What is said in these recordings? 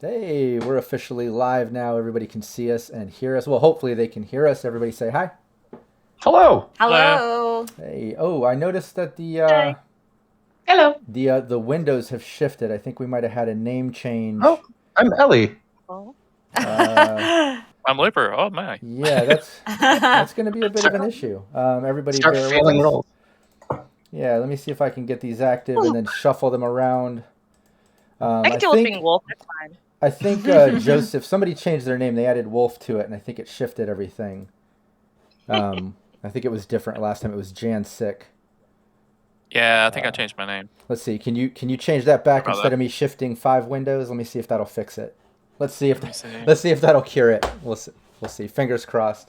Hey, we're officially live now. Everybody can see us and hear us. Well, hopefully they can hear us. Everybody say hi. Hello. Hello. Hey, oh, I noticed that Hi. Hello. the windows have shifted. I think we might have had a name change. Oh, I'm Ellie. Oh. I'm Looper. Oh my. Yeah, that's going to be a bit of an issue. Everybody Start bear with failing us. rolls. Yeah, let me see if I can get these active and then shuffle them around. I can deal with being wolf. That's fine. I think Joseph, somebody changed their name. They added Wolf to it, and I think it shifted everything. I think it was different last time. It was Jan Sick. Yeah, I think I changed my name. Let's see. Can you change that back About instead that. of me shifting 5 windows? Let me see if that'll fix it. Let's see if see. let's see if that'll cure it. We'll see. Fingers crossed.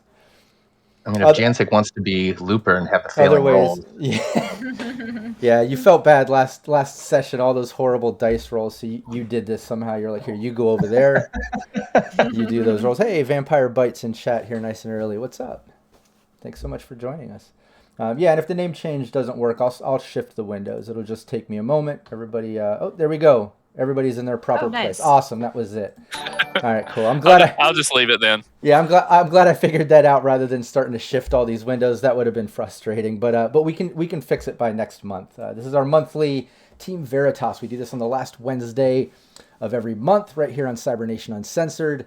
I mean, if Jancic wants to be Looper and have the Other failing ways, rolls, yeah. Yeah, you felt bad last session. All those horrible dice rolls. So you did this somehow. You're like, here, you go over there. You do those rolls. Hey, Vampire Bites in chat here, nice and early. What's up? Thanks so much for joining us. Yeah, and if the name change doesn't work, I'll shift the windows. It'll just take me a moment. Everybody, oh, there we go. Everybody's in their proper place. Awesome, that was it. All right, cool. I'm glad I'll just leave it then. Yeah, I'm glad I figured that out rather than starting to shift all these windows. That would have been frustrating, but we can fix it by next month. This is our monthly Team Veritas. We do this on the last Wednesday of every month right here on Cybernation Uncensored.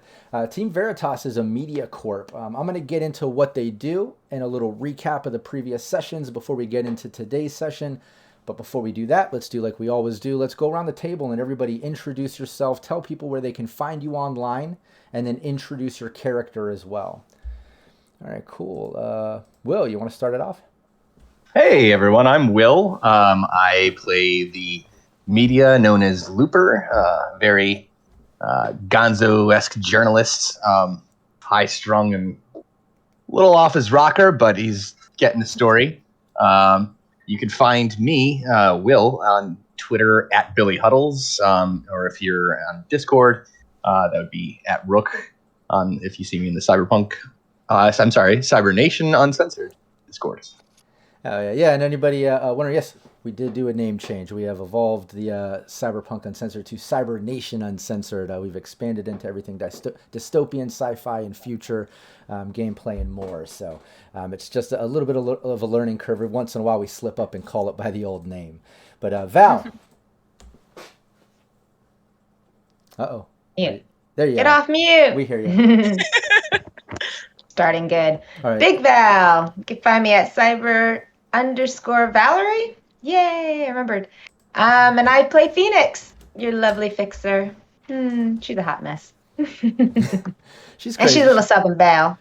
Team Veritas is a media corp. I'm going to get into what they do and a little recap of the previous sessions before we get into today's session. But before we do that, let's do like we always do. Let's go around the table and everybody introduce yourself. Tell people where they can find you online, and then introduce your character as well. All right, cool. Will, you want to start it off? Hey everyone, I'm Will. I play the media known as Looper, very gonzo-esque journalist, high-strung and a little off his rocker, but he's getting the story. You can find me, Will, on Twitter at Billy Huddles, or if you're on Discord, that would be at Rook. If you see me in the Cybernation Uncensored Discord. Oh yeah. And anybody wondering? Yes, we did do a name change. We have evolved the Cyberpunk Uncensored to Cybernation Uncensored. We've expanded into everything dystopian, sci-fi, and future gameplay and more. So it's just a little bit of a learning curve. Every once in a while, we slip up and call it by the old name. But Val. Uh-oh. Mute. There you Get are. off mute. We hear you. Starting good. All right. Big Val. You can find me at cyber_Valerie. Yay, I remembered. And I play Phoenix, your lovely fixer. She's a hot mess. She's crazy. And she's a little Southern belle.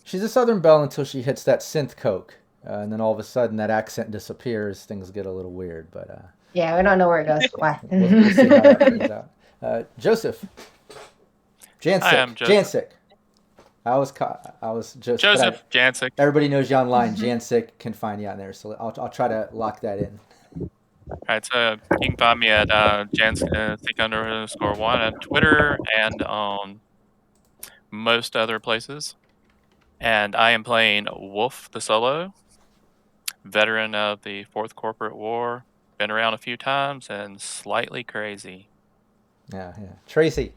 She's a Southern belle until she hits that synth coke. And then all of a sudden that accent disappears. Things get a little weird. But yeah, we don't know where it goes. Why? we'll see how that turns out. Joseph. Jancic. Hi, I'm Joseph. Jancic. I was Joseph. Joseph Jancic. Everybody knows you online. Jancic can find you on there. So I'll try to lock that in. All right, so you can find me at Jancic_1 on Twitter and on most other places. And I am playing Wolf the Solo, veteran of the 4th Corporate War, been around a few times, and slightly crazy. Yeah. Tracy.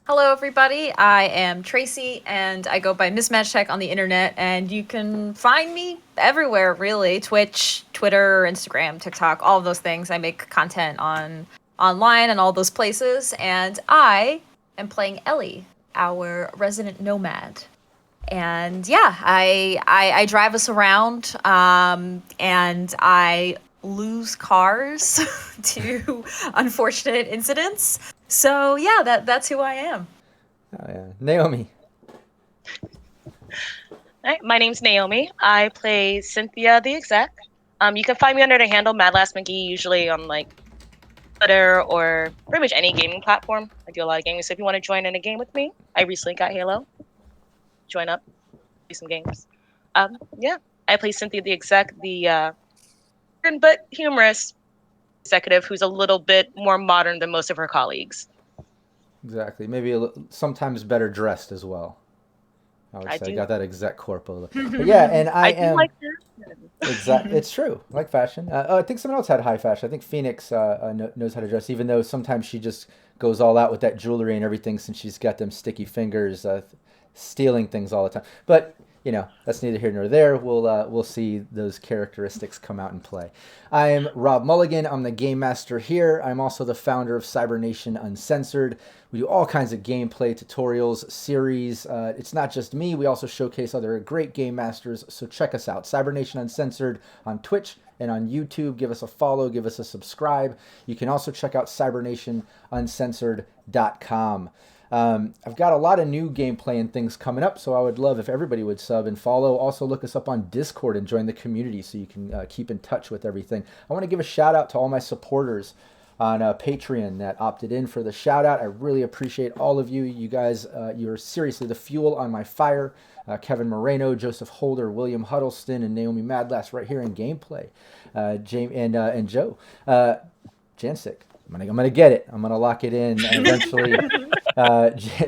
Hello, everybody. I am Tracy, and I go by Mismatch Tech on the internet, and you can find me everywhere, really. Twitch, Twitter, Instagram, TikTok, all of those things. I make content online and all those places, and I am playing Ellie, our resident nomad. And yeah, I drive us around, and I lose cars to unfortunate incidents. So yeah, that's who I am. Oh yeah, Naomi. Hi, my name's Naomi. I play Cynthia the exec. You can find me under the handle MadLastMcGee, usually on like Twitter or pretty much any gaming platform. I do a lot of gaming, so if you want to join in a game with me, I recently got Halo. Join up, play some games. Yeah, I play Cynthia the exec, the but humorous executive who's a little bit more modern than most of her colleagues. Exactly. Maybe sometimes better dressed as well. I would say I got that exec corpo. But yeah, and I am. Like that. Exactly, it's true. I like fashion. I think someone else had high fashion. I think Phoenix knows how to dress, even though sometimes she just goes all out with that jewelry and everything, since she's got them sticky fingers, stealing things all the time. But that's neither here nor there. We'll see those characteristics come out in play. I'm Rob Mulligan. I'm the game master here. I'm also the founder of Cybernation Uncensored. We do all kinds of gameplay tutorials, series. It's not just me. We also showcase other great game masters. So check us out. Cybernation Uncensored on Twitch and on YouTube. Give us a follow. Give us a subscribe. You can also check out cybernationuncensored.com. I've got a lot of new gameplay and things coming up, so I would love if everybody would sub and follow. Also, look us up on Discord and join the community so you can keep in touch with everything. I want to give a shout out to all my supporters on Patreon that opted in for the shout out. I really appreciate all of you. You guys, you're seriously the fuel on my fire. Kevin Moreno, Joseph Holder, William Huddleston, and Naomi Madlass right here in gameplay. James and Joe Jancic. I'm gonna get it. I'm gonna lock it in eventually.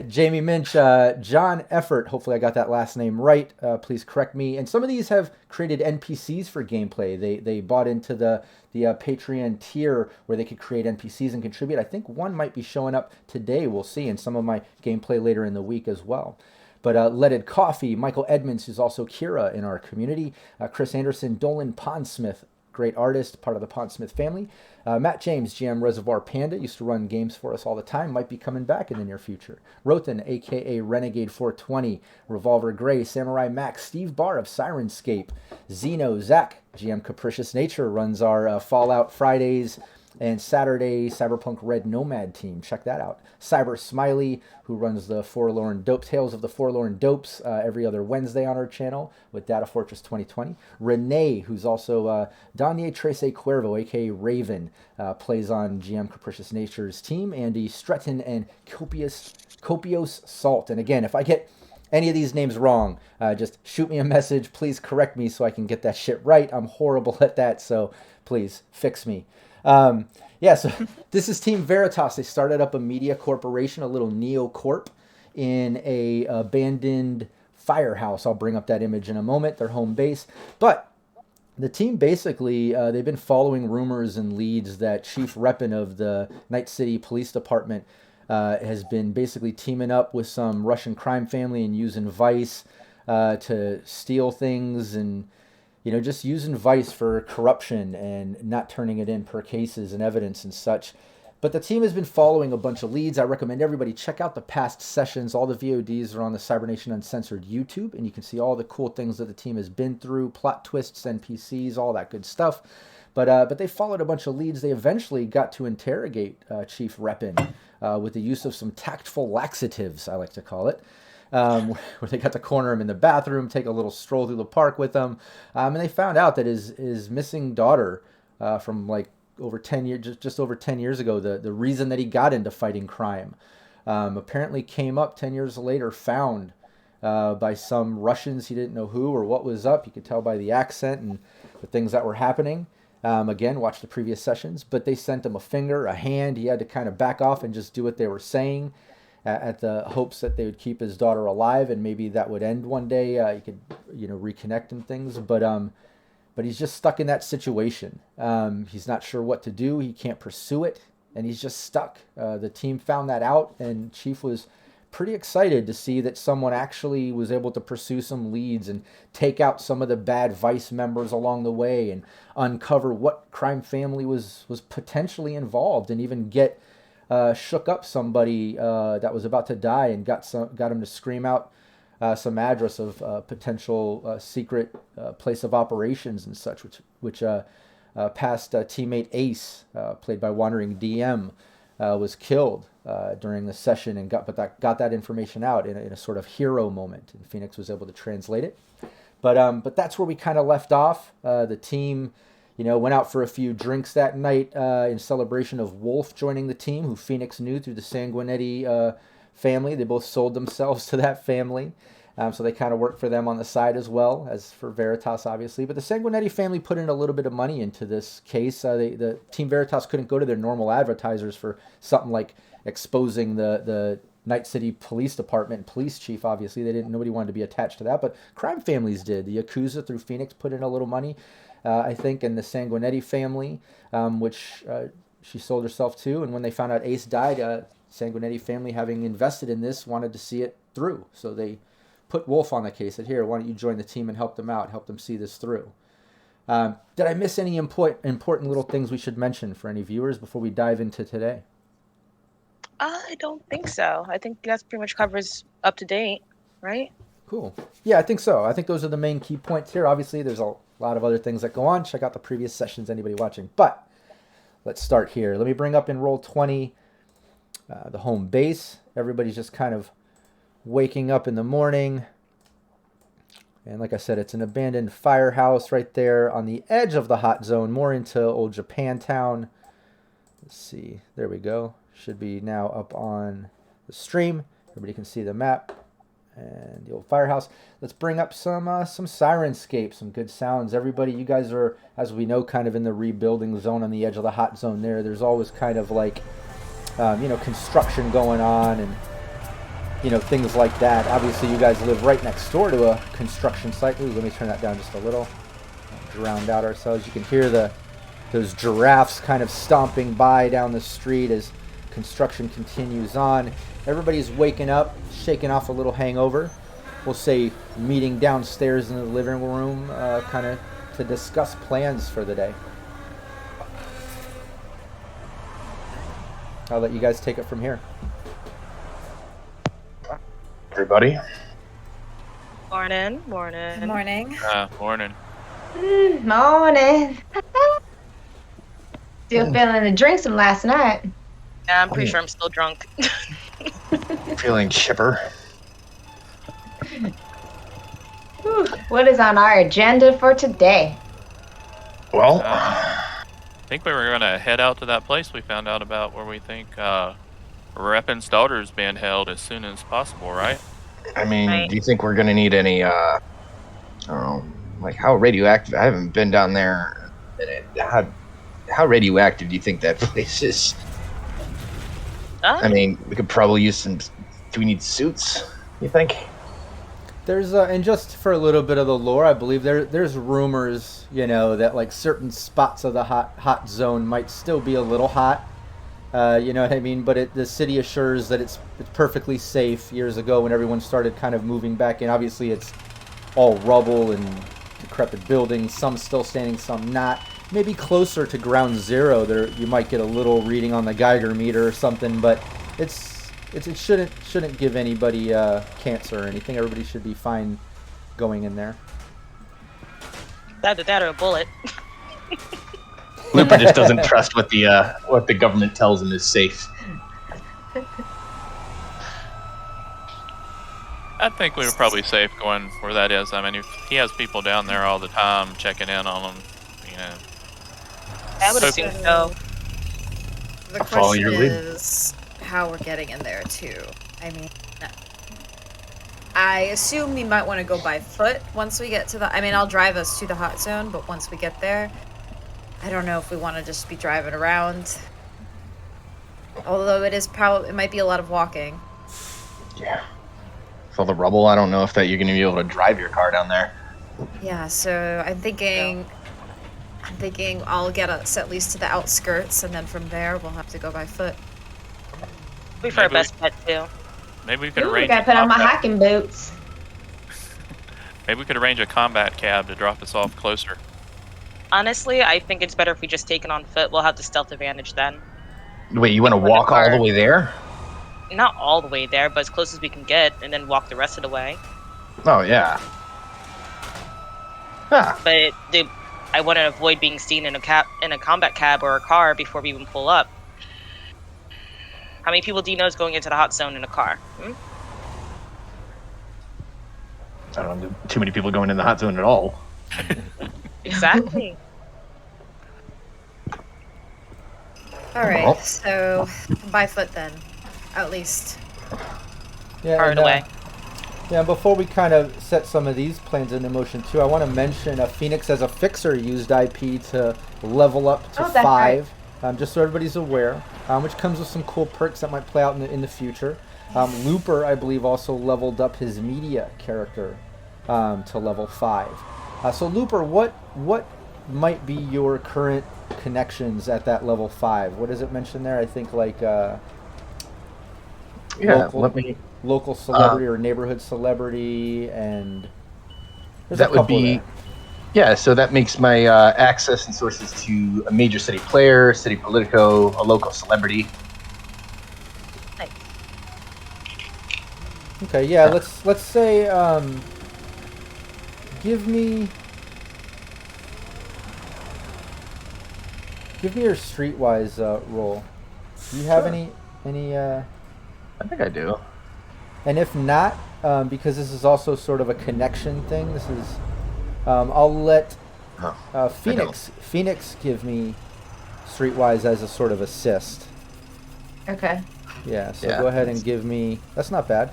Jamie Minch, John Effort. Hopefully I got that last name right. Please correct me. And some of these have created NPCs for gameplay. They bought into the Patreon tier where they could create NPCs and contribute. I think one might be showing up today. We'll see in some of my gameplay later in the week as well. But Leaded Coffee, Michael Edmonds, who's also Kira in our community, Chris Anderson, Dolan Pondsmith, great artist, part of the Pondsmith family. Matt James, GM Reservoir Panda, used to run games for us all the time, might be coming back in the near future. Roten, a.k.a. Renegade 420, Revolver Gray, Samurai Max, Steve Barr of Sirenscape, Zeno, Zach, GM Capricious Nature, runs our Fallout Fridays and Saturday Cyberpunk RED Nomad team. Check that out. Cyber Smiley, who runs the Forlorn Dope Tales of the Forlorn Dopes every other Wednesday on our channel with Data Fortress 2020. Renee, who's also Danier Trace Cuervo, aka Raven, plays on GM Capricious Nature's team. Andy Stretton and Copious Salt. And again, if I get any of these names wrong, just shoot me a message. Please correct me so I can get that shit right. I'm horrible at that, so please fix me. So this is Team Veritas. They started up a media corporation, a little neocorp, in a abandoned firehouse. I'll bring up that image in a moment, their home base. But the team basically, they've been following rumors and leads that Chief Reppin of the Night City Police Department has been basically teaming up with some Russian crime family and using Vice to steal things and just using Vice for corruption and not turning it in per cases and evidence and such. But the team has been following a bunch of leads. I recommend everybody check out the past sessions. All the VODs are on the Cybernation Uncensored YouTube, and you can see all the cool things that the team has been through, plot twists, NPCs, all that good stuff. But they followed a bunch of leads. They eventually got to interrogate Chief Reppin with the use of some tactful laxatives, I like to call it. Where they got to corner him in the bathroom, take a little stroll through the park with him, and they found out that his missing daughter from like over 10 years, just over 10 years ago, the reason that he got into fighting crime, apparently came up 10 years later, found by some Russians. He didn't know who or what was up. You could tell by the accent and the things that were happening. Again, watch the previous sessions, but they sent him a finger, a hand. He had to kind of back off and just do what they were saying, at the hopes that they would keep his daughter alive, and maybe that would end one day. He could, reconnect and things. But he's just stuck in that situation. He's not sure what to do. He can't pursue it, and he's just stuck. The team found that out, and Chief was pretty excited to see that someone actually was able to pursue some leads and take out some of the bad Vice members along the way and uncover what crime family was potentially involved, and even get shook up somebody that was about to die and got him to scream out some address of potential secret place of operations and such, which past teammate Ace, played by Wandering DM, was killed during the session, and got that information out in a sort of hero moment, and Phoenix was able to translate it. But that's where we kind of left off. The team went out for a few drinks that night in celebration of Wolf joining the team, who Phoenix knew through the Sanguinetti family. They both sold themselves to that family. So they kind of worked for them on the side as well as for Veritas, obviously. But the Sanguinetti family put in a little bit of money into this case. The Team Veritas couldn't go to their normal advertisers for something like exposing the Night City Police Department, police chief, obviously. Nobody wanted to be attached to that, but crime families did. The Yakuza through Phoenix put in a little money, I think, and the Sanguinetti family, which she sold herself to. And when they found out Ace died, Sanguinetti family, having invested in this, wanted to see it through. So they put Wolf on the case. Said, here, why don't you join the team and help them out, help them see this through. Did I miss any important little things we should mention for any viewers before we dive into today? I don't think so. I think that's pretty much covers up to date, right? Cool. Yeah, I think so. I think those are the main key points here. Obviously, there's a lot of other things that go on. Check out the previous sessions, anybody watching. But let's start here. Let me bring up in Roll20 the home base. Everybody's just kind of waking up in the morning. And like I said, it's an abandoned firehouse right there on the edge of the hot zone, more into old Japantown. Let's see. There we go. Should be now up on the stream. Everybody can see the map and the old firehouse. Let's bring up some Sirenscape, some good sounds. Everybody, you guys are, as we know, kind of in the rebuilding zone on the edge of the hot zone there. There's always kind of like, construction going on and, things like that. Obviously, you guys live right next door to a construction site. Ooh, let me turn that down just a little. Drowned out ourselves. You can hear those giraffes kind of stomping by down the street as construction continues on. Everybody's waking up, shaking off a little hangover. We'll say meeting downstairs in the living room, kind of to discuss plans for the day. I'll let you guys take it from here. Everybody. Morning. Morning. Morning. Morning. Still feeling the drinks from last night. Yeah, I'm pretty sure I'm still drunk. Feeling chipper. What is on our agenda for today? Well, I think we were going to head out to that place we found out about where we think Reppin's daughter's being held as soon as possible, right? I mean, Right. do you think we're going to need any, I don't know, like how radioactive? I haven't been down there. How radioactive do you think that place is? I mean, we could probably use some. Do we need suits? You think? There's and just for a little bit of the lore, I believe there's rumors, that like certain spots of the hot zone might still be a little hot. You know what I mean? But the city assures that it's perfectly safe. Years ago, when everyone started kind of moving back in, obviously it's all rubble and decrepit buildings. Some still standing, some not. Maybe closer to ground zero, there you might get a little reading on the Geiger meter or something, but it shouldn't give anybody cancer or anything. Everybody should be fine going in there. That or a bullet. Looper just doesn't trust what the government tells him is safe. I think we were probably safe going where that is. I mean, he has people down there all the time checking in on them, I would assume so. The follow question your lead. is how we're getting in there too. I mean, I assume we might want to go by foot once we get to I'll drive us to the hot zone, but once we get there, I don't know if we want to just be driving around. Although it might be a lot of walking. Yeah. With all the rubble, I don't know if you're going to be able to drive your car down there. Yeah, so I'm thinking I'll get us at least to the outskirts, and then from there we'll have to go by foot. We for our best bet too. Maybe we could Ooh, arrange. gotta put on my hiking boots. Maybe we could arrange a combat cab to drop us off closer. Honestly, I think it's better if we just take it on foot. We'll have the stealth advantage then. Wait, you want to walk all the way there? Not all the way there, but as close as we can get, and then walk the rest of the way. Oh yeah. Ah, But I want to avoid being seen in a combat cab or a car before we even pull up. How many people do you know is going into the hot zone in a car? I don't know. Too many people going in the hot zone at all. Exactly. All right, Well. so by foot then, at least. Yeah, Far and, away. Yeah, before we kind of set some of these plans into motion too, I want to mention Phoenix as a fixer used IP to level up to Oh, that's 5 just so everybody's aware, which comes with some cool perks that might play out in the future. Looper, I believe, also leveled up his media character to level 5. So Looper, what might be your current connections at that level 5? What does it mention there? I think like local celebrity or neighborhood celebrity, and there's that a couple would be there. Yeah, so that makes my access and sources to a major city player, city politico, a local celebrity. Nice. Okay, yeah, let's say give me your streetwise roll. Do you have any I think I do. and if not, because this is also sort of a connection thing, this is I'll let Phoenix give me streetwise as a sort of assist. Okay. Yeah, so go ahead and give me. That's not bad.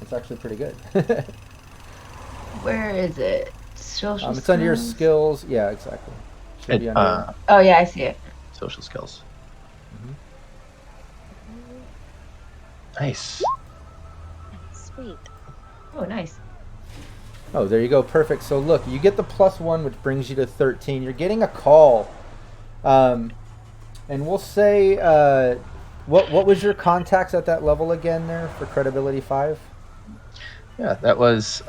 It's actually pretty good. Where is it? Social it's under your skills. Yeah, exactly. Should be under. Oh yeah, I see it. Social skills. Nice. Sweet. Oh, nice. Oh, there you go. Perfect. So look, you get the +1, which brings you to 13. You're getting a call, and we'll say, what was your contacts at that level again there for credibility 5? Yeah, that was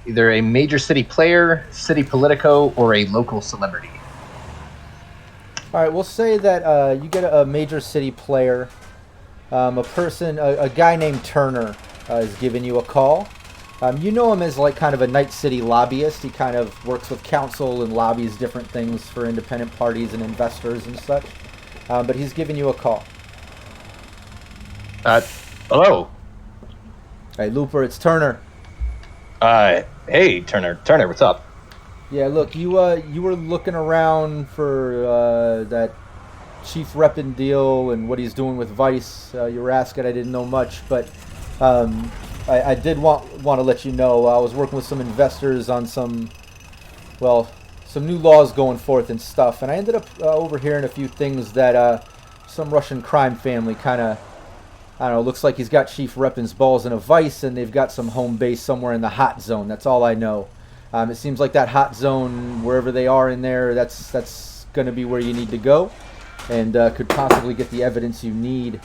either a major city player, city politico, or a local celebrity. All right, we'll say that you get a major city player, a guy named Turner is giving you a call. You know him as like kind of a Night City lobbyist. He kind of works with council and lobbies different things for independent parties and investors and such. But he's giving you a call. Hello. Hey, Looper, it's Turner. Hey, Turner. Turner, what's up? Yeah, look, you were looking around for that Chief Reppin deal and what he's doing with Vice. You were asking, I didn't know much, but I did want to let you know I was working with some investors on some new laws going forth and stuff, and I ended up overhearing a few things that some Russian crime family kind of, I don't know, looks like he's got Chief Reppin's balls in a vice, and they've got some home base somewhere in the hot zone. That's all I know. It seems like that hot zone, wherever they are in there, that's going to be where you need to go, and could possibly get the evidence you need.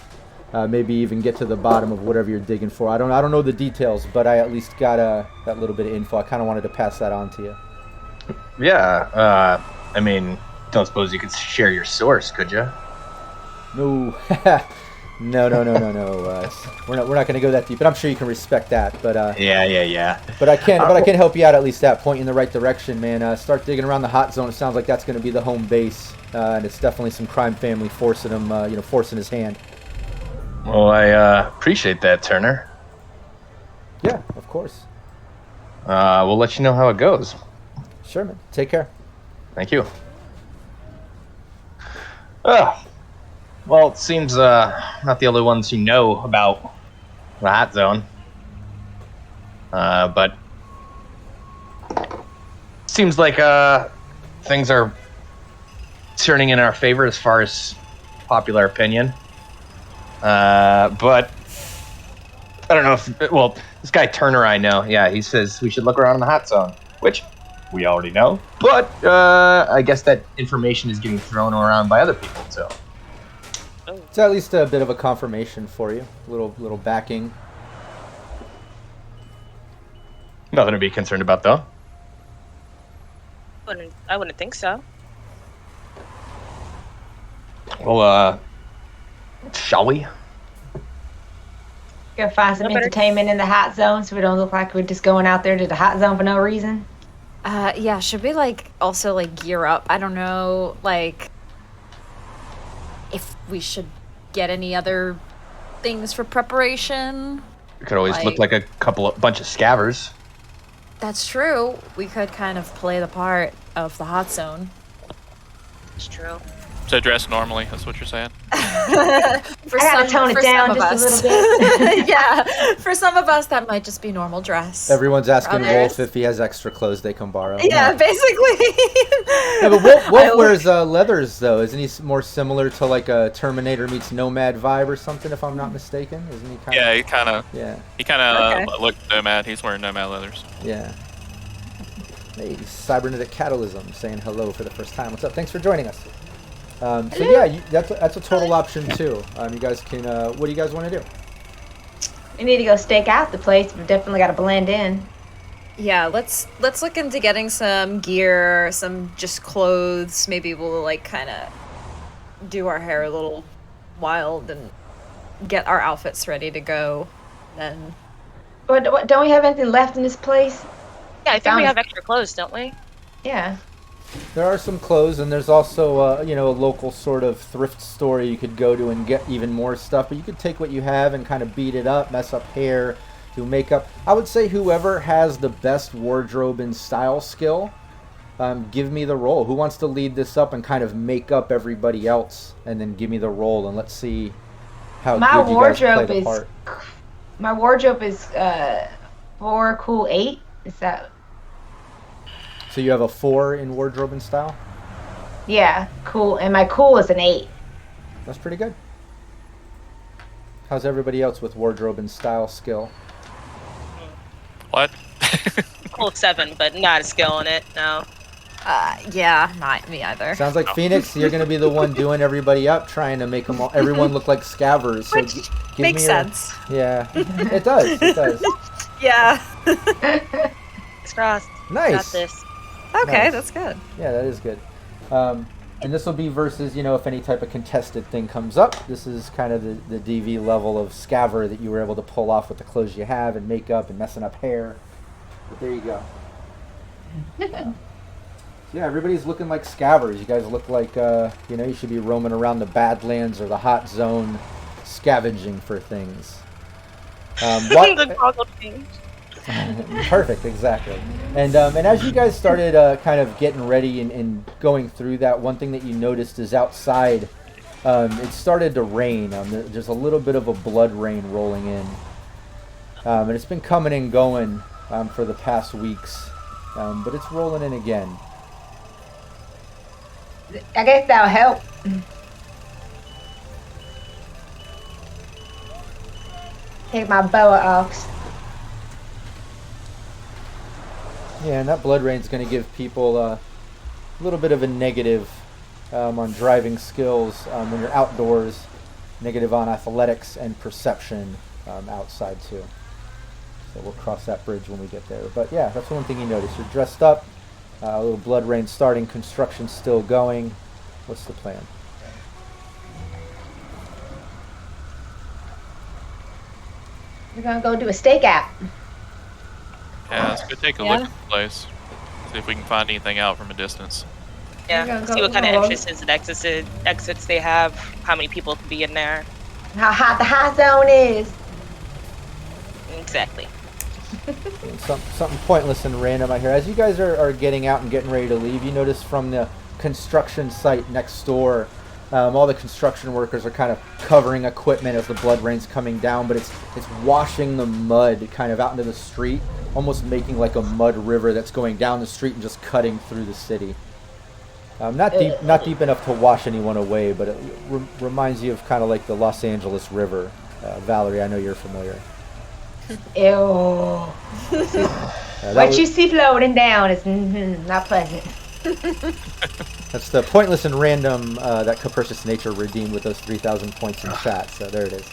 Maybe even get to the bottom of whatever you're digging for. I don't know the details, but I at least got that little bit of info. I kind of wanted to pass that on to you. Yeah, I mean, don't suppose you could share your source, could you? No, no. We're not going to go that deep, but I'm sure you can respect that. But Yeah. But I can help you out at least that point in the right direction, man. Start digging around the hot zone. It sounds like that's going to be the home base, and it's definitely some crime family forcing him, forcing his hand. Well, I appreciate that, Turner. Yeah, of course. We'll let you know how it goes. Sure, man. Take care. Thank you. Well, it seems not the only ones who know about the hot zone. But seems like things are turning in our favor as far as popular opinion. But I don't know if, this guy Turner I know, yeah, he says we should look around in the hot zone, which we already know. But I guess that information is getting thrown around by other people, so. It's at least a bit of a confirmation for you, a little backing. Nothing to be concerned about, though. I wouldn't think so. Well, shall we? Go find some entertainment in the hot zone so we don't look like we're just going out there to the hot zone for no reason. Yeah, should we also gear up? I don't know, if we should get any other things for preparation. We could always look like a bunch of scavengers. That's true. We could kind of play the part of the hot zone. It's true. So dress normally, that's what you're saying? I gotta tone it down just a little bit. Yeah, for some of us that might just be normal dress. Everyone's asking Others. Wolf if he has extra clothes they can borrow. Yeah, No. basically. Yeah, but Wolf wears leathers though. Isn't he more similar to like a Terminator meets Nomad vibe or something? If I'm not mistaken, isn't he? Kind Yeah, he kind of Okay. looked Nomad. He's wearing Nomad leathers. Yeah. Hey, Cybernetic Catalysm saying hello for the first time. What's up? Thanks for joining us. So yeah, that's a total option too. You guys can. What do you guys want to do? We need to go stake out the place. We've definitely got to blend in. Yeah, let's look into getting some gear, some just clothes. Maybe we'll like kind of do our hair a little wild and get our outfits ready to go. Then What, don't we have anything left in this place? Yeah, I think we have extra clothes, don't we? Yeah. There are some clothes, and there's also a local sort of thrift store you could go to and get even more stuff. But you could take what you have and kind of beat it up, mess up hair, do makeup. I would say whoever has the best wardrobe and style skill, give me the role. Who wants to lead this up and kind of make up everybody else, and then give me the role, and let's see how good you guys play the part. My wardrobe is 4 cool 8. Is that? So you have a 4 in wardrobe and style? Yeah, cool. And my cool is an 8. That's pretty good. How's everybody else with wardrobe and style skill? What? Cool 7, but not a skill in it. No. yeah, not me either. Sounds like Phoenix, you're going to be the one doing everybody up, trying to make everyone look like scavengers. So Which makes sense. Yeah, it does. It does. Yeah. It's crossed. Nice. Got this. Okay, Nice. that's good. Yeah, that is good. And this will be versus, if any type of contested thing comes up. This is kind of the DV level of scaver that you were able to pull off with the clothes you have and makeup and messing up hair. But there you go. Yeah, everybody's looking like scavengers. You guys look like, you should be roaming around the Badlands or the hot zone scavenging for things. The goggle change. Perfect, exactly. And as you guys started kind of getting ready and going through that, one thing that you noticed is outside, it started to rain. There's a little bit of a blood rain rolling in. And it's been coming and going for the past weeks, but it's rolling in again. I guess that'll help. Take my boa off. Yeah, and that blood rain's going to give people a little bit of a negative on driving skills when you're outdoors, negative on athletics and perception outside too. So we'll cross that bridge when we get there. But yeah, that's one thing you notice. You're dressed up, a little blood rain starting, construction still going. What's the plan? We're gonna go do a stakeout. Yeah, let's go take a look at the place. See if we can find anything out from a distance. Yeah, see what kind of entrances and exits they have, how many people can be in there. How hot the hot zone is. Exactly. Something pointless and random I hear. As you guys are getting out and getting ready to leave, you notice from the construction site next door, all the construction workers are kind of covering equipment as the blood rain's coming down, but it's washing the mud kind of out into the street, almost making like a mud river that's going down the street and just cutting through the city. Not deep enough to wash anyone away, but it reminds you of kind of like the Los Angeles River. Valerie, I know you're familiar. Ew. What you see floating down is not pleasant. That's the pointless and random that capricious nature redeemed with those 3,000 points in chat. So there it is.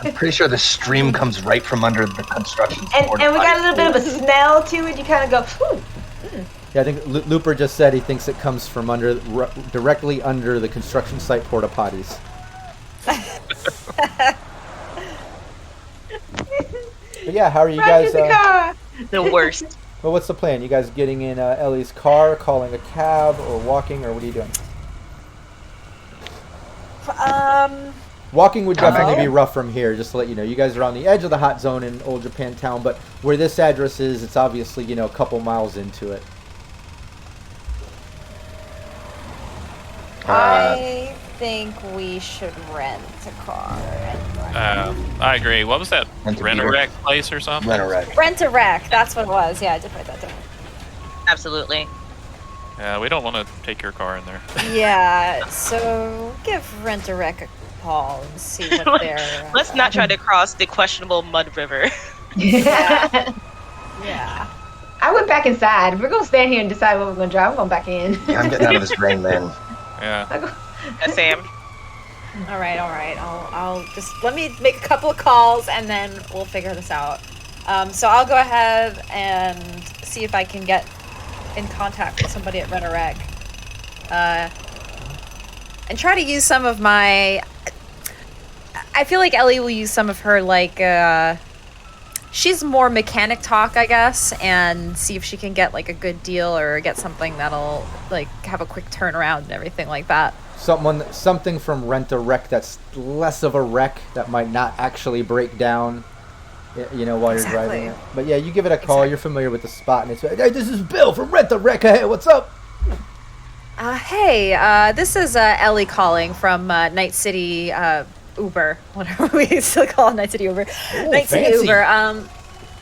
I'm pretty sure the stream comes right from under the construction. And we got a little bit of a smell to it. You kind of go, whew. Yeah, I think Looper just said he thinks it comes from directly under the construction site porta potties. But yeah, how are you guys? The worst. Well, what's the plan? You guys getting in Ellie's car, calling a cab, or walking, or what are you doing? Walking would definitely be rough from here, just to let you know. You guys are on the edge of the hot zone in Old Japantown, but where this address is, it's obviously, a couple miles into it. think we should rent a car. I agree. What was that? Rent a Rent-A-Wreck place or something? Rent-A-Wreck. Rent a wreck. That's what it was. Yeah, I did write that down. Absolutely. Yeah, we don't want to take your car in there. Yeah, so give Rent a Wreck a call and see what they're. Let's not try to cross the questionable mud river. Yeah. I went back inside. If we're gonna stand here and decide what we're gonna drive, I'm going back in. Yeah, I'm getting out of this rain, man. Yeah. Sam. All right. I'll just let me make a couple of calls and then we'll figure this out. So I'll go ahead and see if I can get in contact with somebody at Rent a Wreck, and try to use some of my. I feel like Ellie will use some of her she's more mechanic talk, I guess, and see if she can get like a good deal or get something that'll like have a quick turnaround and everything like that. Something from Rent a Wreck that's less of a wreck that might not actually break down, while you're driving it. But yeah, you give it a call. You're familiar with the spot, and it's hey, this is Bill from Rent a Wreck. Hey, what's up? Hey, this is Ellie calling from Night City Uber, whatever we used to call Night City Uber. Ooh, Night City fancy. Uber.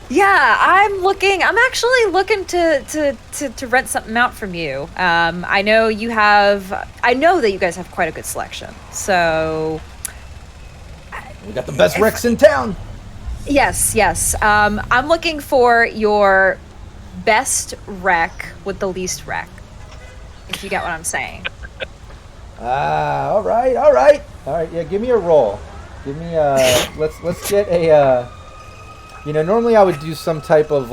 Yeah, I'm actually looking to rent something out from you. I know that you guys have quite a good selection. So We got the best wrecks in town. yes. I'm looking for your best wreck with the least wreck. If you get what I'm saying. All right. Yeah, give me a roll. Give me let's get a normally I would do some type of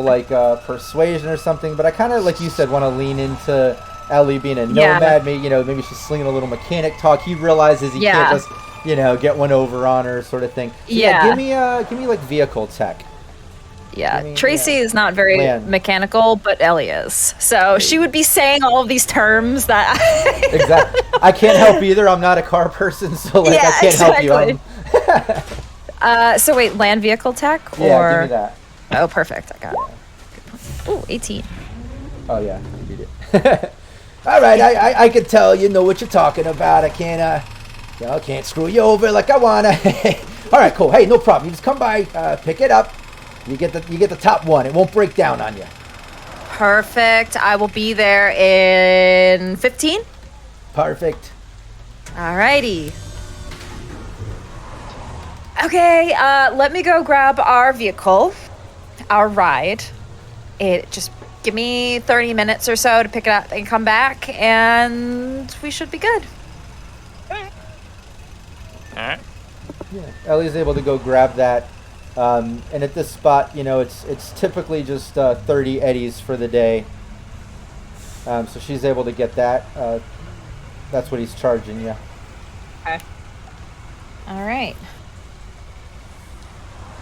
persuasion or something, but I kind of, like you said, want to lean into Ellie being a nomad. Maybe she's slinging a little mechanic talk. He realizes he can't just get one over on her, sort of thing. So, give me like vehicle tech. Yeah, Tracy is not very mechanical, but Ellie is. So she would be saying all of these terms that Exactly. I can't help either. I'm not a car person, so I can't help you. So wait, land vehicle tech? Or... Yeah, give me that. Oh, perfect. I got it. Ooh, 18. Oh, yeah. You beat it. All right. I can tell you know what you're talking about. I can't screw you over like I want to. All right, cool. Hey, no problem. You just come by, pick it up. You get the top one. It won't break down on you. Perfect. I will be there in 15. Perfect. Alrighty. Okay, let me go grab our vehicle, our ride. Just give me 30 minutes or so to pick it up and come back, and we should be good. All right. Yeah. Ellie's able to go grab that. And at this spot, it's typically just 30 eddies for the day. So she's able to get that. That's what he's charging you. Okay. All right.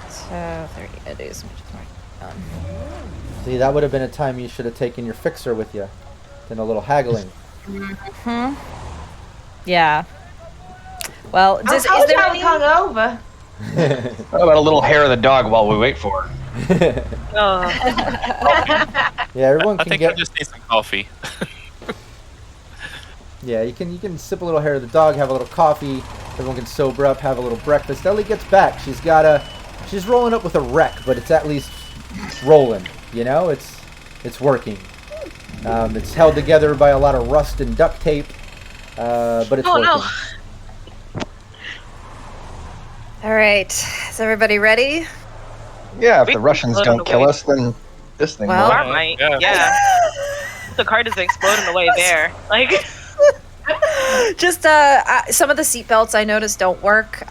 So 30 eddies. See, that would have been a time you should have taken your fixer with you. Then a little haggling. Mm-hmm. Yeah. Well, is there any... hungover? What about a little hair of the dog while we wait for her? Yeah, everyone I can think I just need some coffee. Yeah, you can sip a little hair of the dog, have a little coffee. Everyone can sober up, have a little breakfast. Ellie gets back. She's rolling up with a wreck, but it's at least rolling. It's working. It's held together by a lot of rust and duct tape, but it's working. No. All right. Is everybody ready? Yeah, if the Russians don't kill us, then this thing Well, will. Car might. Yeah. The car doesn't explode on the way there. Just some of the seatbelts I noticed don't work.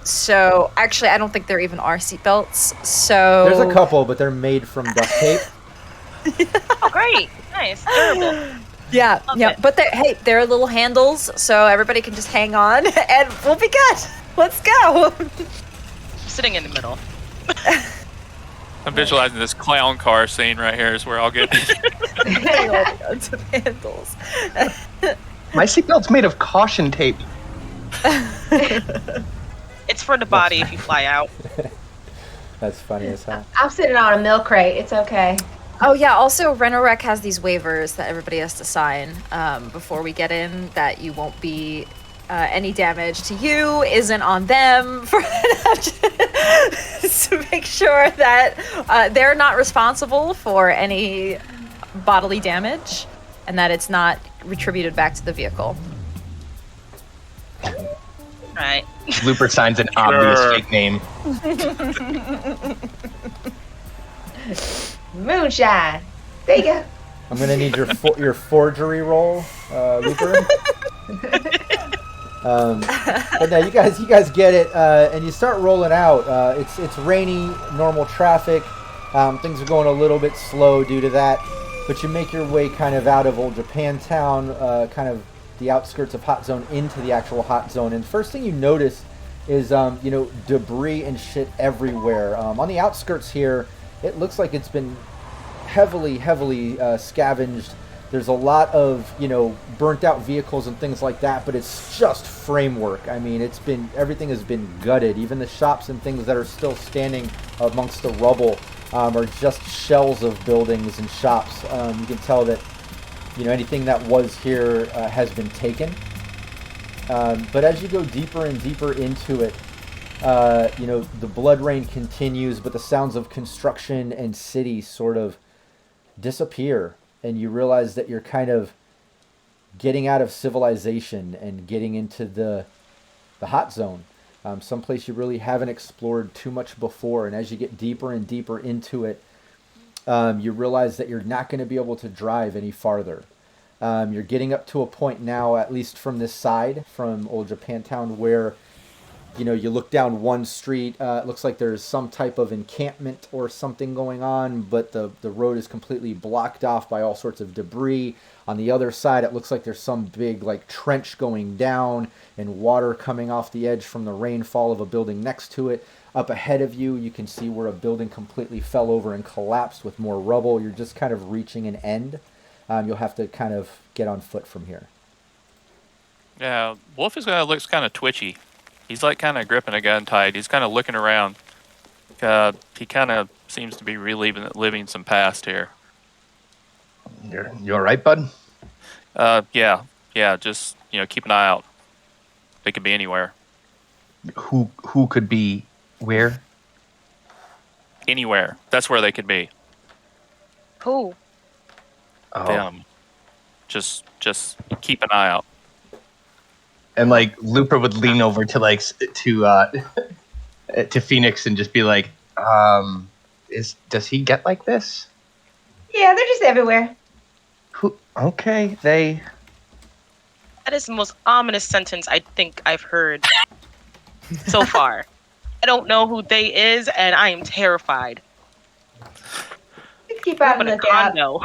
So actually, I don't think there even are seatbelts. So There's a couple, but they're made from duct tape. Oh, great. Nice. Durable. Yeah. Okay. But they're little handles, so everybody can just hang on, and we'll be good. Let's go. Sitting in the middle. I'm visualizing this clown car scene right here is where I'll get. Tons of handles. My seatbelt's made of caution tape. It's for the body if you fly out. That's funny as hell. I'm sitting on a milk crate. It's okay. Oh yeah, also Rent-A-Wreck has these waivers that everybody has to sign before we get in, that you won't be any damage to you isn't on them. To make sure that they're not responsible for any bodily damage, and that it's not retributed back to the vehicle. Right. Looper signs an obvious fake name. Moonshine. There you go. I'm gonna need your forgery roll, Looper. But no, you guys get it, and you start rolling out. It's rainy, normal traffic. Things are going a little bit slow due to that, but you make your way kind of out of Old Japantown, kind of the outskirts of Hot Zone into the actual Hot Zone. And first thing you notice is debris and shit everywhere. On the outskirts here, it looks like it's been heavily scavenged. There's a lot of burnt out vehicles and things like that, but it's just framework. I mean, everything has been gutted. Even the shops and things that are still standing amongst the rubble are just shells of buildings and shops. You can tell that anything that was here has been taken. But as you go deeper and deeper into it, the blood rain continues, but the sounds of construction and city sort of disappear, and you realize that you're kind of getting out of civilization and getting into the Hot Zone, someplace you really haven't explored too much before. And as you get deeper and deeper into it, you realize that you're not going to be able to drive any farther. You're getting up to a point now, at least from this side, from Old Japantown, where you look down one street. It looks like there's some type of encampment or something going on, but the road is completely blocked off by all sorts of debris. On the other side, it looks like there's some big trench going down and water coming off the edge from the rainfall of a building next to it. Up ahead of you, you can see where a building completely fell over and collapsed with more rubble. You're just kind of reaching an end. You'll have to kind of get on foot from here. Yeah, Wolf looks kind of twitchy. He's kind of gripping a gun tight. He's kind of looking around. He kind of seems to be reliving some past here. You all right, bud? Yeah. Just keep an eye out. They could be anywhere. Who could be where? Anywhere. That's where they could be. Who? Oh. Them. Just keep an eye out. And Looper would lean over to to Phoenix and just be like, does he get like this? Yeah, they're just everywhere. Okay, they. That is the most ominous sentence I think I've heard so far. I don't know who they is, and I am terrified. Just keep out of the condo.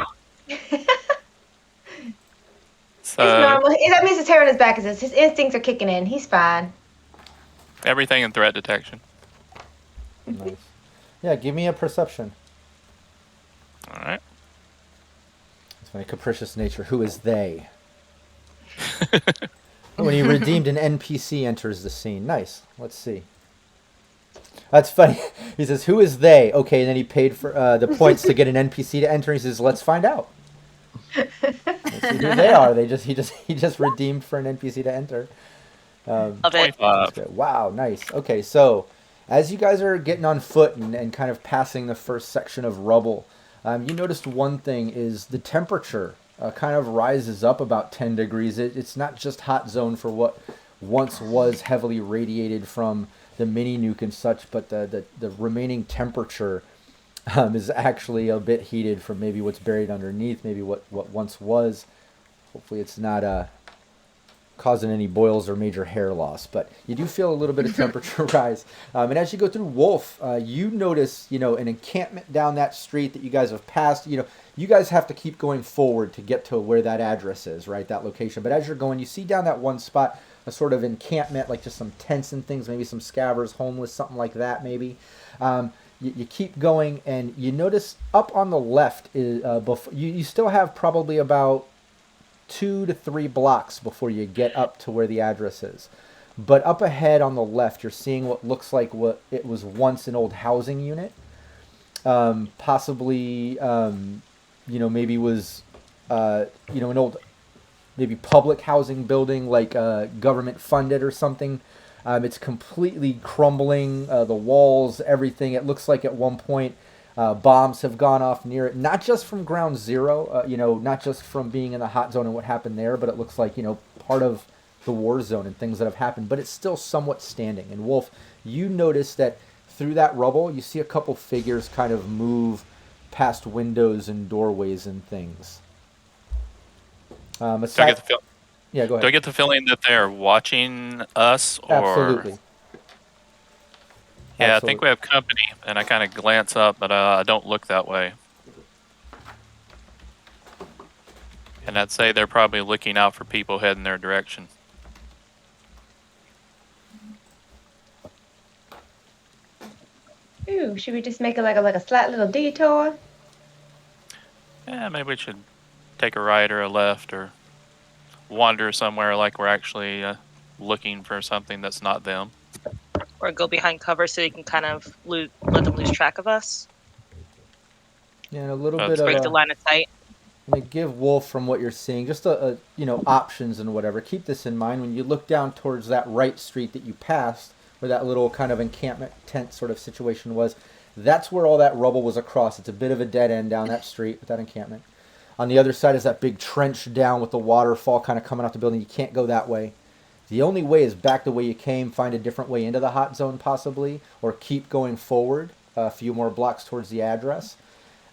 So, it's normal. That means his hair on his back is his instincts are kicking in. He's fine. everything in threat detection. Nice. Yeah, give me a perception. All right. It's my capricious nature. Who is they? When you redeemed an NPC enters the scene. Nice. Let's see. That's funny. He says, "Who is they?" Okay, and then he paid for the points to get an NPC to enter. He says, "Let's find out." Let's see who they are. He just redeemed for an NPC to enter. Love it. Wow, nice. Okay, so as you guys are getting on foot and kind of passing the first section of rubble, you noticed one thing is the temperature kind of rises up about 10 degrees. It's not just hot zone for what once was heavily radiated from the mini nuke and such, but the remaining temperature is actually a bit heated from maybe what's buried underneath, maybe what once was. Hopefully it's not causing any boils or major hair loss, but you do feel a little bit of temperature rise. And as you go through Wolf, you notice, an encampment down that street that you guys have passed. You guys have to keep going forward to get to where that address is, right, that location. But as you're going, you see down that one spot a sort of encampment, like just some tents and things, maybe some scavengers, homeless, something like that, maybe. You keep going, and you notice up on the left, you still have probably about 2 to 3 blocks before you get up to where the address is. But up ahead on the left, you're seeing what looks like what it was once an old housing unit. Possibly, maybe was, an old, maybe public housing building, like government funded or something. It's completely crumbling, the walls, everything. It looks like at one point bombs have gone off near it, not just from ground zero, not just from being in the hot zone and what happened there, but it looks like, part of the war zone and things that have happened, but it's still somewhat standing. And Wolf, you notice that through that rubble, you see a couple figures kind of move past windows and doorways and things. Yeah, go ahead. Do I get the feeling that they're watching us? Or... Absolutely. Yeah, Absolutely. I think we have company, and I kind of glance up, but I don't look that way. And I'd say they're probably looking out for people heading their direction. Ooh, should we just make it like a slight little detour? Yeah, maybe we should take a right or a left, or wander somewhere like we're actually looking for something that's not them. Or go behind cover so you can kind of let them lose track of us. Yeah, and a little That's bit Break of the line of sight. I'm gonna give Wolf, from what you're seeing, just options and whatever. Keep this in mind when you look down towards that right street that you passed, where that little kind of encampment tent sort of situation was. That's where all that rubble was across. It's a bit of a dead end down that street with that encampment. On the other side is that big trench down with the waterfall kind of coming out the building. You can't go that way. The only way is back the way you came, find a different way into the hot zone possibly, or keep going forward a few more blocks towards the address.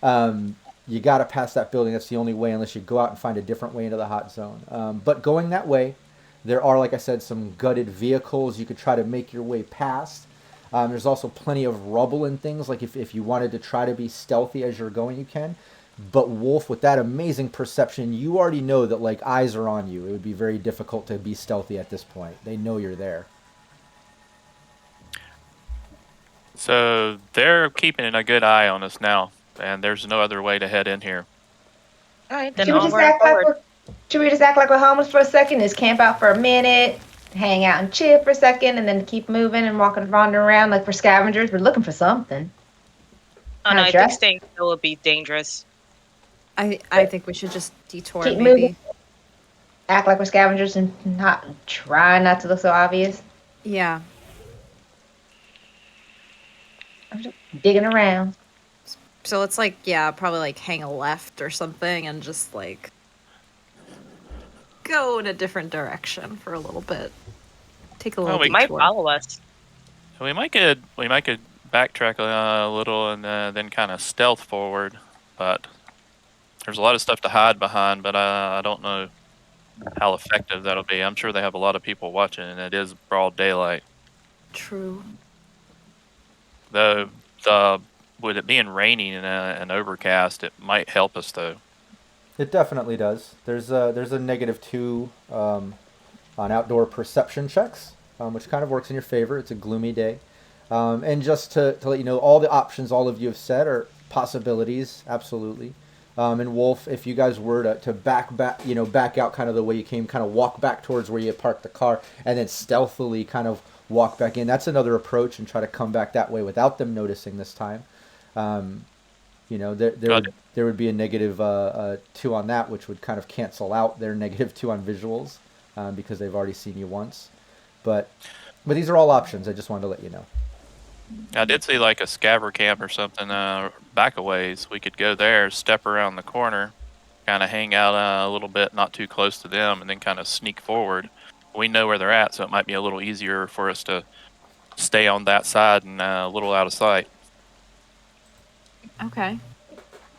You got to pass that building. That's the only way, unless you go out and find a different way into the hot zone. But going that way, there are, like I said, some gutted vehicles you could try to make your way past. There's also plenty of rubble and things, like if you wanted to try to be stealthy as you're going, you can. But Wolf, with that amazing perception, you already know that like eyes are on you. It would be very difficult to be stealthy at this point. They know you're there. So they're keeping a good eye on us now, and there's no other way to head in here. All right, then Should we just onward and act like forward. we're homeless for a second? Just camp out for a minute, hang out and chill for a second, and then keep moving and wandering around like we're scavengers. We're looking for something. Oh no, I think Dress? staying still would be dangerous. I think we should just detour Keep maybe. moving. Act like we're scavengers and try not to look so obvious. Yeah. I'm just digging around. So it's like, yeah, probably like hang a left or something and just like go in a different direction for a little bit. Take a little we They might detour. follow us. We might could backtrack a little and then kind of stealth forward, but there's a lot of stuff to hide behind. But I don't know how effective that'll be. I'm sure they have a lot of people watching, and it is broad daylight. True. Though with it being raining and overcast, it might help us though. It definitely does. There's a -2 on outdoor perception checks, which kind of works in your favor. It's a gloomy day. And just to let you know, all the options all of you have said are possibilities, absolutely. And Wolf, if you guys were to back out kind of the way you came, kind of walk back towards where you parked the car, and then stealthily kind of walk back in. That's another approach, and try to come back that way without them noticing this time. There would be a -2 on that, which would kind of cancel out their -2 on visuals, because they've already seen you once. But these are all options. I just wanted to let you know. I did see like a scavenger camp or something back a ways. We could go there, step around the corner, kind of hang out a little bit, not too close to them, and then kind of sneak forward. We know where they're at, so it might be a little easier for us to stay on that side and a little out of sight. Okay.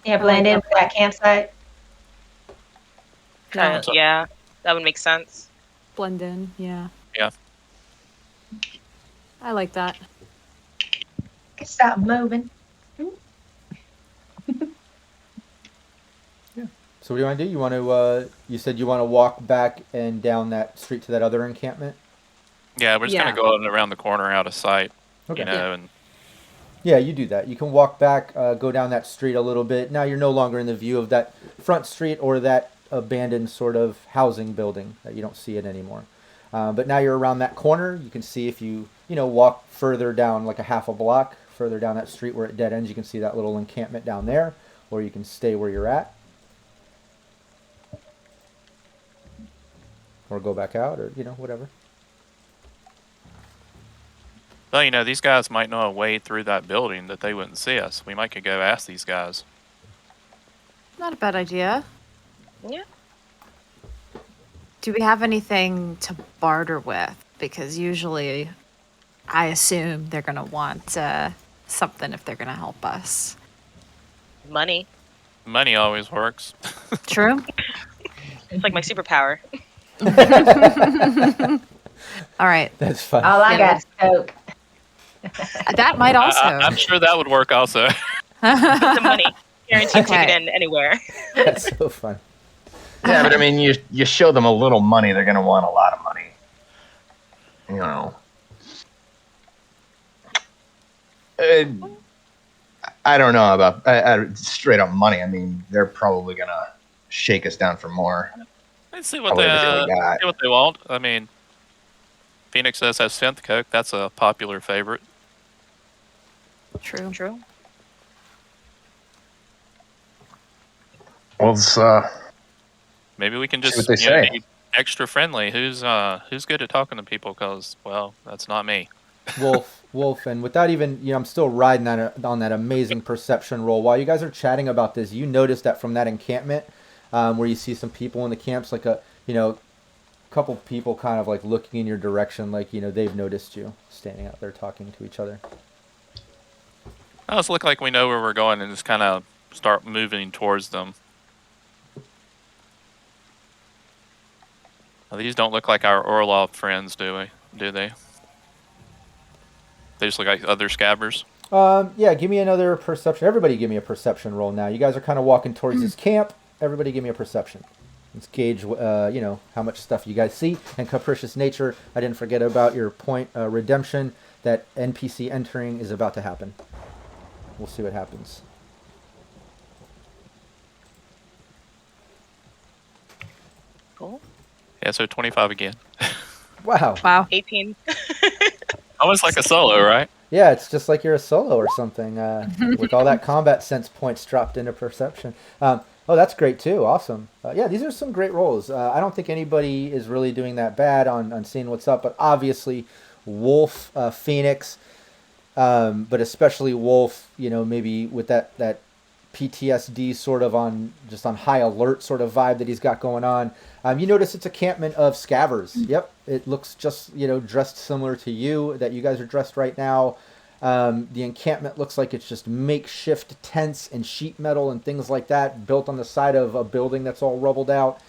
Yeah, blend in with that campsite. Yeah. Yeah, that would make sense. Blend in, yeah. Yeah. I like that. Stop moving. So what do you want to do? You want to? You said you want to walk back and down that street to that other encampment. Yeah, we're just Yeah. gonna go around the corner out of sight, Okay. and Yeah, you do that. You can walk back, go down that street a little bit. Now you're no longer in the view of that front street or that abandoned sort of housing building that you don't see it anymore. But now you're around that corner. You can see if you walk further down, like a half a block further down that street where it dead ends, you can see that little encampment down there, or you can stay where you're at. or go back out, or whatever. Well, these guys might know a way through that building that they wouldn't see us. We might could go ask these guys. Not a bad idea. Yeah. Do we have anything to barter with? Because usually, I assume they're gonna want something if they're gonna help us. Money. Money always works. True. It's like my superpower. All right. That's fine. All I got is Coke. That might also. I'm sure that would work also. The money. Guaranteed Okay. ticket in anywhere. That's so fun. Yeah, but I mean, you show them a little money, they're gonna want a lot of money. I don't know about straight up money. I mean, they're probably gonna shake us down for more. Let's see what Probably everything we got. see what they want. I mean, Phoenix says has synth coke. That's a popular favorite. True. True. Well, it's, Maybe we can See just what they say. be extra friendly. Who's good at talking to people? Because that's not me. Wolf, and without even, I'm still riding on that amazing perception roll. While you guys are chatting about this, you notice that from that encampment, where you see some people in the camps, like a couple people kind of like looking in your direction, like they've noticed you standing out there talking to each other. Let's look like we know where we're going and just kind of start moving towards them. Well, these don't look like our Orlov friends, do they? They just look like other scabbers. Yeah, give me another perception. Everybody give me a perception roll now. You guys are kind of walking towards this camp. Everybody give me a perception. Let's gauge, how much stuff you guys see. And capricious nature, I didn't forget about your point redemption. That NPC entering is about to happen. We'll see what happens. Cool. Yeah, so 25 again. Wow. Wow. 18. Almost like a solo, right? Yeah, it's just like you're a solo or something, with all that combat sense points dropped into perception. Oh, that's great too. Awesome. Yeah, these are some great rolls. I don't think anybody is really doing that bad on seeing what's up, but obviously Wolf, Phoenix, but especially Wolf, maybe with that PTSD sort of on high alert sort of vibe that he's got going on. You notice it's a campment of scavengers. Yep, it looks just dressed similar to you that you guys are dressed right now. The encampment looks like it's just makeshift tents and sheet metal and things like that built on the side of a building that's all rubbled out.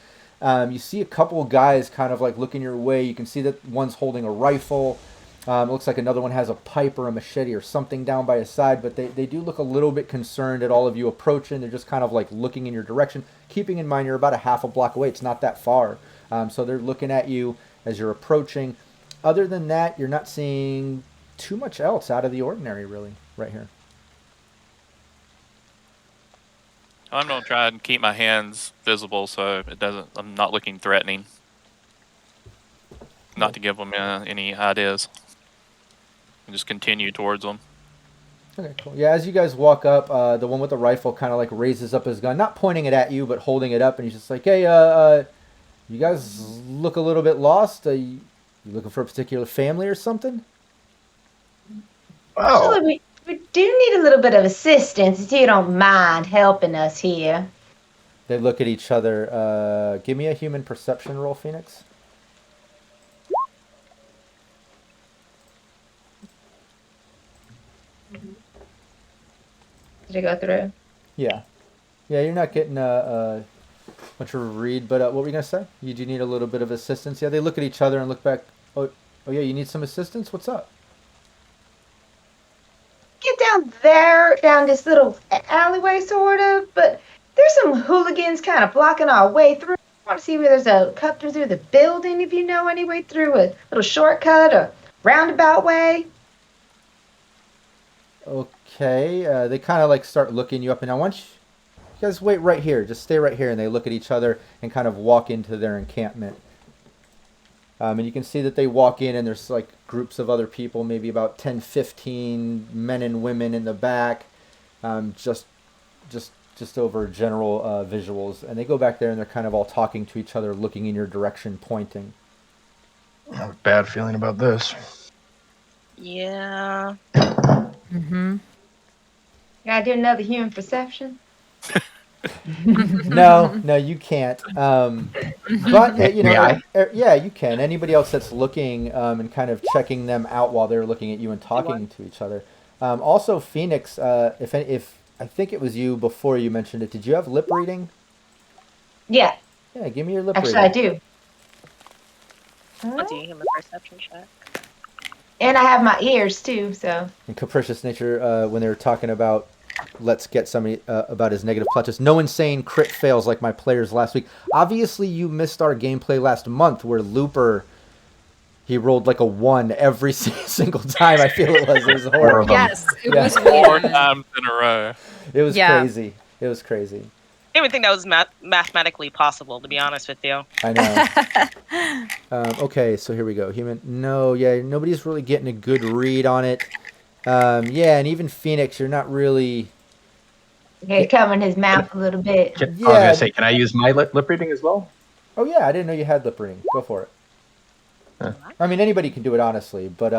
You see a couple of guys kind of like looking your way. You can see that one's holding a rifle. It looks like another one has a pipe or a machete or something down by his side, but they do look a little bit concerned at all of you approaching. They're just kind of like looking in your direction, keeping in mind you're about a half a block away. It's not that far. So they're looking at you as you're approaching. Other than that, you're not seeing too much else out of the ordinary, really, right here. I'm going to try and keep my hands visible so I'm not looking threatening. Not to give them any ideas. And just continue towards them. Okay, cool. Yeah, as you guys walk up, the one with the rifle kind of like raises up his gun, not pointing it at you, but holding it up, and he's just like, "Hey, you guys look a little bit lost. You looking for a particular family or something?" Oh, Actually, we do need a little bit of assistance if you don't mind helping us here. They look at each other. Give me a human perception roll, Phoenix. Did it go through? Yeah. Yeah, you're not getting much of a read, but what were you going to say? You do need a little bit of assistance. Yeah, they look at each other and look back. Oh yeah, you need some assistance? What's up? Get down there, down this little alleyway, sort of, but there's some hooligans kind of blocking our way through. I want to see where there's a cut through the building, if you know any way through, a little shortcut or roundabout way. Okay, they kind of like start looking you up, and I want you guys wait right here. Just stay right here, and they look at each other and kind of walk into their encampment. And you can see that they walk in, and there's like groups of other people, maybe about 10, 15 men and women in the back, just just over general visuals, and they go back there and they're kind of all talking to each other, looking in your direction, pointing. I have a bad feeling about this. Yeah. Mm-hmm. Gotta do another human perception. No, you can't. But you know, May I? yeah, you can. Anybody else that's looking and kind of checking them out while they're looking at you and talking to each other. Also, Phoenix, if I think it was you before you mentioned it, did you have lip reading? Yeah, Yeah, give me your lip actually reading. I do. What do you human perception check? And I have my ears too, so. In Capricious Nature, when they were talking about let's get somebody about his negative clutches. No insane crit fails like my players last week. Obviously, you missed our gameplay last month where Looper, he rolled like a 1 every single time. I feel it was horrible. Yes, it Yeah. was 4 weird. times in a row. It was Yeah. crazy. It was crazy. I didn't even think that was mathematically possible, to be honest with you. I know. Okay, so here we go. Human. No, yeah, nobody's really getting a good read on it. Yeah, and even Phoenix, you're not really. Okay, covering his mouth a little bit. I was Yeah. gonna say, can I use my lip reading as well? Oh yeah, I didn't know you had lip reading. Go for it. Huh. I mean, anybody can do it, honestly, but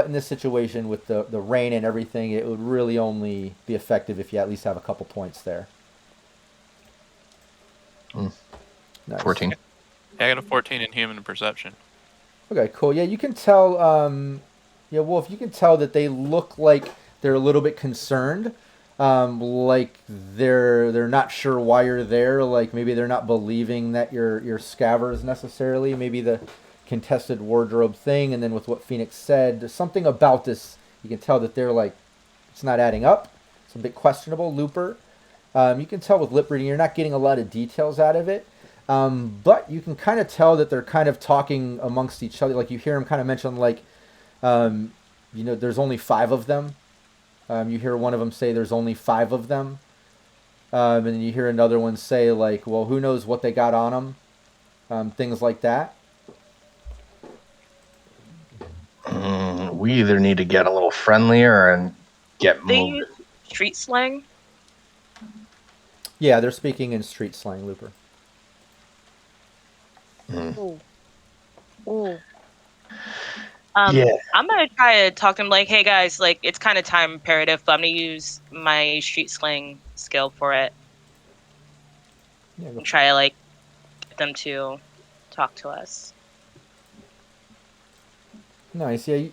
in this situation with the rain and everything, it would really only be effective if you at least have a couple points there. Nice. 14. Yeah, I got a 14 in human perception. Okay, cool. Yeah, you can tell. Yeah, Wolf, you can tell that they look like they're a little bit concerned. Like they're not sure why you're there. Like maybe they're not believing that you're scavengers necessarily. Maybe the contested wardrobe thing, and then with what Phoenix said, there's something about this. You can tell that they're like, it's not adding up. It's a bit questionable. Looper. You can tell with lip reading, you're not getting a lot of details out of it. But you can kind of tell that they're kind of talking amongst each other. Like you hear them kind of mention like, you know, there's only 5 of them. You hear one of them say there's only 5 of them. And then you hear another one say like, well, who knows what they got on them. Things like that. We either need to get a little friendlier and get They moved. use street slang. Yeah, they're speaking in street slang, Looper. Ooh. Ooh. Yeah. I'm gonna try to talk to them like, hey guys, like it's kind of time imperative, but I'm gonna use my street slang skill for it Yeah, go and try to like get them to talk to us. Nice. Yeah,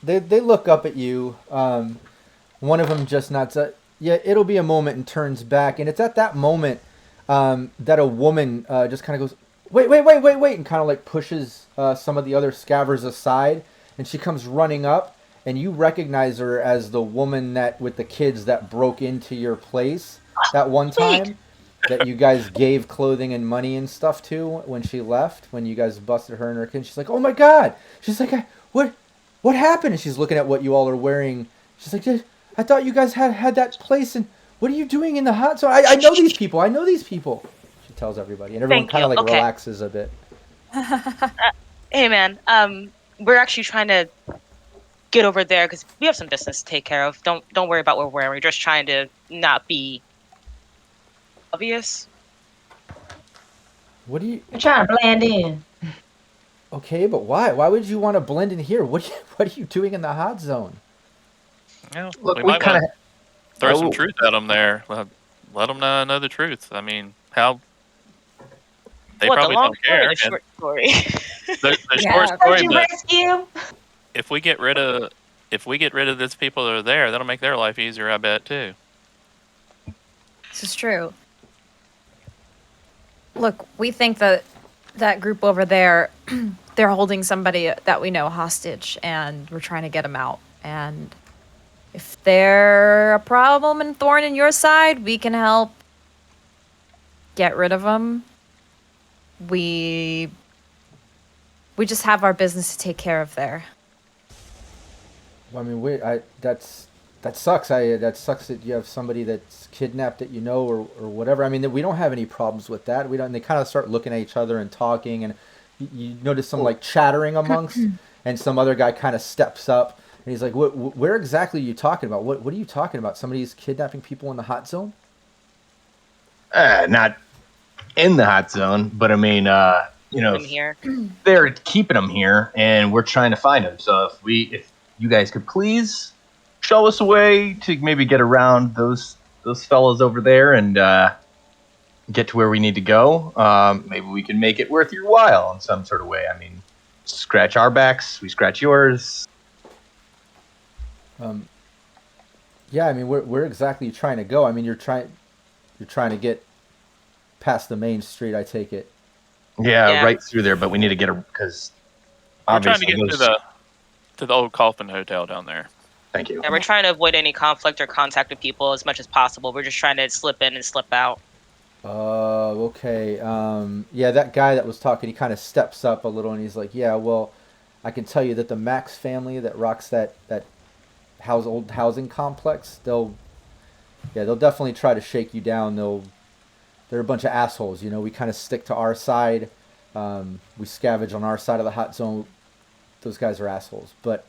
they look up at you. One of them just nods. Yeah, it'll be a moment and turns back, and it's at that moment that a woman just kind of goes, wait, and kind of like pushes some of the other scavengers aside, and she comes running up, and you recognize her as the woman that with the kids that broke into your place that one time. That you guys gave clothing and money and stuff to when she left, when you guys busted her and her kid. She's like, oh my God. She's like, what happened? And she's looking at what you all are wearing. She's like, I thought you guys had that place, and what are you doing in the hot zone? I know these people. She tells everybody, and everyone Thank kind of you. like Okay. relaxes a bit. Hey man, we're actually trying to get over there because we have some business to take care of. Don't worry about what we're wearing. We're just trying to not be obvious. What do you... I'm trying to blend in. Okay, but why? Why would you want to blend in here? What are you doing in the hot zone? Yeah, Look, we we might kind of. want to throw some Oh. truth at them there. Let them know the truth. I mean, how they What, probably the long don't care. story, the and short story. the Yeah. short Heard story, you but rescue? if we get rid of these people that are there, that'll make their life easier. I bet too. This is true. Look, we think that group over there, they're holding somebody that we know hostage, and we're trying to get them out. And if they're a problem and thorn in your side, we can help get rid of them. We just have our business to take care of there. Well, I mean, that sucks. That sucks that you have somebody that's kidnapped that you know or whatever. I mean, we don't have any problems with that. We don't. And they kind of start looking at each other and talking, and you notice some like chattering amongst, and some other guy kind of steps up and he's like, "Where exactly are you talking about? What are you talking about? Somebody's kidnapping people in the hot zone?" Not in the hot zone, but I mean, I'm here. they're keeping them here, and we're trying to find them. So if you guys could please show us a way to maybe get around those fellas over there and get to where we need to go, maybe we can make it worth your while in some sort of way. I mean, scratch our backs, we scratch yours. Yeah, I mean, where exactly are you trying to go? I mean, you're trying to get past the main street, I take it. Yeah, right through there, but we need to get because we're trying to get to the old Coffin Hotel down there. Thank you. Yeah, we're trying to avoid any conflict or contact with people as much as possible. We're just trying to slip in and slip out. Okay. Yeah, that guy that was talking, he kind of steps up a little and he's like, yeah, well, I can tell you that the Max family that rocks that old housing complex, they'll definitely try to shake you down. They're a bunch of assholes, you know. We kind of stick to our side. We scavenge on our side of the hot zone. Those guys are assholes. But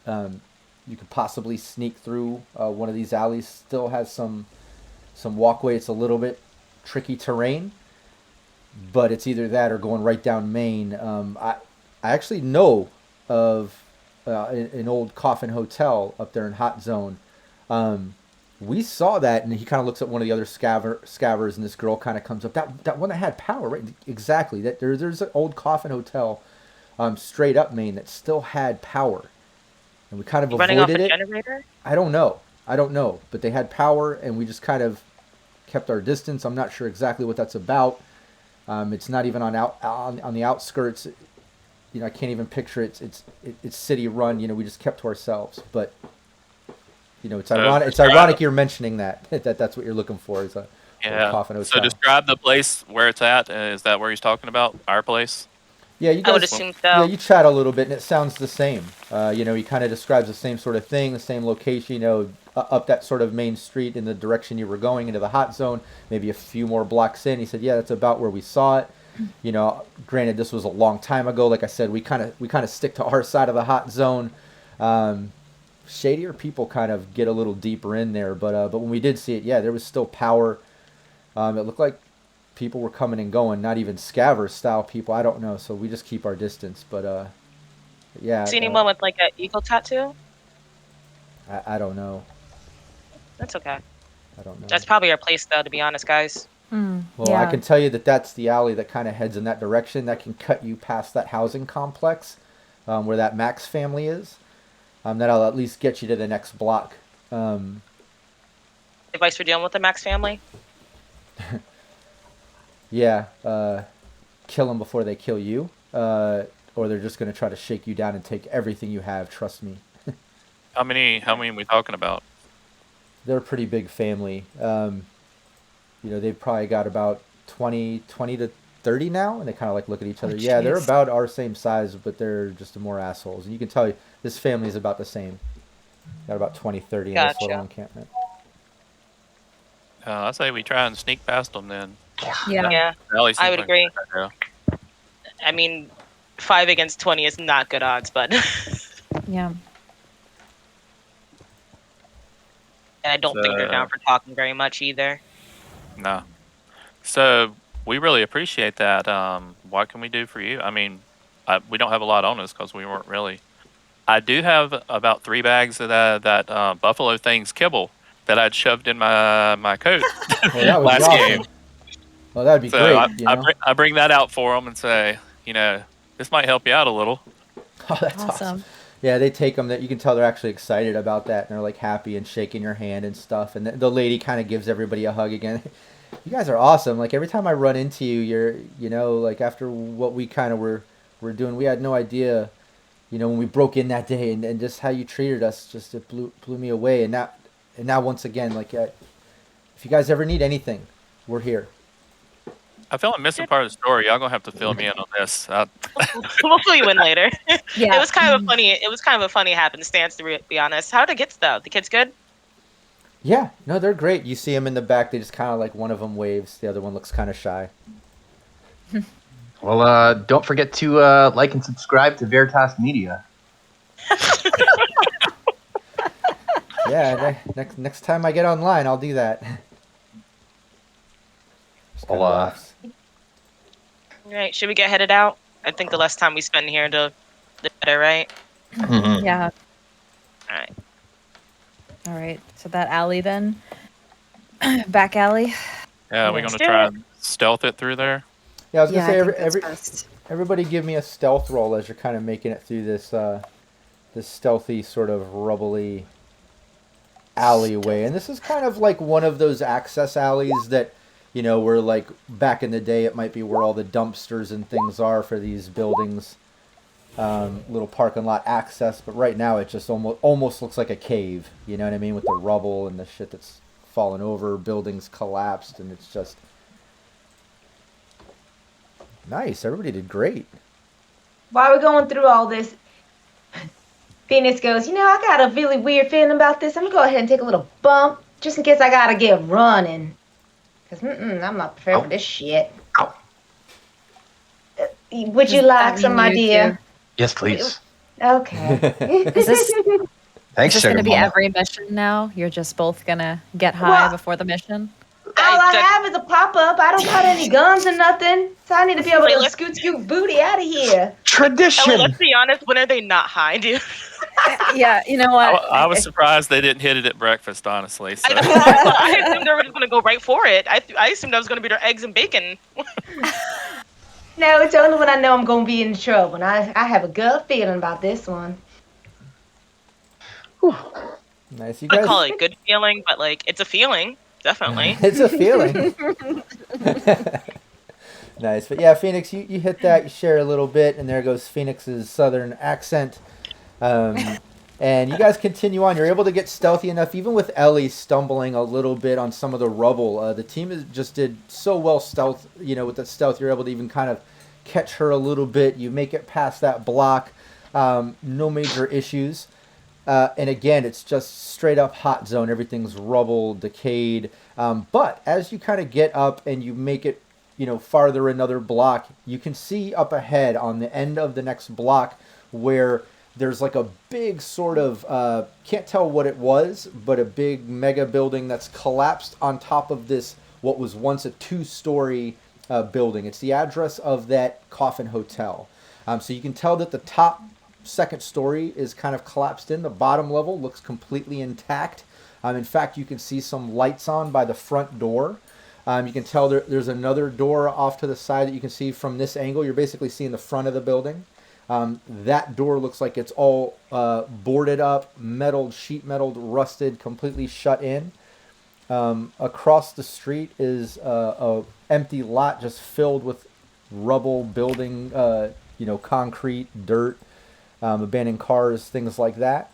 you could possibly sneak through one of these alleys. Still has some walkway. It's a little bit tricky terrain, but it's either that or going right down Main. I actually know of an old Coffin Hotel up there in Hot Zone. We saw that, and he kind of looks at one of the other scavengers, and this girl kind of comes up. That one that had power, right? Exactly. That there's an old Coffin Hotel, straight up Main, that still had power, and we kind of running off avoided a it. generator? I don't know, but they had power, and we just kind of kept our distance. I'm not sure exactly what that's about. It's not even on the outskirts. You know, I can't even picture it. It's city run. You know, we just kept to ourselves, but. You know, it's ironic. It's ironic you're mentioning that's what you're looking for. Is a Coffin Hotel. So describe the place where it's at. Is that where he's talking about? Our place? Yeah, you guys. I would assume so. Yeah, you chat a little bit, and it sounds the same. You know, he kind of describes the same sort of thing, the same location. You know, up that sort of main street in the direction you were going into the hot zone. Maybe a few more blocks in. He said, "Yeah, that's about where we saw it." You know, granted, this was a long time ago. Like I said, we kind of stick to our side of the hot zone. Shadier people kind of get a little deeper in there, but when we did see it, yeah, there was still power. It looked like people were coming and going, not even scaver style people. I don't know, so we just keep our distance. But yeah. See anyone with like an eagle tattoo? I don't know. That's okay. I don't know. That's probably our place, though, to be honest, guys. Well, yeah. I can tell you that's the alley that kind of heads in that direction. That can cut you past that housing complex where that Max family is. That'll at least get you to the next block. Advice for dealing with the Max family? Yeah, kill them before they kill you, or they're just going to try to shake you down and take everything you have. Trust me. How many are we talking about? They're a pretty big family. You know, they've probably got about 20 to 30 now, and they kind of like look at each other. Yeah, they're about our same size, but they're just more assholes. And you can tell this family is about the same. Got about 20, 30 in this little encampment. I say we try and sneak past them then. Yeah, I would agree. I mean, 5 against 20 is not good odds, but yeah. And I don't think they're down for talking very much either. No. So we really appreciate that. What can we do for you? I mean, we don't have a lot on us because we weren't really. I do have about 3 bags of that buffalo thing's kibble that I'd shoved in my coat last game. Well, that'd be great. I bring that out for them and say, you know, this might help you out a little. Oh, that's awesome. Yeah, they take them. That you can tell they're actually excited about that, and they're like happy and shaking your hand and stuff. And the lady kind of gives everybody a hug again. You guys are awesome. Like every time I run into you, you know, like after what we kind of were doing, we had no idea, you know, when we broke in that day and just how you treated us, just it blew me away. And now once again, like if you guys ever need anything, we're here. I feel I'm missing part of the story. Y'all gonna have to fill me in on this. We'll fill you in later. Yeah. It was kind of a funny happenstance, to be honest. How are the kids though? The kids good? Yeah, no, they're great. You see them in the back. They just kind of like one of them waves. The other one looks kind of shy. Well, don't forget to like and subscribe to Veritas Media. Yeah, next time I get online, I'll do that. Just kind of laughs. All right, should we get headed out? I think the less time we spend here, the better, right? Mhm. Yeah. All right. All right. So that alley then. Back alley. Yeah, we're Yeah. gonna try and stealth it through there. Yeah, I was gonna Yeah, say I think that's best. everybody give me a stealth roll as you're kind of making it through this this stealthy sort of rubbly alleyway. And this is kind of like one of those access alleys that, you know, where like back in the day it might be where all the dumpsters and things are for these buildings. Little parking lot access, but right now it just almost looks like a cave. You know what I mean? With the rubble and the shit that's fallen over, buildings collapsed, and it's just nice. Everybody did great. While we're going through all this, Phoenix goes, you know, I got a really weird feeling about this. I'm gonna go ahead and take a little bump, just in case I gotta get running. Because, I'm not prepared for this shit. Ow. Would you Does like that some mean you idea? Yes, please. Okay. Is this Thanks, just Sugar gonna be Mama. every mission now? You're just both gonna get high Well- before the mission? All I have is a pop-up. I don't got any guns or nothing. So I need to be able to scoot booty out of here. Tradition. Ellie, let's be honest. When are they not high, dude? Yeah, you know what? I was surprised they didn't hit it at breakfast, honestly. So. I assumed they were just gonna go right for it. I assumed that was gonna be their eggs and bacon. No, it's only when I know I'm gonna be in trouble. And I have a gut feeling about this one. Nice, you I guys. call it a good feeling, but like it's a feeling, definitely. It's a feeling. Nice, but yeah, Phoenix, you hit that. You share a little bit, and there goes Phoenix's southern accent. And you guys continue on. You're able to get stealthy enough, even with Ellie stumbling a little bit on some of the rubble. The team just did so well stealth. You know, with the stealth, you're able to even kind of catch her a little bit. You make it past that block. No major issues. And again, it's just straight up hot zone. Everything's rubble, decayed. But as you kind of get up and you make it, you know, farther another block, you can see up ahead on the end of the next block where there's like a big sort of, can't tell what it was, but a big mega building that's collapsed on top of this, what was once a 2-story building. It's the address of that Coffin Hotel. So you can tell that the top second story is kind of collapsed in. The bottom level looks completely intact. In fact, you can see some lights on by the front door. You can tell there's another door off to the side that you can see from this angle. You're basically seeing the front of the building. That door looks like it's all boarded up, sheet metaled, rusted, completely shut in. Across the street is a empty lot just filled with rubble, building, concrete, dirt, abandoned cars, things like that.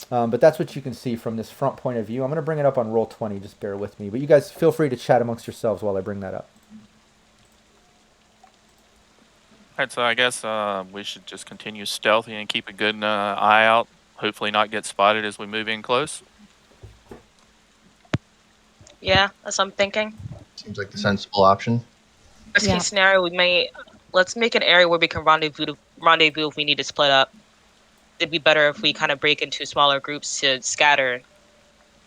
But that's what you can see from this front point of view. I'm going to bring it up on roll 20, just bear with me. But you guys feel free to chat amongst yourselves while I bring that up. Alright, so I guess we should just continue stealthy and keep a good eye out. Hopefully not get spotted as we move in close. Yeah, that's what I'm thinking. Seems like the sensible option. Worst Yeah. case scenario, let's make an area where we can rendezvous if we need to split up. It'd be better if we kind of break into smaller groups to scatter,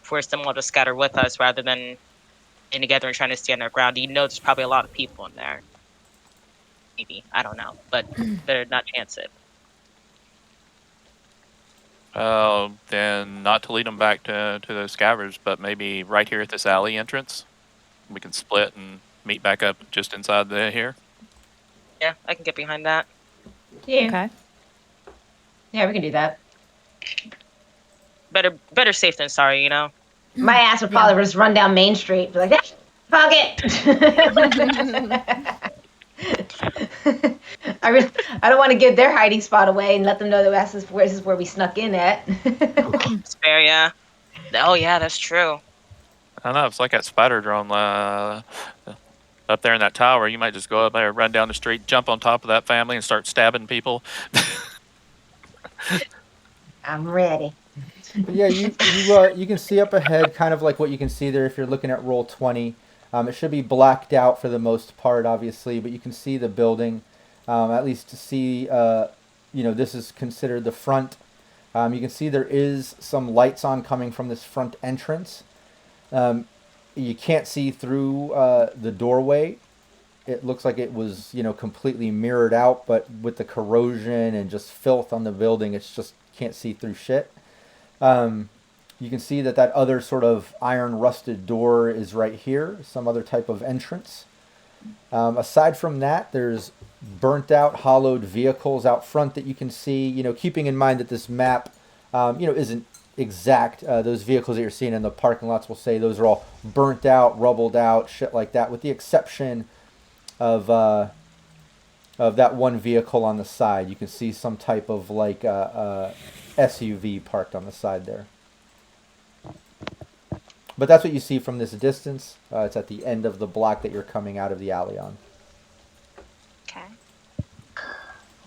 force them all to scatter with us rather than in together and trying to stand our ground. You know, there's probably a lot of people in there. Maybe, I don't know, but better not chance it. Then not to lead them back to those scavengers, but maybe right here at this alley entrance, we can split and meet back up just inside here. Yeah, I can get behind that. Yeah. Okay. Yeah, we can do that. Better safe than sorry, you know. My ass would probably just run down Main Street, be like, fuck it. I don't want to give their hiding spot away and let them know that this is where we snuck in at. It's fair, yeah. Oh yeah, that's true. I don't know, it's like that spider drone up there in that tower. You might just go up there, run down the street, jump on top of that family and start stabbing people. I'm ready. But yeah, you can see up ahead, kind of like what you can see there if you're looking at roll 20. It should be blacked out for the most part, obviously, but you can see the building. At least to see, this is considered the front. You can see there is some lights on coming from this front entrance. you can't see through the doorway. It looks like it was, completely mirrored out, but with the corrosion and just filth on the building, it's just can't see through shit. You can see that other sort of iron rusted door is right here, some other type of entrance. Aside from that, there's burnt out, hollowed vehicles out front that you can see, keeping in mind that this map, isn't exact. Those vehicles that you're seeing in the parking lots will say those are all burnt out, rubbled out, shit like that, with the exception of that one vehicle on the side. You can see some type of like SUV parked on the side there. But that's what you see from this distance. It's at the end of the block that you're coming out of the alley on. Okay.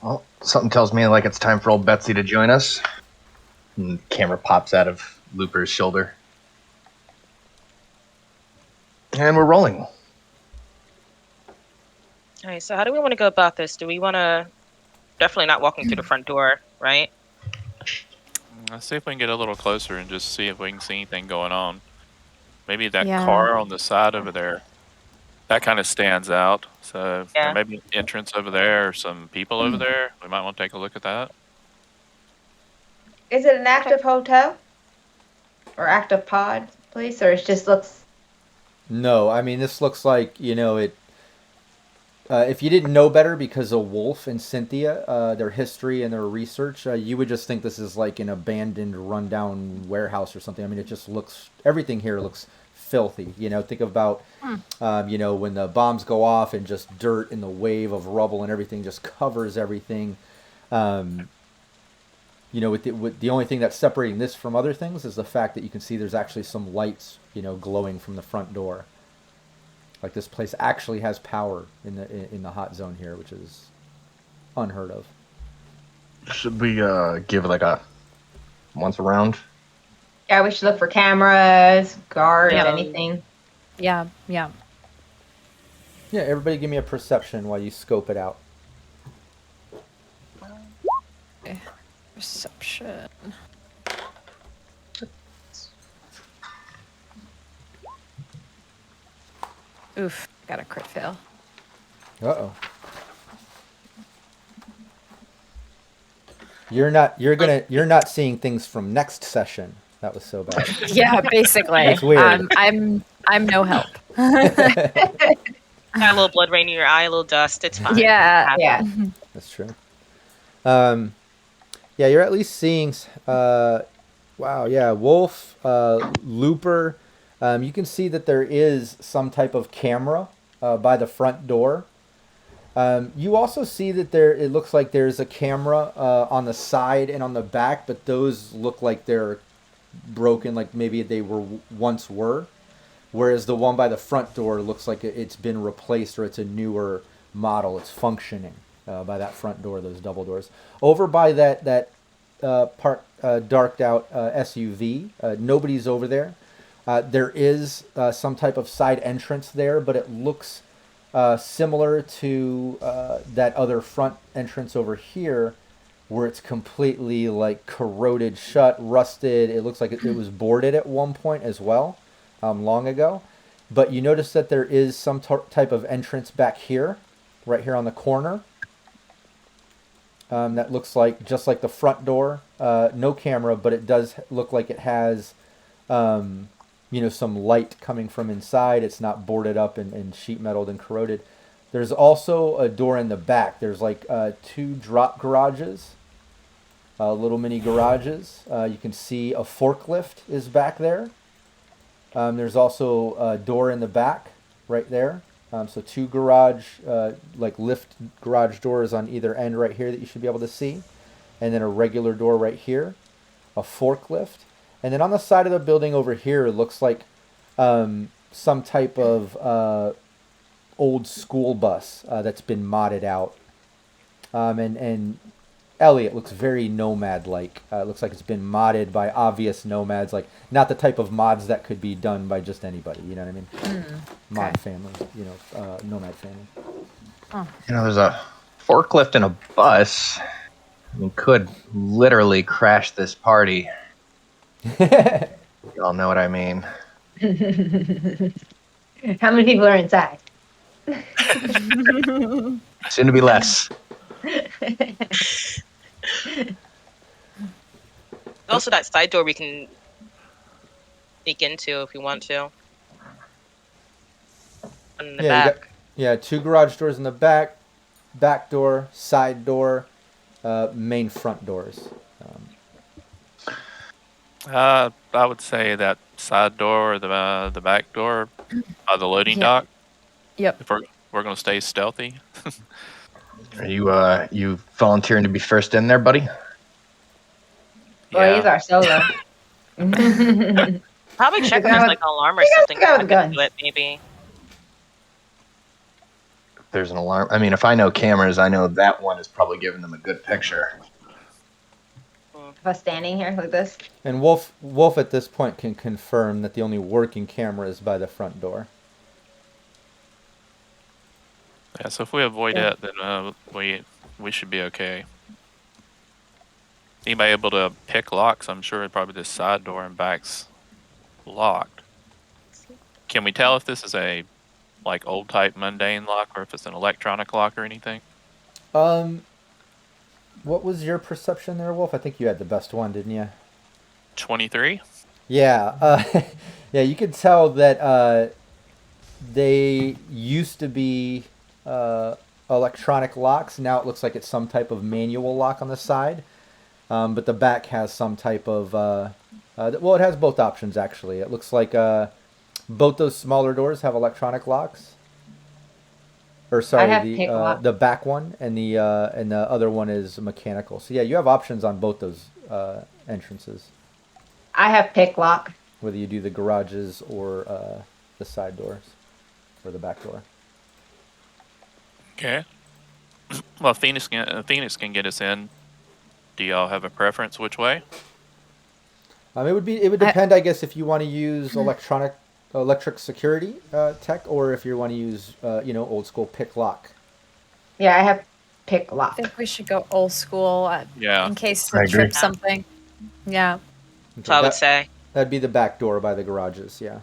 Well, something tells me like it's time for old Betsy to join us. And the camera pops out of Looper's shoulder. And we're rolling. All right, so how do we want to go about this? Do we want to... Definitely not walking through the front door, right? Let's see if we can get a little closer and just see if we can see anything going on. Maybe that Yeah. car on the side over there, that kind of stands out. So Yeah. maybe an entrance over there or some people over there. We might want to take a look at that. Is it an active hotel? Or active pod place? Or it just looks... No, I mean, this looks like, it... if you didn't know better because of Wolf and Cynthia, their history and their research, you would just think this is like an abandoned, rundown warehouse or something. I mean, it just looks... Everything here looks filthy. Think about, when the bombs go off and just dirt and the wave of rubble and everything just covers everything. With the only thing that's separating this from other things is the fact that you can see there's actually some lights, glowing from the front door. Like this place actually has power in the hot zone here, which is unheard of. Should we give like a once around? Yeah, we should look for cameras, guards, Yeah. anything. Yeah. Yeah, everybody give me a perception while you scope it out. Perception. Oof, got a crit fail. Uh-oh. You're not seeing things from next session. That was so bad. Yeah, basically. That's weird. I'm no help. Got a little blood rain in your eye, a little dust. It's fine. Yeah. Yeah. That's true. Yeah, you're at least seeing Wolf, Looper. You can see that there is some type of camera by the front door. You also see that it looks like there's a camera on the side and on the back, but those look like they're broken, like maybe they once were. Whereas the one by the front door looks like it's been replaced or it's a newer model. It's functioning by that front door, those double doors. Over by that darked out SUV, nobody's over there. There is some type of side entrance there, but it looks similar to that other front entrance over here, where it's completely like corroded shut, rusted. It looks like it was boarded at one point as well, long ago. But you notice that there is some type of entrance back here, right here on the corner. That looks like just like the front door. No camera, but it does look like it has some light coming from inside. It's not boarded up and sheet metaled and corroded. There's also a door in the back. There's like 2 drop garages, little mini garages. You can see a forklift is back there. There's also a door in the back right there. So 2 garage, like lift garage doors on either end right here that you should be able to see. And then a regular door right here, a forklift. And then on the side of the building over here, it looks like some type of old school bus that's been modded out. And Elliot looks very nomad-like. It looks like it's been modded by obvious nomads, like not the type of mods that could be done by just anybody. You know what I mean? Mod family, nomad family. Oh. There's a forklift and a bus. I mean, could literally crash this party. Y'all know what I mean. How many people are inside? Soon to be less. Also, that side door we can sneak into if we want to. On the Yeah, you back. got 2 garage doors in the back door, side door, main front doors. I would say that side door or the back door by the loading Yeah. dock. Yep. If we're gonna stay stealthy. Are you volunteering to be first in there, buddy? Well, he's Yeah. our solo. Probably check The if guy there's with- like an alarm or the something. guy with Hack guns. into it, maybe. If there's an alarm. I mean, if I know cameras, I know that one is probably giving them a good picture. If I was standing here like this. And Wolf at this point can confirm that the only working camera is by the front door. Yeah. So if we avoid Yeah. it, then we should be okay. Anybody able to pick locks? I'm sure probably this side door and back's locked. Can we tell if this is a like old type mundane lock or if it's an electronic lock or anything? What was your perception there, Wolf? I think you had the best one, didn't you? 23. Yeah, yeah. You could tell that they used to be electronic locks. Now it looks like it's some type of manual lock on the side, but the back has some type of. Well, it has both options actually. It looks like both those smaller doors have electronic locks. Or sorry, have pick lock. the back one and the other one is mechanical. So yeah, you have options on both those entrances, I have pick lock. whether you do the garages or the side doors or the back door. Okay. Well, Phoenix can get us in. Do y'all have a preference which way? It would depend, I guess, if you want to use electric security tech, or if you want to use old school pick lock. Yeah, I have pick I lock. think we should go old school Yeah. in case I we agree. trip something. Yeah. Okay, So I would say. that'd be the back door by the garages. Yeah.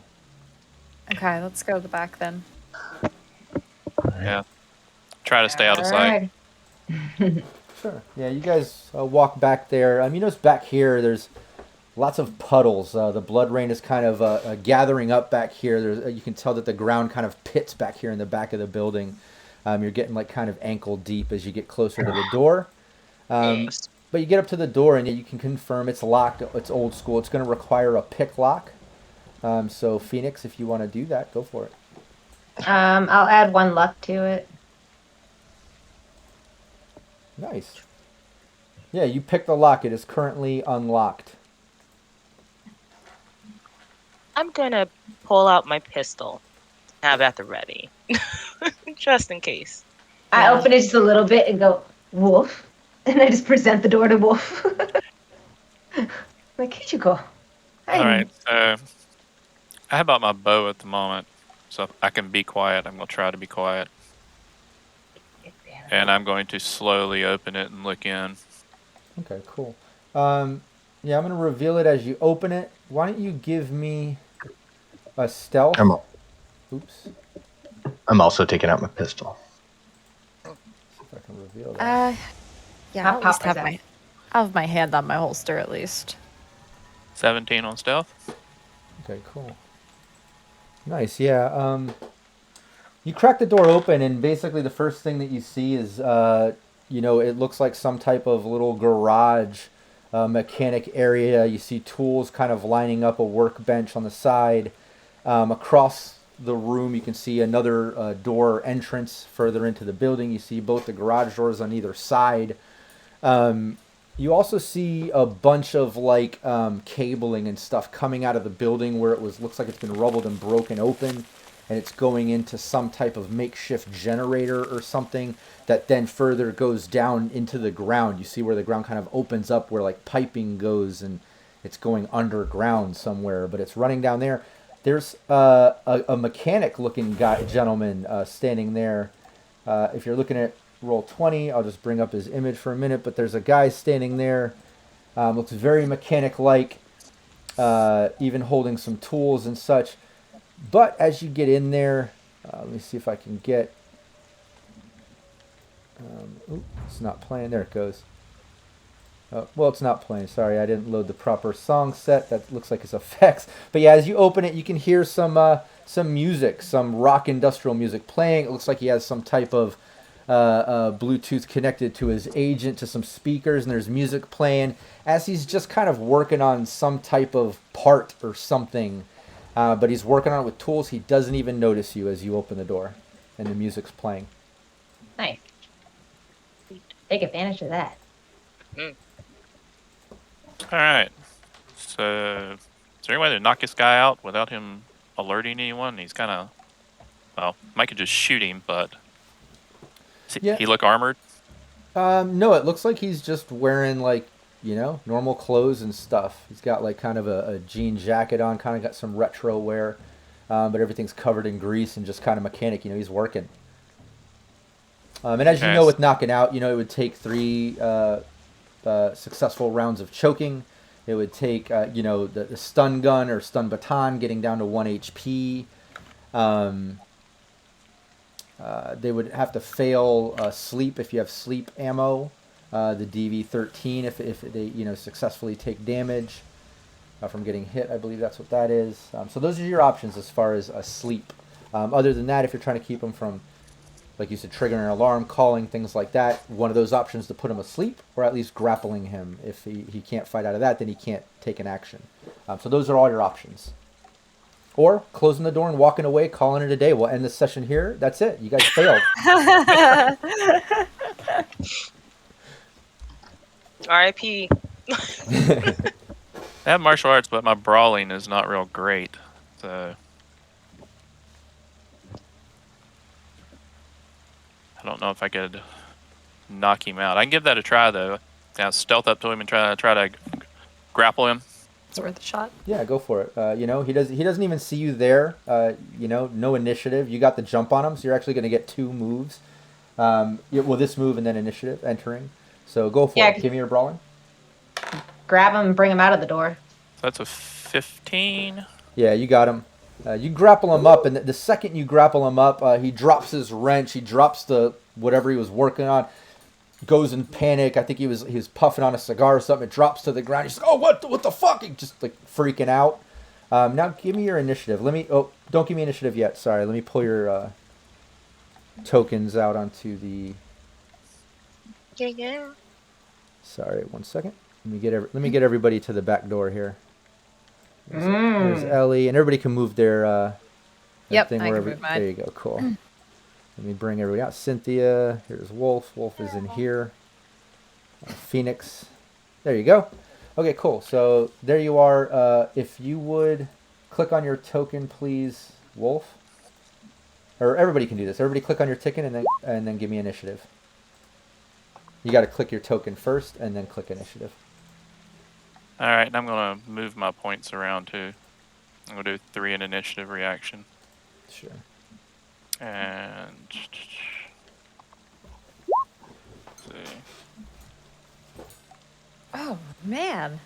Okay, let's go to the back then. Yeah. Try to stay out of sight. Alright. Sure. Yeah, you guys walk back there. You notice back here, there's lots of puddles. The blood rain is kind of gathering up back here. You can tell that the ground kind of pits back here in the back of the building. You're getting like kind of ankle deep as you get closer to the door. But you get up to the door and you can confirm it's locked. It's old school. It's going to require a pick lock. So Phoenix, if you want to do that, go for it. I'll add 1 luck to it. Nice. Yeah, you pick the lock. It is currently unlocked. I'm gonna pull out my pistol. Have at the ready. Just in case. I open it just a little bit and go, Wolf. And I just present the door to Wolf. Like, here you go. All right. So I have out my bow at the moment, so if I can be quiet. I'm gonna try to be quiet, and I'm going to slowly open it and look in. Okay, cool. Yeah, I'm going to reveal it as you open it. Why don't you give me a stealth? Oops. I'm also taking out my pistol. See if I can reveal that. Yeah, How I'll at least pop is I'll have my hand on my holster at least. 17 on stealth. Okay, cool. Nice, yeah. You crack the door open, and basically the first thing that you see is, it looks like some type of little garage mechanic area. You see tools kind of lining up a workbench on the side. Across the room, you can see another door entrance further into the building. You see both the garage doors on either side. You also see a bunch of cabling and stuff coming out of the building where looks like it's been rubbled and broken open, and it's going into some type of makeshift generator or something that then further goes down into the ground. You see where the ground kind of opens up where piping goes, and it's going underground somewhere, but it's running down there. There's a mechanic-looking gentleman standing there. If you're looking at roll 20, I'll just bring up his image for a minute, but there's a guy standing there. Looks very mechanic-like. even holding some tools and such. But as you get in there, let me see if I can get... it's not playing. There it goes. Well, it's not playing. Sorry, I didn't load the proper song set. That looks like it's effects. But yeah, as you open it, you can hear some music, some rock industrial music playing. It looks like he has some type of Bluetooth connected to his agent, to some speakers, and there's music playing as he's just kind of working on some type of part or something. But he's working on it with tools. He doesn't even notice you as you open the door, and the music's playing. Nice. Take advantage of that. All right. So, is there any way to knock this guy out without him alerting anyone? He's kind of, well, Mike could just shoot him, but Yeah. he look armored. No, it looks like he's just wearing like, normal clothes and stuff. He's got like kind of a jean jacket on, kind of got some retro wear, but everything's covered in grease and just kind of mechanic. He's working. And as you know, with knocking out, it would take 3 successful rounds of choking. It would take, the stun gun or stun baton getting down to 1 HP. They would have to fail sleep if you have sleep ammo. The DV-13 if they successfully take damage from getting hit. I believe that's what that is. So those are your options as far as sleep. Other than that, if you're trying to keep them from, like you said, triggering an alarm, calling, things like that, one of those options to put him asleep or at least grappling him. If he can't fight out of that, then he can't take an action. So those are all your options. Or closing the door and walking away, calling it a day. We'll end the session here. That's it. You guys failed. R.I.P. I have martial arts, but my brawling is not real great. So I don't know if I could knock him out. I can give that a try though. Now stealth up to him and try to grapple him. It's worth a shot. Yeah, go for it. He doesn't even see you there. No initiative. You got the jump on him, so you're actually going to get 2 moves. This move and then initiative entering. So go for it. Give me your brawling. Grab him and bring him out of the door. So that's a 15. Yeah, you got him. You grapple him up, and the second you grapple him up, he drops his wrench. He drops the whatever he was working on. Goes in panic. I think he was puffing on a cigar or something. It drops to the ground. He's like, "Oh, what the fuck?" He just like freaking out. Now give me your initiative. Don't give me initiative yet. Sorry. Let me pull your tokens out onto the. Yeah. Sorry, 1 second. Let me get everybody to the back door here. There's Ellie, and everybody can move their Yep, thing I can wherever. move mine. There you go. Cool. Let me bring everybody out. Cynthia. Here's Wolf. Wolf is in here. Phoenix. There you go. Okay, cool. So there you are. If you would click on your token, please, Wolf. Or everybody can do this. Everybody click on your ticket and then give me initiative. You got to click your token first and then click initiative. All right, and I'm gonna move my points around too. I'm gonna do 3 in initiative reaction. Sure. And let's see. Oh man.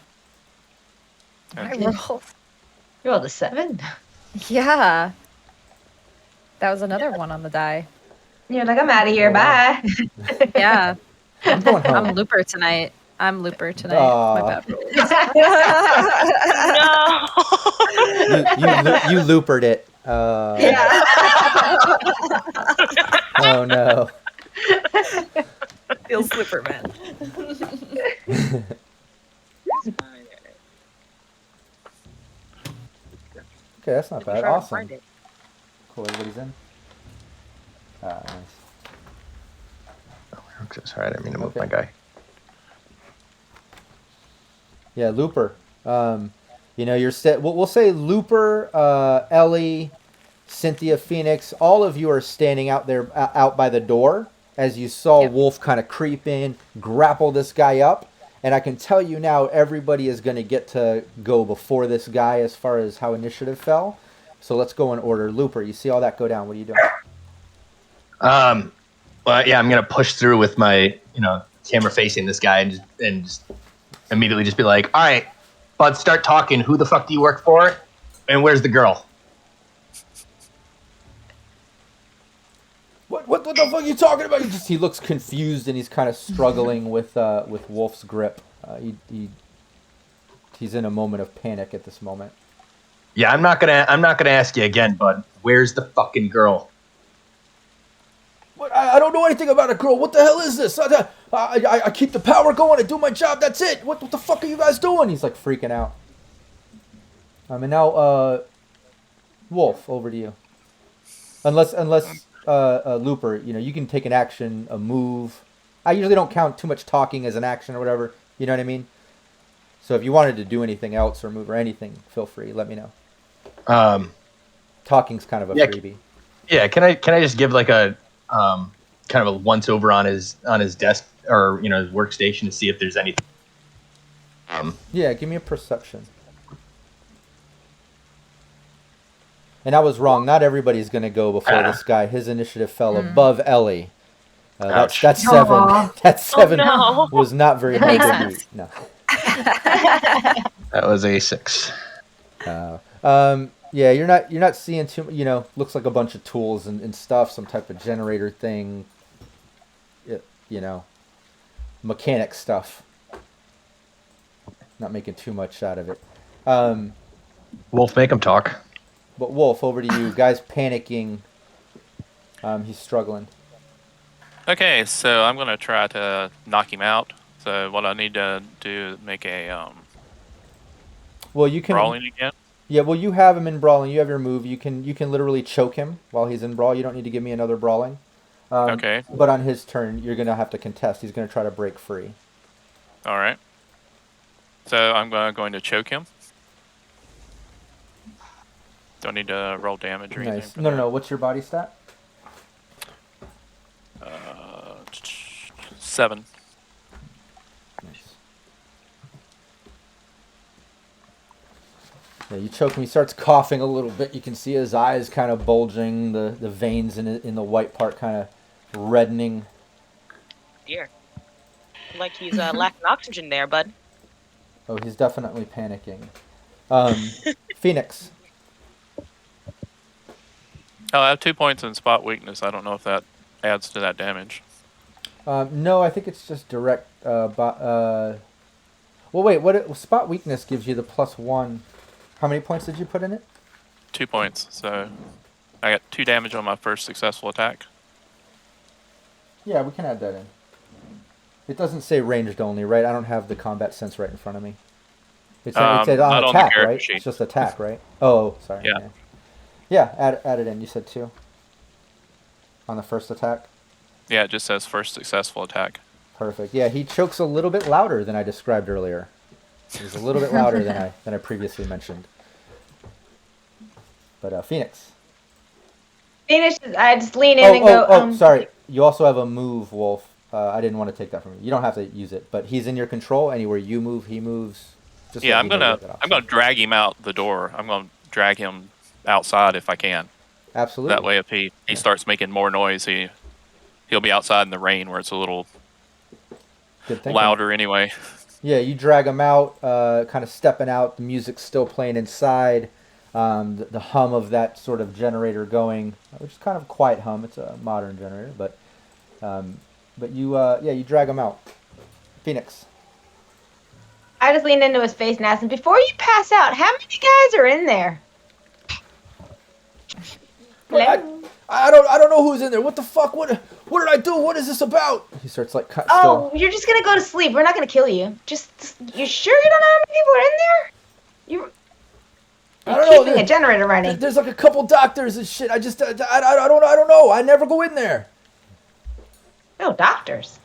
I Okay. rolled. You rolled a 7? Yeah. That was another one on the die. You're like, I'm out of here. Oh, wow. Bye. Yeah. I'm going home. I'm Looper tonight. My bad. No. You loopered it. Yeah. Oh no. Feels Looper, man. Okay, that's not bad. Try to Awesome. find it. Cool. Everybody's in. Nice. Sorry, I didn't mean to move Okay. my guy. Yeah, Looper. You're set. We'll say Looper, Ellie, Cynthia, Phoenix. All of you are standing out there, out by the door, as you saw Yep. Wolf kind of creep in, grapple this guy up, and I can tell you now, everybody is going to get to go before this guy as far as how initiative fell. So let's go in order. Looper, you see all that go down. What are you doing? Well, yeah, I'm gonna push through with my, camera facing this guy and just immediately just be like, all right, Bud, start talking. Who the fuck do you work for? And where's the girl? What the fuck are you talking about? He looks confused and he's kind of struggling with Wolf's grip. He's in a moment of panic at this moment. Yeah, I'm not gonna ask you again, Bud. Where's the fucking girl? What? I don't know anything about a girl. What the hell is this? I keep the power going. I do my job. That's it. What the fuck are you guys doing? He's like freaking out. And now, Wolf, over to you. Unless Looper, you can take an action, a move. I usually don't count too much talking as an action or whatever. You know what I mean? So if you wanted to do anything else or move or anything, feel free. Let me know. Talking's kind of a freebie. Yeah, can I just give like a kind of a once over on his desk or his workstation to see if there's anything? Yeah, give me a perception. And I was wrong. Not everybody's going to go before this guy. His initiative fell above Ellie. That's 7. Aww. That 7 no. was not very hard Makes to sense. beat. No. That was a 6. Yeah, you're not seeing too. Looks like a bunch of tools and stuff. Some type of generator thing. Mechanic stuff. Not making too much out of it. Wolf, make him talk. But Wolf, over to you. Guy's panicking. He's struggling. Okay, so I'm gonna try to knock him out. So what I need to do is make a Well, you can. brawling again. Yeah, well, you have him in brawling. You have your move. You can literally choke him while he's in brawl. You don't need to give me another brawling. Okay. But on his turn, you're gonna have to contest. He's gonna try to break free. All right. So I'm going to choke him. Don't need to roll damage or anything. Nice. No. What's your body stat? 7. Nice. Yeah, you choke him. He starts coughing a little bit. You can see his eyes kind of bulging. The veins in the white part kind of reddening. Dear. Like he's lacking oxygen there, bud. Oh, he's definitely panicking. Phoenix. Oh, I have 2 points in spot weakness. I don't know if that adds to that damage. No, I think it's just direct. Well, wait. Spot weakness gives you the +1. How many points did you put in it? 2 points. So I got 2 damage on my first successful attack. Yeah, we can add that in. It doesn't say ranged only, right? I don't have the combat sense right in front of me. It said not on on the attack, character right? sheet. It's just attack, right? Oh, sorry. Yeah. Yeah, add it in. You said 2. On the first attack? Yeah, it just says first successful attack. Perfect. Yeah, he chokes a little bit louder than I described earlier. He's a little bit louder than I previously mentioned. But Phoenix. Phoenix, I just lean in and go. Sorry. You also have a move, Wolf. I didn't want to take that from you. You don't have to use it, but he's in your control. Anywhere you move, he moves. Just Yeah, let I'm me know gonna drag him out the door. I'm gonna drag him outside if I can. Absolutely. That way, if he starts making more noise, he'll be outside in the rain where it's a little Good thinking. louder anyway. Yeah, you drag him out, kind of stepping out. The music's still playing inside. The hum of that sort of generator going, which is kind of a quiet hum. It's a modern generator, but you drag him out. Phoenix. I just leaned into his face and asked him, before you pass out, how many guys are in there? Hello? I don't know who's in there. What the fuck? What did I do? What is this about? He starts like Oh, you're just gonna go to sleep. We're not gonna kill you. Just you sure you don't know how many people are in there? You're I don't know. keeping a generator running. There's like a couple doctors and shit. I don't know. I never go in there. No doctors.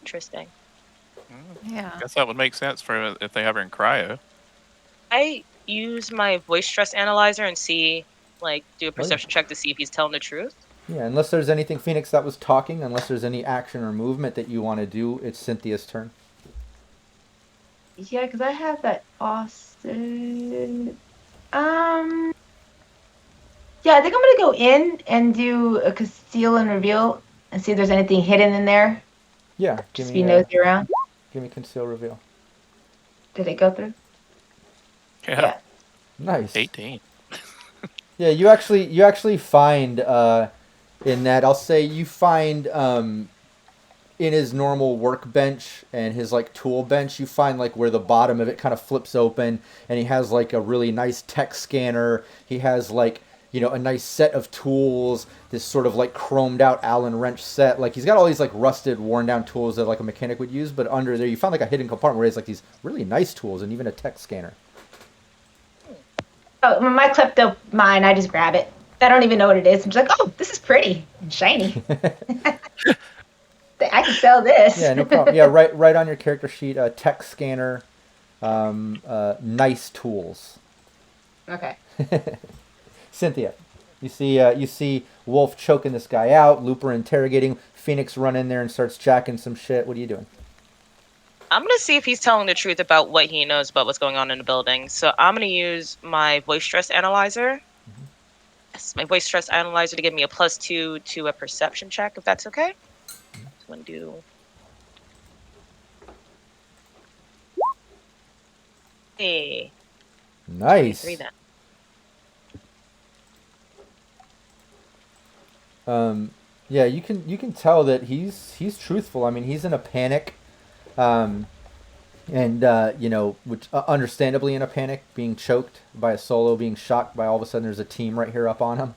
Interesting. Yeah. I guess that would make sense for if they have her in cryo. I use my voice stress analyzer and do a perception check to see if he's telling the truth. Yeah, unless there's anything, Phoenix, that was talking, unless there's any action or movement that you want to do, it's Cynthia's turn. Yeah, because I have that Austin. Yeah, I think I'm gonna go in and do a conceal and reveal and see if there's anything hidden in there. Yeah, Just be nosy around. give me conceal reveal. Did it go through? Yeah. Nice. 18. Yeah, you actually find in that, I'll say you find in his normal workbench and his like tool bench, you find like where the bottom of it kind of flips open, and he has like a really nice tech scanner. He has like, you know, a nice set of tools, this sort of like chromed out Allen wrench set. Like he's got all these like rusted, worn down tools that like a mechanic would use, but under there you find like a hidden compartment where he has like these really nice tools and even a tech scanner. Oh, my klepto mine, I just grab it. I don't even know what it is. I'm just like, oh, this is pretty and shiny. I can sell this. Yeah, no problem. Yeah, right on your character sheet, tech scanner, nice tools. Okay. Cynthia, you see Wolf choking this guy out, Looper interrogating, Phoenix run in there and starts jacking some shit. What are you doing? I'm gonna see if he's telling the truth about what he knows about what's going on in the building. So I'm gonna use my voice stress analyzer. Mm-hmm. Yes, my voice stress analyzer to give me a +2 to a perception check, if that's okay. Mm-hmm. So I'm gonna do. Hey. Nice. 3 then. Yeah, you can tell that he's truthful. I mean, he's in a panic, and you know, which understandably in a panic, being choked by a solo, being shocked by all of a sudden there's a team right here up on him.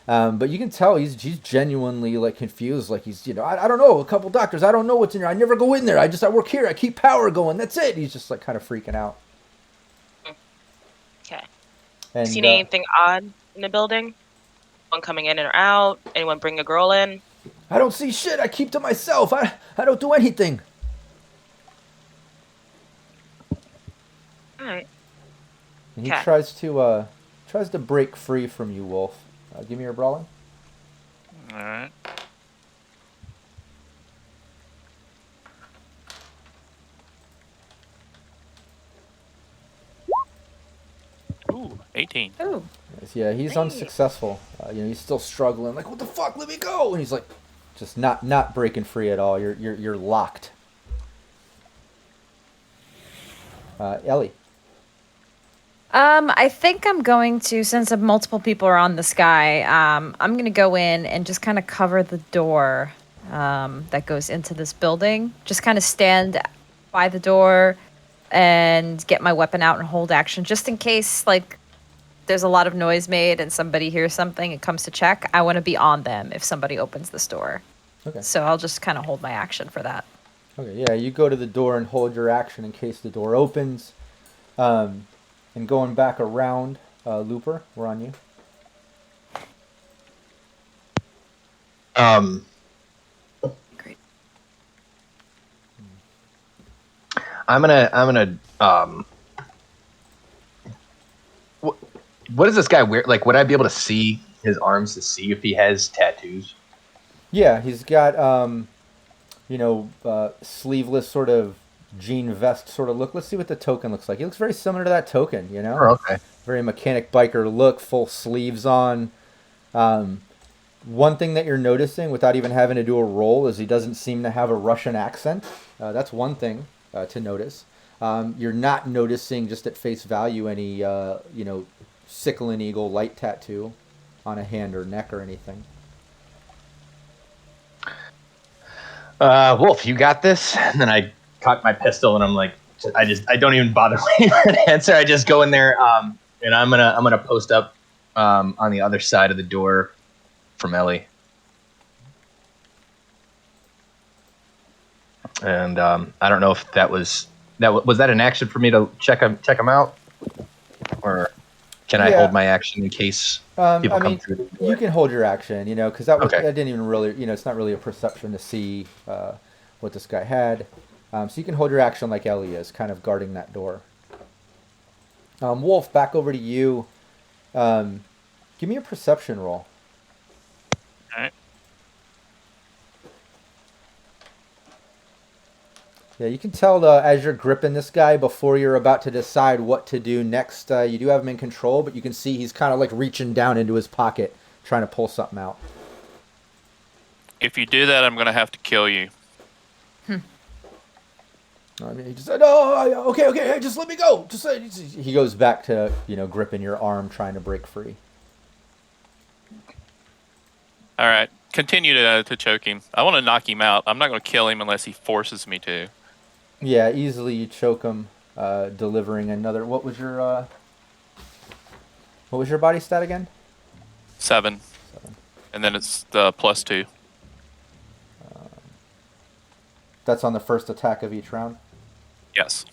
But you can tell he's genuinely like confused. Like he's, you know, I don't know, a couple doctors, I don't know what's in here. I never go in there. I work here. I keep power going. That's it. He's just like kind of freaking out. Okay. And Seen anything odd in the building? Anyone coming in or out? Anyone bring a girl in? I don't see shit. I keep to myself. I don't do anything. All right. And he Okay. tries to break free from you, Wolf. Give me your brawling. All right. Ooh, 18. Ooh. Yeah, he's unsuccessful. You know, he's still struggling. Like, what the fuck? Let me go! And he's like, just not breaking free at all. You're locked. Ellie. I think I'm going to, since multiple people are on this guy, I'm going to go in and just kind of cover the door that goes into this building. Just kind of stand by the door and get my weapon out and hold action, just in case, like, there's a lot of noise made and somebody hears something and comes to check. I want to be on them if somebody opens this door. Okay. So I'll just kind of hold my action for that. Okay, yeah, you go to the door and hold your action in case the door opens. And going back around, Looper, we're on you. Great. I'm gonna what does this guy wear? Like, would I be able to see his arms to see if he has tattoos? Yeah, he's got sleeveless sort of jean vest sort of look. Let's see what the token looks like. He looks very similar to that token, you know? Oh, okay. Very mechanic biker look, full sleeves on. One thing that you're noticing without even having to do a roll is he doesn't seem to have a Russian accent. That's one thing to notice. You're not noticing just at face value any, sickle and eagle light tattoo on a hand or neck or anything. Wolf, you got this? And then I cock my pistol and I'm like, I don't even bother waiting for an answer. I just go in there, and I'm gonna post up on the other side of the door from Ellie. And I don't know if was that an action for me to check him out, or can I hold my action in case people come through the door? You can hold your action, because that Okay. that didn't even really, it's not really a perception to see what this guy had. So you can hold your action like Ellie is, kind of guarding that door. Wolf, back over to you. Give me a perception roll. All right. Yeah, you can tell as you're gripping this guy before you're about to decide what to do next. You do have him in control, but you can see he's kind of like reaching down into his pocket, trying to pull something out. If you do that, I'm going to have to kill you. I mean, he just said, "Oh, okay, hey, just let me go." He goes back to gripping your arm, trying to break free. All right, continue to choke him. I want to knock him out. I'm not going to kill him unless he forces me to. Yeah, easily you choke him, delivering another. What was your body stat again? 7. And then it's the +2. That's on the first attack of each round. Yes.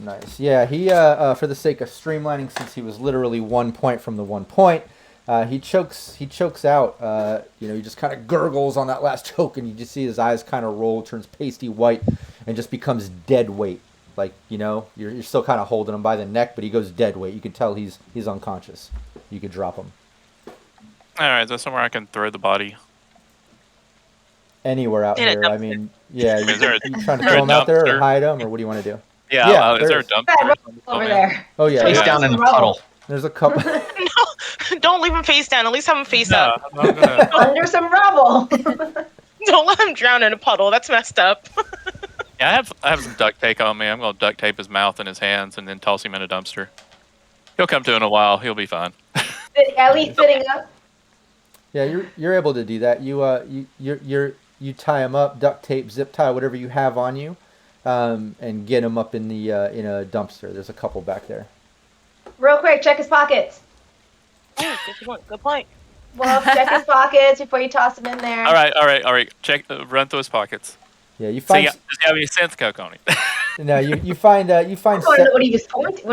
Nice. Yeah, he for the sake of streamlining, since he was literally 1 point from the 1 point, he chokes out. He just kind of gurgles on that last choke, and you just see his eyes kind of roll, turns pasty white, and just becomes dead weight. Like, you're still kind of holding him by the neck, but he goes dead weight. You can tell he's unconscious. You could drop him. All right, is there somewhere I can throw the body? Anywhere out here. I mean, yeah. You trying to there throw a him out there or dumpster? hide him, or what do you want to do? Yeah, there is there a is. dumpster? Over there. Oh yeah, Face yeah. down in a Rubble. puddle. There's a couple. No, don't leave him face down. At least have him face No, up. I'm gonna, Under some rubble. Don't let him drown in a puddle. That's messed up. yeah, I have some duct tape on me. I'm going to duct tape his mouth and his hands and then toss him in a dumpster. He'll come to in a while. He'll be fine. Ellie sitting up. Yeah, you're able to do that. You tie him up, duct tape, zip tie, whatever you have on you, and get him up in the in a dumpster. There's a couple back there. Real quick, check his pockets. Oh, good point. Well, check his pockets before you toss him in there. All right. Check, run through his pockets. Yeah, you So find. does he have any sense coke on him? No, you find. You I find. want to know what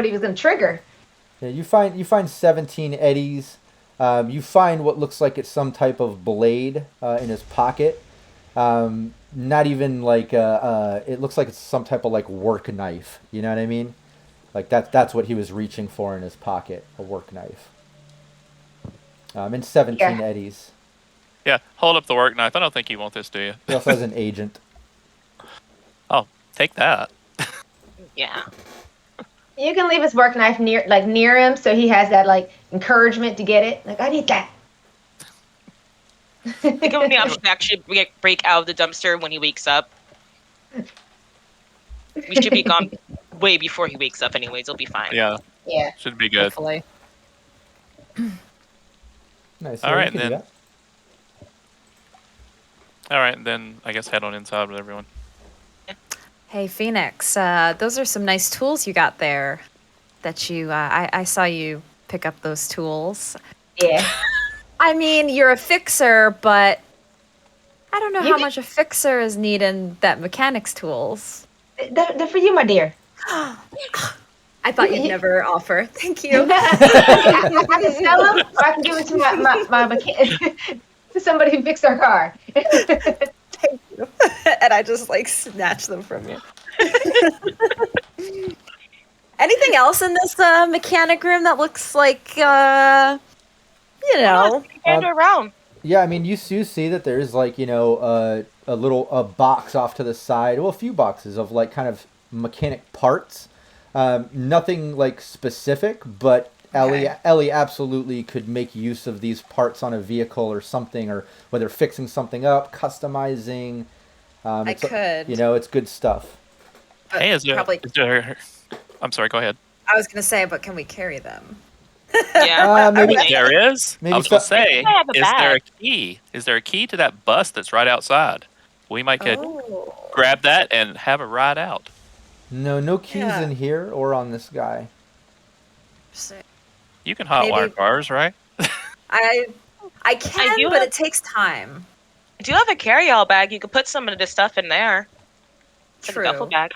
he was going to trigger. Yeah, you find 17 eddies. You find what looks like it's some type of blade in his pocket. Not even like it looks like it's some type of like work knife. You know what I mean? Like that's what he was reaching for in his pocket, a work knife. And 17 Yeah. eddies. Yeah, hold up the work knife. I don't think you want this, do you? He also has an agent. Oh, take that. Yeah. You can leave his work knife near him, so he has that like encouragement to get it. Like, I need that. Think of the option to actually break out of the dumpster when he wakes up. We should be gone way before he wakes up anyways. It'll be fine. Yeah, Yeah. should be good. Hopefully. Nice. All yeah, you right, can do then. that. All right, then I guess head on inside with everyone. Hey, Phoenix, those are some nice tools you got there. That you, I saw you pick up those tools. Yeah. I mean, you're a fixer, but I don't know You how can- much a fixer is needing that mechanics tools. They're for you, my dear. I thought you'd never offer. Thank you. I can sell them, or I can give it to my mechanic, to somebody who fixed our car. Thank you. And I just like snatch them from you. Anything else in this mechanic room that looks like, Hand around. Yeah, I mean, you see that there's like a little box off to the side. Well, a few boxes of like kind of mechanic parts. Nothing like specific, but Ellie absolutely could make use of these parts on a vehicle or something, or whether fixing something up, customizing. I could. It's good stuff. but Hey, is probably. there? I'm sorry. Go ahead. I was gonna say, but can we carry them? Yeah. Maybe- There is. Maybe I was gonna so- say, I have a is there a bag. key? Is there a key to that bus that's right outside? We might could Oh. grab that and have a ride out. No keys Yeah. in here or on this guy. You can hotwire Maybe- cars, right? I can, do but have- it takes time. I do have a carry-all bag. You could put some of this stuff in there. Like True. a duffel bag.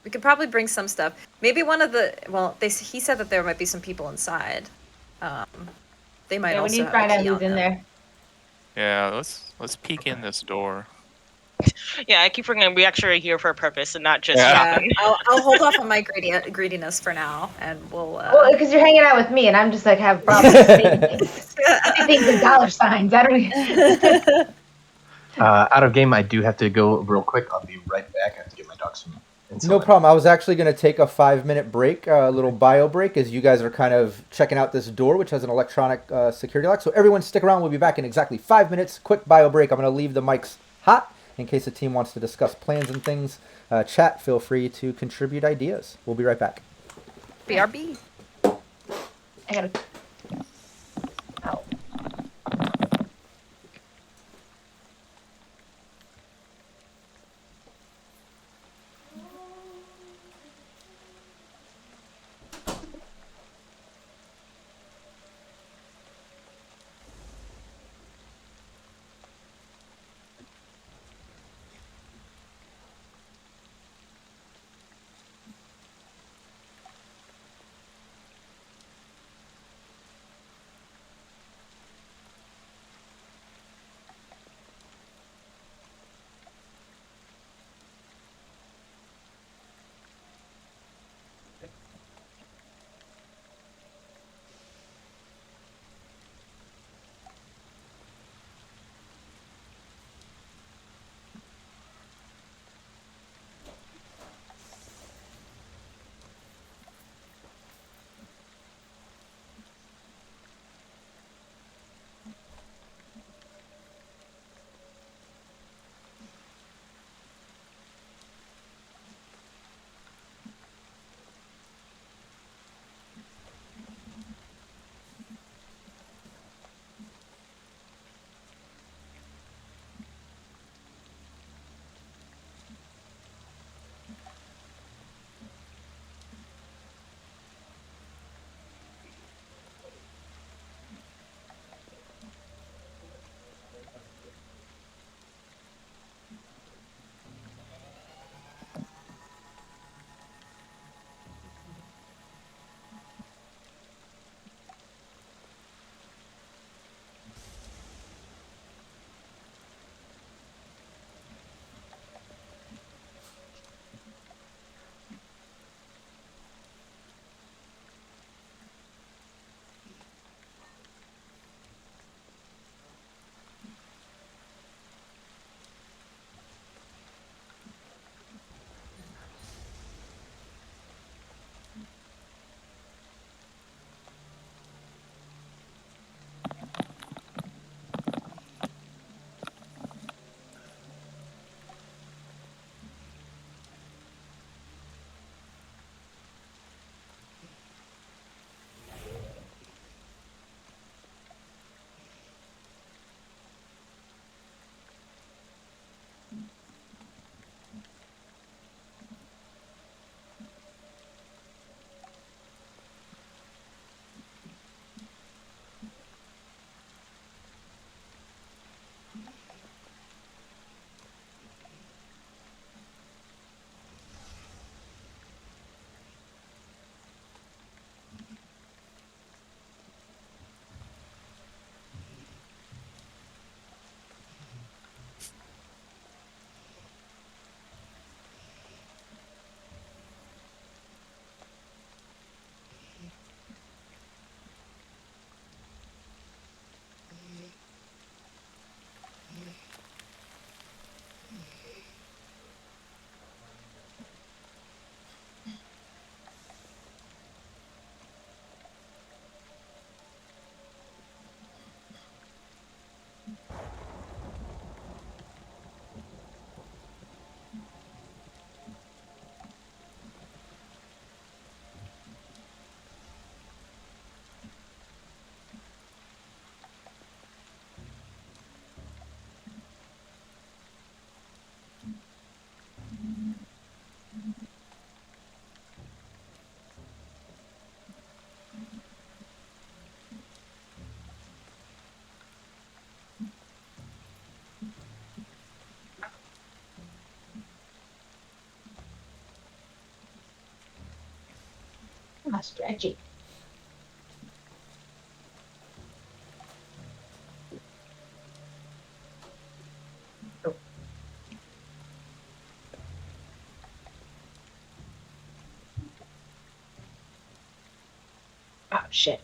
We could probably bring some stuff. Maybe one of the. Well, he said that there might be some people inside. They might Yeah, we also need to have find a out key who's on in them. there. Yeah. Let's peek in this door. Yeah, I keep forgetting we actually are here for a purpose and not just Yeah. shopping. I'll hold off on my greediness for now, and we'll. Well, because you're hanging out with me, and I'm just like have problems saying things. I think the dollar signs. I don't. Out of game, I do have to go real quick. I'll be right back. I have to get my dog some No problem. I was actually going to take a 5-minute break, a little bio break, as you guys are kind of checking out this door, which has an electronic security lock. So everyone stick around. We'll be back in exactly 5 minutes. Quick bio break. I'm going to leave the mics hot in case the team wants to discuss plans and things. Chat, feel free to contribute ideas. We'll be right back. BRB. I gotta. Ow. Ah, stretchy. Oh. Oh, shit.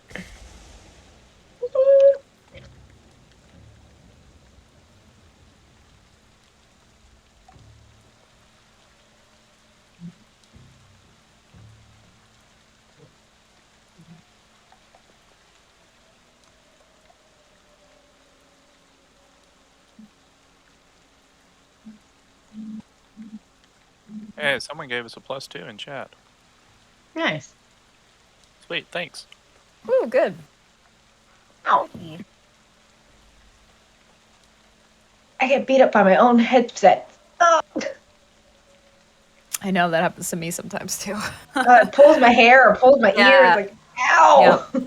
Hey, someone gave us a +2 in chat. Nice. Sweet, thanks. Ooh, good. Ow. I get beat up by my own headset. Oh, I know that happens to me sometimes too. it pulls my hair or pulls my Yeah. ears. Like, ow. Yep.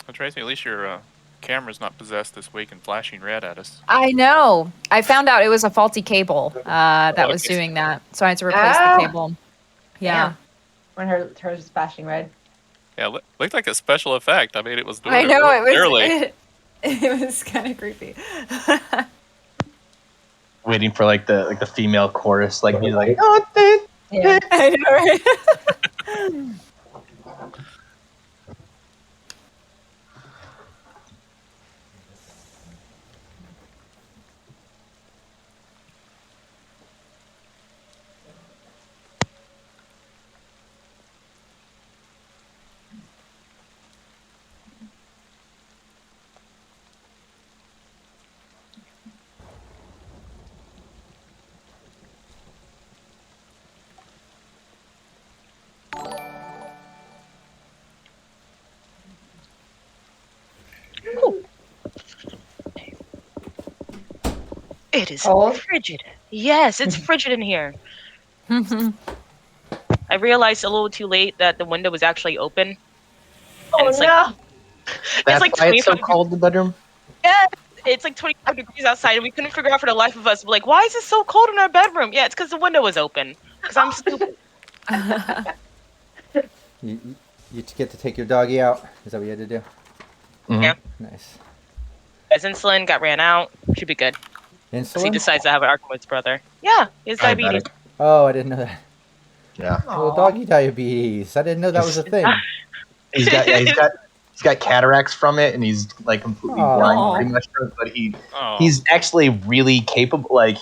Well, Tracy, at least your camera's not possessed this week and flashing red at us. I know. I found out it was a faulty cable that was Okay. doing that, so I had to replace Oh. the cable. Yeah. Damn. When hers is flashing red. Yeah, looked like a special effect. I mean, it was doing I know it it clearly. was. It was kind of creepy. Waiting for like the female chorus, like he's like, oh, Yeah. I know, right? It is Cold? frigid. Yes, it's frigid in here. I realized a little too late that the window was actually open. Oh it's no. like- that's like why it's so 25 cold in the bedroom. Yeah, it's like 25 degrees outside, and we couldn't figure out for the life of us. We're like, why is it so cold in our bedroom? Yeah, it's because the window was open. Because I'm stupid. You get to take your doggy out. Is that what you had to do? Mhm. Yeah. Nice. His insulin got ran out. Should be good. Because he Insulin? decides to have an argument with his brother. Yeah, he has diabetes. Diabetic. Oh, I didn't know that. Yeah. Little Aw. doggy diabetes. I didn't know that was a thing. He's got cataracts from it, and he's like completely Aw. blind pretty much from it, but Oh, he's actually really capable. Like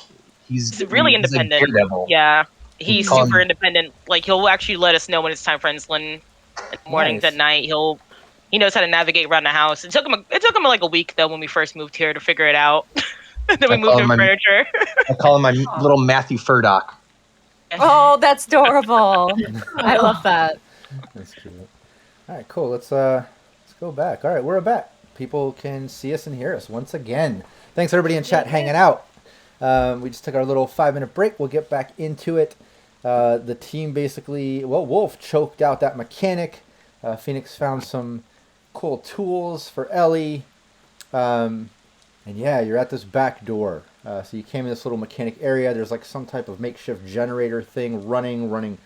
He's really he's a independent. daredevil. Yeah, he's call super him- independent. Like, he'll actually let us know when it's time for insulin. In the mornings, Nice. at night, he knows how to navigate around the house. It took him like a week though when we first moved here to figure it out. And then we I moved call in him furniture. I call him my little Matthew Furdock. Oh, that's adorable. I love that. That's cute. All right, cool. Let's go back. All right, we're back. People can see us and hear us once again. Thanks everybody in chat hanging out. We just took our little 5-minute break. We'll get back into it. The team basically, well, Wolf choked out that mechanic. Phoenix found some cool tools for Ellie. And yeah, you're at this back door. So you came in this little mechanic area. There's like some type of makeshift generator thing running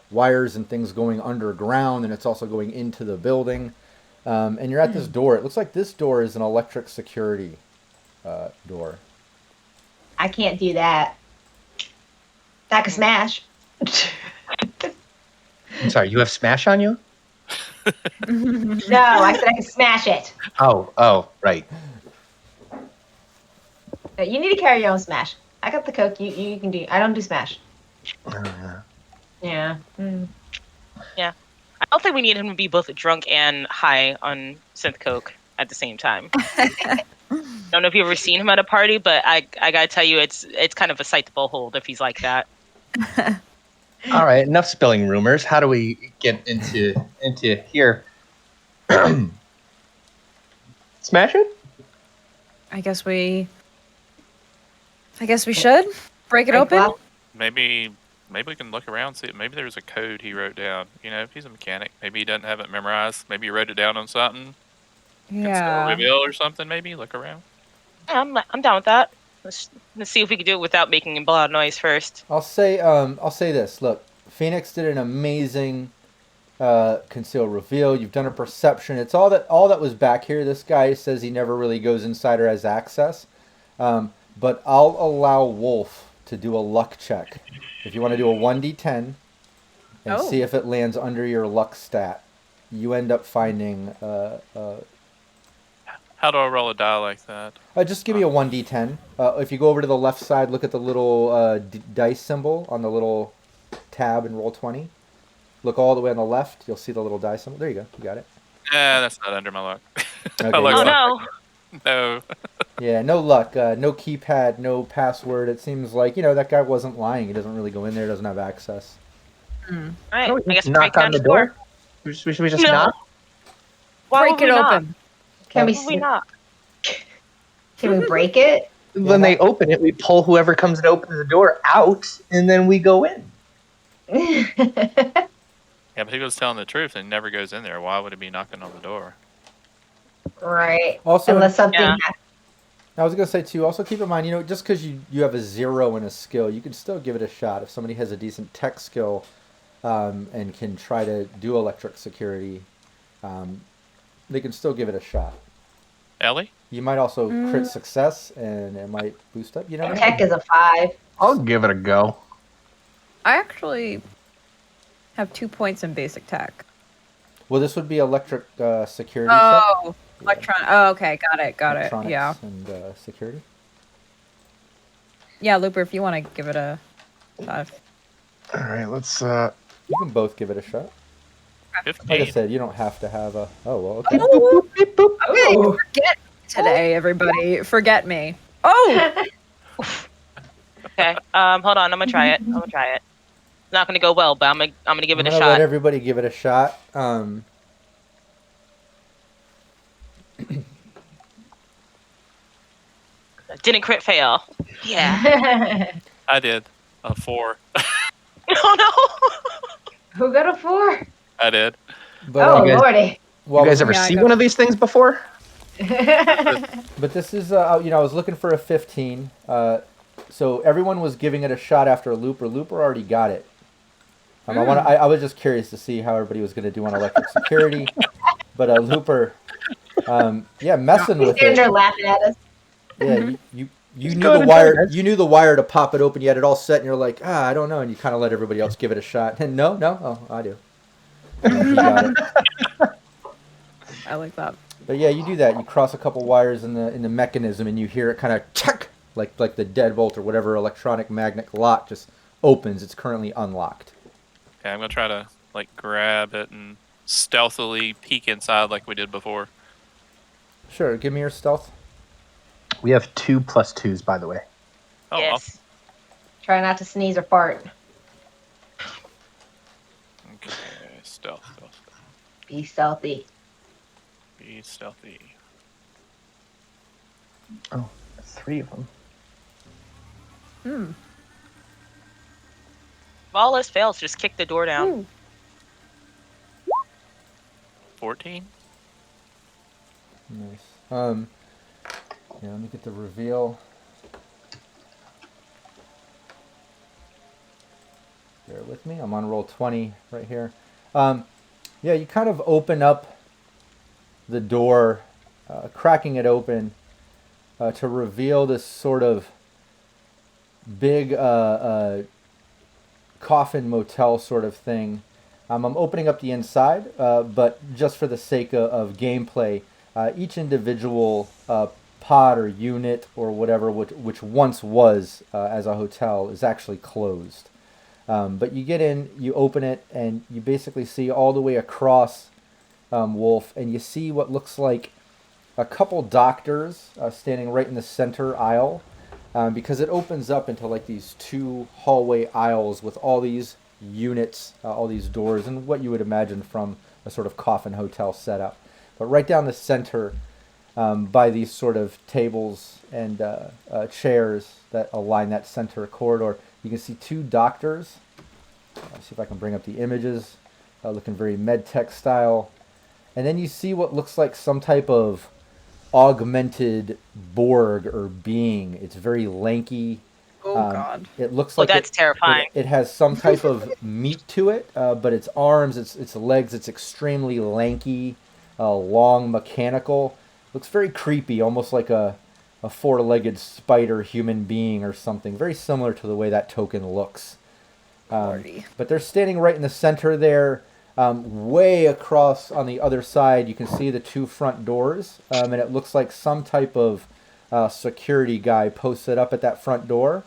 wires and things going underground, and it's also going into the building. And you're at this door. It looks like this door is an electric security door. I can't do that. I can smash. I'm sorry, you have Smash on you? No, I said I can smash it. Oh, right. No, you need to carry your own smash. I got the Coke. You can do. I don't do smash. Yeah. Mm. I don't think we need him to be both drunk and high on synth coke at the same time. I don't know if you've ever seen him at a party, but I gotta tell you, it's kind of a sight to behold if he's like that. All right, enough spilling rumors. How do we get into here? Smash it? I guess we should break it open. Well, maybe we can look around, see. Maybe there's a code he wrote down. You know, if he's a mechanic, maybe he doesn't have it memorized. Maybe he wrote it down on something. Yeah. Reveal or something. Maybe look around. Yeah, I'm down with that. Let's see if we can do it without making a loud noise first. I'll say this. Look, Phoenix did an amazing conceal reveal. You've done a perception. It's all that was back here. This guy says he never really goes inside or has access. But I'll allow Wolf to do a luck check. If you want to do a 1d10 and Oh. see if it lands under your luck stat, you end up finding. How do I roll a die like that? Just give me a 1d10. If you go over to the left side, look at the little dice symbol on the little tab and roll 20. Look all the way on the left. You'll see the little dice symbol. There you go. You got it. That's not under my luck. Okay, I like Oh yeah. that. no! No. Yeah, no luck. No keypad, no password. It seems like, that guy wasn't lying. He doesn't really go in there, doesn't have access. All right. Can we I guess we're knock breaking on down the door? Should we just No. knock? Why Break would we it knock? open. Can we Why would we knock? can we break it? When they open it, we pull whoever comes and opens the door out, and then we go in. Yeah, but he was telling the truth and never goes in there. Why would he be knocking on the door? Right. Also, Unless something Yeah. I was going to say, too, also keep in mind, just because you have a 0 in a skill, you can still give it a shot. If somebody has a decent tech skill and can try to do electric security, they can still give it a shot. Ellie? You might also crit success, and it might boost up. You never know. tech is a 5. I'll give it a go. I actually have 2 points in basic tech. Well, this would be electric security. Oh, electron. Oh, okay, got it. Electronics Yeah, and security. yeah, Looper. If you want to give it a 5. All right, let's. You can both give it a shot. 15. Like I said, you don't have to have a. Oh well, okay. Oh. Forget today, everybody. Forget me. Oh, Okay. Hold on. I'm gonna try it. It's not gonna go well, but I'm gonna give it a I'm gonna shot. let everybody give it a shot. Didn't crit fail. Yeah. I did. A 4. Oh no. Who got a 4? I did. But, Oh, guys- lordy. well, you guys ever yeah, I see got- one of these things before? But this is, I was looking for a 15. So everyone was giving it a shot after Looper. Looper already got it. I was just curious to see how everybody was going to do on electric security. But Looper, messing He's with standing there it. laughing at us. Yeah, you knew go the ahead and wire. try it. You knew the wire to pop it open. You had it all set, and you're like, I don't know. And you kind of let everybody else give it a shot. And no, oh, I do. He got it. I like that. But yeah, you do that. You cross a couple wires in the mechanism, and you hear it kind of check, like the deadbolt or whatever electronic magnet lock just opens. It's currently unlocked. Okay, I'm gonna try to grab it and stealthily peek inside like we did before. Sure, give me your stealth. We have 2 +2s, by the way. Oh, Yes. Try not to sneeze or fart. okay. Stealth. Be stealthy. Be stealthy. Oh, 3 of them. If all else fails, just kick the door down. Ooh. 14. Nice. Let me get the reveal. Bear with me. I'm on roll 20 right here. You kind of open up the door, cracking it open to reveal this sort of big coffin motel sort of thing. I'm opening up the inside, but just for the sake of gameplay, each individual pod or unit or whatever, which once was as a hotel, is actually closed. But you get in, you open it, and you basically see all the way across Wolf, and you see what looks like a couple doctors standing right in the center aisle, because it opens up into like these 2 hallway aisles with all these units, all these doors, and what you would imagine from a sort of coffin hotel setup. But right down the center, by these sort of tables and chairs that align that center corridor, you can see 2 doctors. Let's see if I can bring up the images, looking very medtech style. And then you see what looks like some type of augmented Borg or being. It's very lanky. Oh God. It looks Oh, like that's terrifying. It has some type of meat to it, but its arms, its legs, it's extremely lanky, long, mechanical. Looks very creepy, almost like a 4-legged spider human being or something. Very similar to the way that token looks. But they're standing right in the center there. Way across on the other side, you can see the 2 front doors, and it looks like some type of security guy posted up at that front door.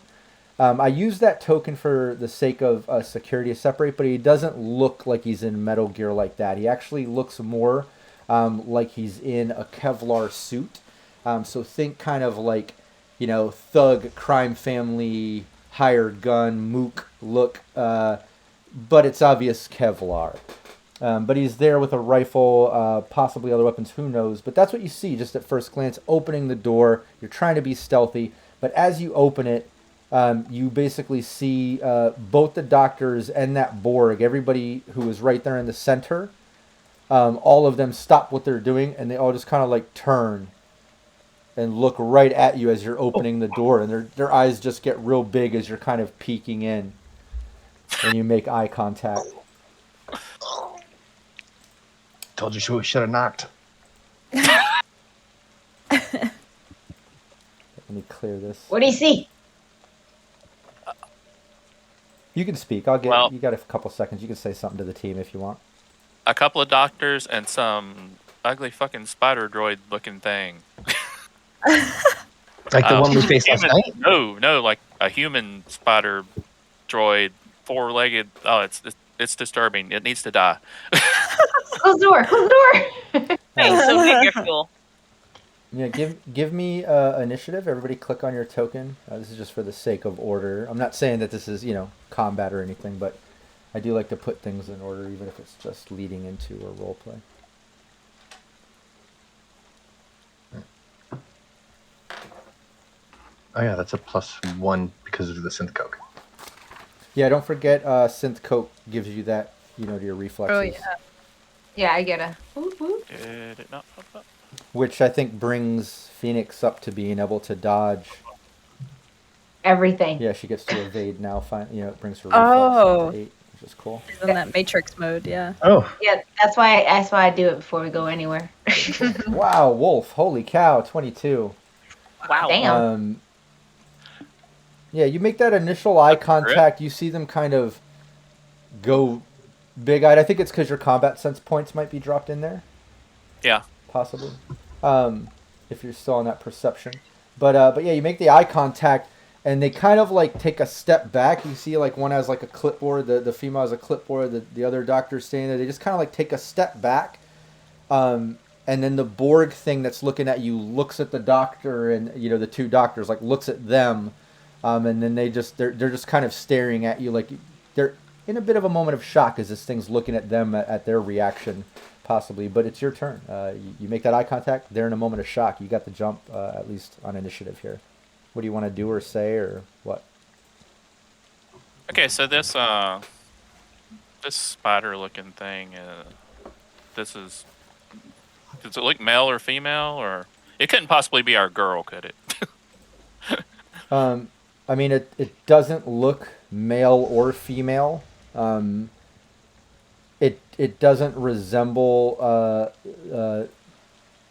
I use that token for the sake of security to separate, but he doesn't look like he's in Metal Gear like that. He actually looks more like he's in a Kevlar suit. So think kind of like, thug, crime family, hired gun, mook look, but it's obvious Kevlar. But he's there with a rifle, possibly other weapons, who knows. But that's what you see just at first glance, opening the door. You're trying to be stealthy, but as you open it, you basically see both the doctors and that Borg, everybody who was right there in the center, all of them stop what they're doing, and they all just kind of like turn and look right at you as you're opening the door, and their eyes just get real big as you're kind of peeking in, and you make eye contact. Told you she should have knocked. Let me clear this. What do you see? You can speak. I'll get. Well- You got a couple seconds. You can say something to the team if you want. A couple of doctors and some ugly fucking spider droid looking thing. Like the one we faced last human- night? No, like a human spider droid, 4-legged. Oh, it's disturbing. It needs to die. Close the door. Close the door. Hey, so big your fuel. Yeah, give me initiative. Everybody click on your token. This is just for the sake of order. I'm not saying that this is, combat or anything, but I do like to put things in order, even if it's just leading into a role play. Oh yeah, that's a +1 because of the synth coke. Yeah, don't forget synth coke gives you that, to your reflexes. Oh, yeah. Yeah, I get a. Whoop, whoop. Did it not pop up? Which I think brings Phoenix up to being able to dodge. Everything. Yeah, she gets to evade now. It brings her reflex Oh. up to 8, which is cool. He's in that Matrix mode, yeah. Oh, Yeah, that's why I do it before we go anywhere. Wow, Wolf! Holy cow, 22. Wow. Damn. Yeah, you make that initial eye contact. You see them kind of go big-eyed. I think it's because your combat sense points might be dropped in there, Yeah. possibly, if you're still on that perception. But yeah, you make the eye contact, and they kind of like take a step back. You see, like one has like a clipboard. The female has a clipboard. The other doctor's standing there. They just kind of like take a step back, and then the Borg thing that's looking at you looks at the doctor, and the two doctors like looks at them. And then they're just kind of staring at you like they're in a bit of a moment of shock as this thing's looking at them at their reaction, possibly. But it's your turn. You make that eye contact. They're in a moment of shock. You got the jump, at least on initiative here. What do you want to do or say or what? Okay, so this spider-looking thing, does it look male or female, or it couldn't possibly be our girl, could it? I mean, it doesn't look male or female. It doesn't resemble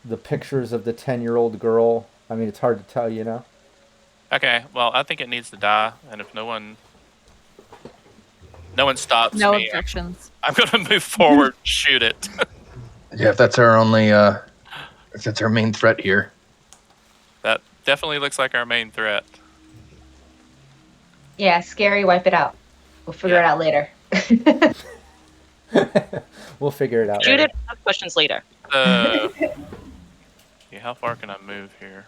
the pictures of the 10-year-old girl. I mean, it's hard to tell, Okay, well, I think it needs to die, and if no one stops No me, objections. I'm gonna move forward and shoot it. yeah. If that's our only, if that's our main threat here. That definitely looks like our main threat. Yeah, scary. Wipe it out. We'll figure it out later. We'll figure it out. Shoot later. it. Have questions later. Yeah, how far can I move here?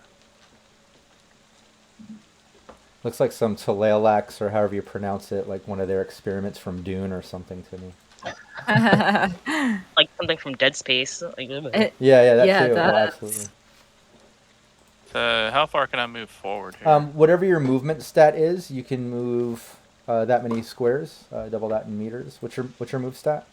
Looks like some Telelax, or however you pronounce it, like one of their experiments from Dune or something to me. Like something from Dead Space. Like, Yeah, that Yeah, too. it Oh, does. absolutely. So how far can I move forward here? Whatever your movement stat is, you can move that many squares, double that in meters. What's your move stat?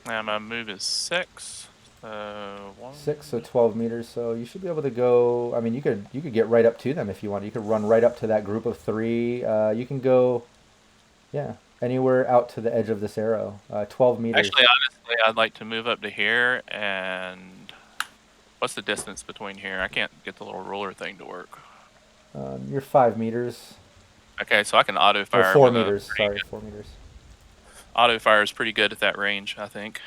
And my move is 6. 6, so 12 meters. So you should be able to go. I mean, you could get right up to them if you want. You could run right up to that group of 3. You can go, anywhere out to the edge of this arrow. 12 meters. Actually, honestly, I'd like to move up to here. And what's the distance between here? I can't get the little ruler thing to work. You're 5 meters. Okay, so I can auto Or fire. 4 meters. Sorry, 4 meters. Auto fire is pretty good at that range, I think.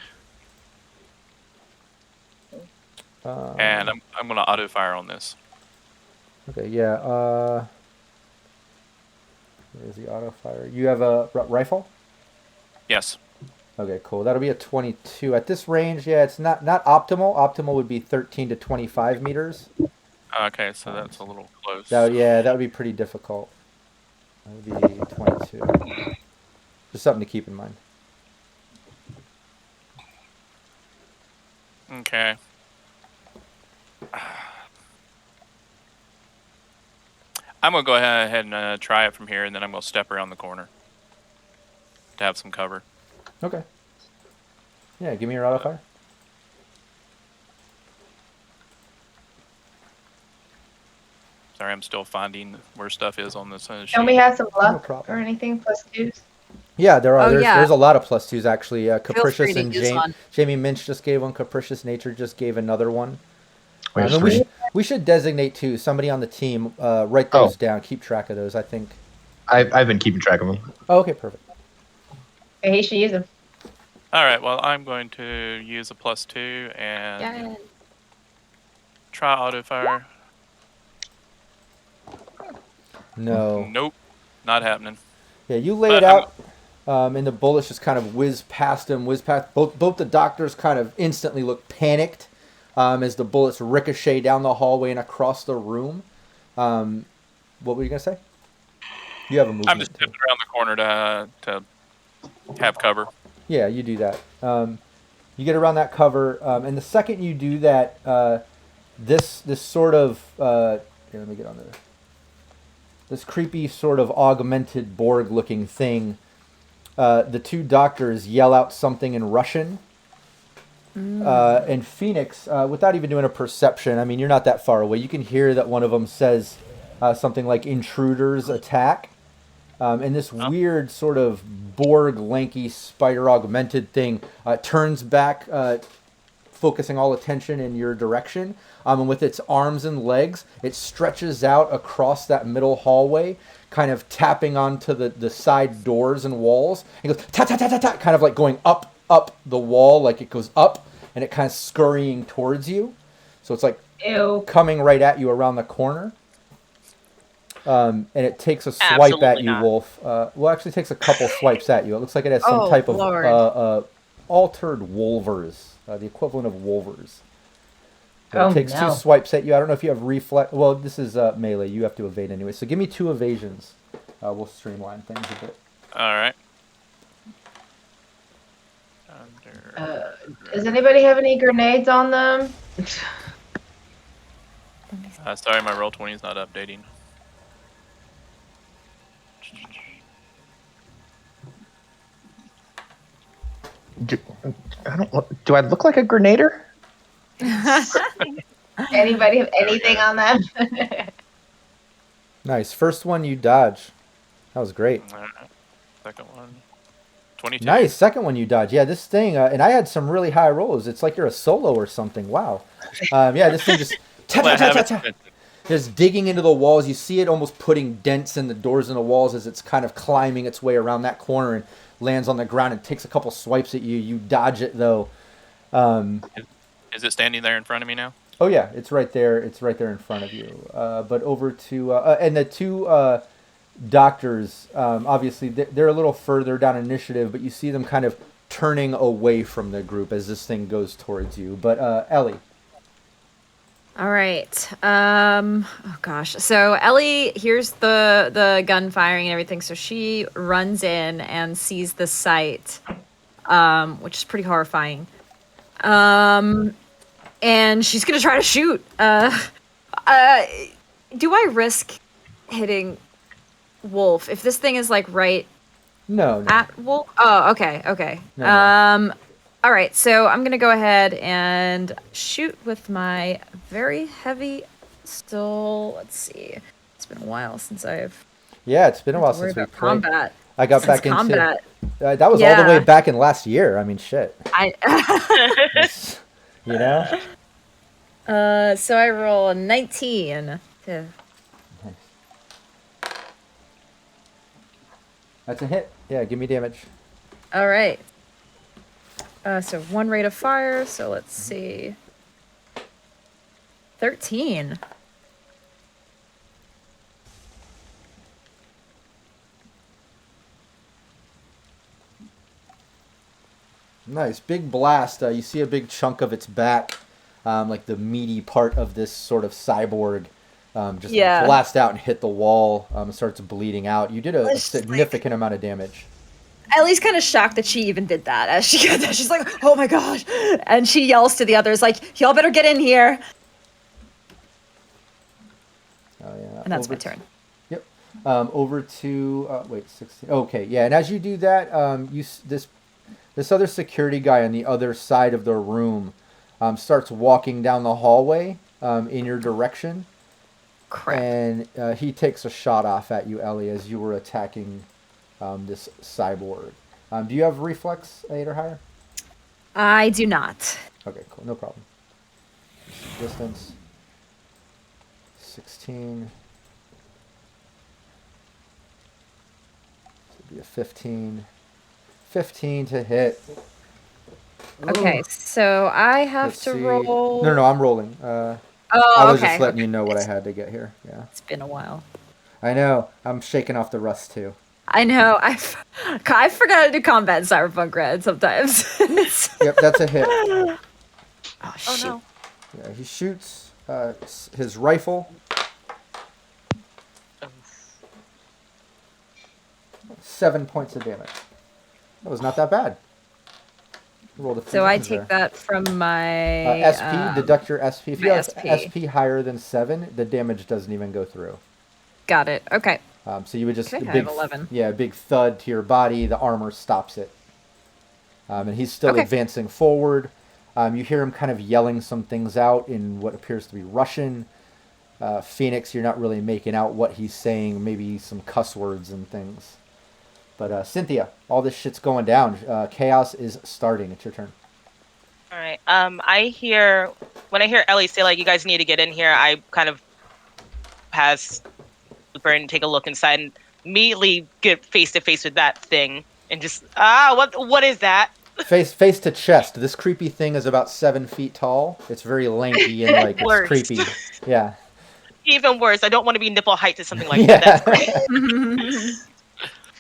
And I'm gonna auto fire on this. Okay, yeah. Where's the auto fire? You have a rifle? Yes. Okay, cool. That'll be a 22. At this range, yeah, it's not optimal. Optimal would be 13 to 25 meters. Okay, so that's a little close. That would be pretty difficult. That would be 22. Just something to keep in mind. Okay. I'm gonna go ahead and try it from here, and then I'm gonna step around the corner to have some cover. Okay. Yeah, give me your auto fire. Sorry, I'm still finding where stuff is on this sheet. Don't we have some luck problem. or anything plus 2s? Yeah, there are. Oh, There's a lot of plus 2s actually. free Capricious to and use one. Jamie Minch just gave one. Capricious Nature just gave another one. Where's And three? we should designate too. Somebody on the team write those down. Keep track of those. I think. I've been keeping track of them. Oh, okay, perfect. Okay, he should use them. All right. Well, I'm going to use a +2 and Yeah. try auto fire. No. Nope, not happening. Yeah, you lay But it out, and the bullets just kind of whiz past him. Both the doctors kind of instantly look panicked as the bullets ricochet down the hallway and across the room. What were you gonna say? You have a movement. I'm just stepping around the corner to have cover. Yeah, you do that. You get around that cover, and the second you do that, this sort of here, let me get on there. This creepy sort of augmented Borg-looking thing. The two doctors yell out something in Russian. And Phoenix, without even doing a perception, I mean, you're not that far away. You can hear that one of them says something like "intruders attack." And this weird sort of Borg, lanky, spider augmented thing turns back, focusing all attention in your direction. And with its arms and legs, it stretches out across that middle hallway, kind of tapping onto the side doors and walls. It goes ta ta ta ta ta, kind of like going up the wall, like it goes up, and it kind of scurrying towards you. So it's like coming right at you around the corner. And it takes a swipe Absolutely at you, not. Wolf. Well, actually, it takes a couple swipes at you. It looks like it has some type of Lord. altered wolvers, the equivalent of wolvers. So Oh, it takes no. 2 swipes at you. I don't know if you have reflex. Well, this is melee. You have to evade anyway. So give me 2 evasions. We'll streamline things a bit. All right. Does anybody have any grenades on them? Sorry, my roll 20 is not updating. Do I look like a grenader? Anybody have anything on them? Nice. First one you dodge. That was great. All right. Second one. 22. Nice. Second one you dodge. Yeah, this thing, and I had some really high rolls. It's like you're a solo or something. Wow. Yeah, this thing just just digging into the walls. You see it almost putting dents in the doors and the walls as it's kind of climbing its way around that corner and lands on the ground and takes a couple swipes at you. You dodge it though. Is it standing there in front of me now? Oh yeah, it's right there. It's right there in front of you. But over to and the two doctors. Obviously, they're a little further down initiative, but you see them kind of turning away from the group as this thing goes towards you. But Ellie. All right. Oh gosh. So Ellie hears the gun firing and everything, so she runs in and sees the sight, which is pretty horrifying. And she's gonna try to shoot. Do I risk hitting Wolf if this thing is like right No. at Wolf? Oh, okay. No. All right, so I'm gonna go ahead and shoot with my very heavy. Let's see. It's been a while since I've Yeah, it's been a while worried since we about played. combat. I got Since back into combat. that was all the Yeah. way back in last year. I mean, shit. You know. So I roll a 19. Yeah. That's a hit. Yeah, give me damage. All right. So 1 rate of fire. So let's see. 13. Nice. Big blast. You see a big chunk of its back, like the meaty part of this sort of cyborg, just Yeah. blast out and hit the wall. Starts bleeding out. You did a It's just significant amount of damage. Ellie's kind of shocked that she even did that. As she got that, she's like, "Oh my gosh!" And she yells to the others, like, "Y'all better get in here!" Oh yeah. And that's my turn. Yep. Over to wait, 16. Okay, yeah. And as you do that, this other security guy on the other side of the room starts walking down the hallway in your direction. Crap. And he takes a shot off at you, Ellie, as you were attacking this cyborg. Do you have reflex 8 or higher? I do not. Okay, cool. No problem. Distance. 16. This would be a 15. 15 to hit. Okay, so I have Let's to see. roll. No, I'm rolling. Oh, I was okay. just letting you know what I had to get here. Yeah. It's been a while. I know. I'm shaking off the rust too. I know. I forgot to do combat in Cyberpunk RED sometimes. Yep, that's a hit. Oh, Oh shit. no. Yeah, he shoots his rifle. 7 points of damage. That was not that bad. Rolled a few So I ones take there. that from my SP. Deduct your SP. If you my have SP. SP higher than 7, the damage doesn't even go through. Got it. Okay. So you would just Okay, a I big have 11. yeah, a big thud to your body. The armor stops it, and he's still Okay. advancing forward. You hear him kind of yelling some things out in what appears to be Russian. Phoenix, you're not really making out what he's saying. Maybe some cuss words and things. But Cynthia, all this shit's going down. Chaos is starting. It's your turn. All right. When I hear Ellie say like, "You guys need to get in here," I kind of pass Super and take a look inside and immediately get face to face with that thing and just what is that? Face to chest. This creepy thing is about 7 feet tall. It's very lanky and like it's Worst. creepy. Yeah. Even worse, I don't want to be nipple height to something like Yeah. that. That's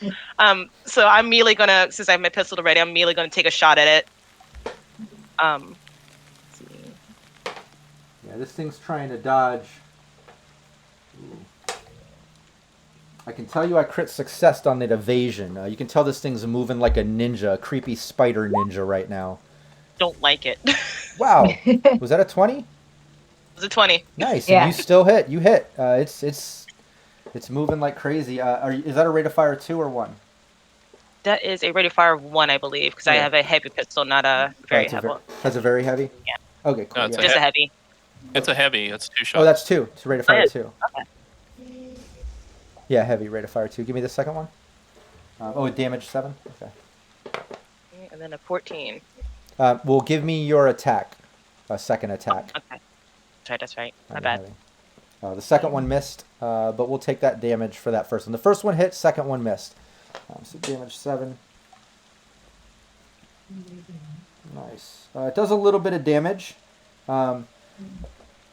great. So I'm immediately gonna, since I have my pistol ready, I'm immediately gonna take a shot at it. Let's see. Yeah, this thing's trying to dodge. Ooh. I can tell you I crit success on it evasion. You can tell this thing's moving like a ninja, a creepy spider ninja right now. Don't like it. Wow. Was that a 20? It was a 20. Nice. Yeah. And you still hit. You hit. It's moving like crazy. Is that a rate of fire 2 or 1? That is a rate of fire of 1, I believe, because I Yeah. have a heavy pistol, not a very heavy. That's a very heavy? Yeah. Okay, cool. No, it's yeah. Just a heavy. It's a heavy. It's 2 shots. Oh, that's 2. It's a rate of fire yeah. 2. Okay. Yeah, heavy rate of fire 2. Give me the second one. Damage 7. Okay. And then a 14. Well, give me your attack. A second attack. Okay. That's right. My Heavy, bad. heavy. The second one missed, but we'll take that damage for that first one. The first one hit, second one missed. So damage 7. Nice. It does a little bit of damage.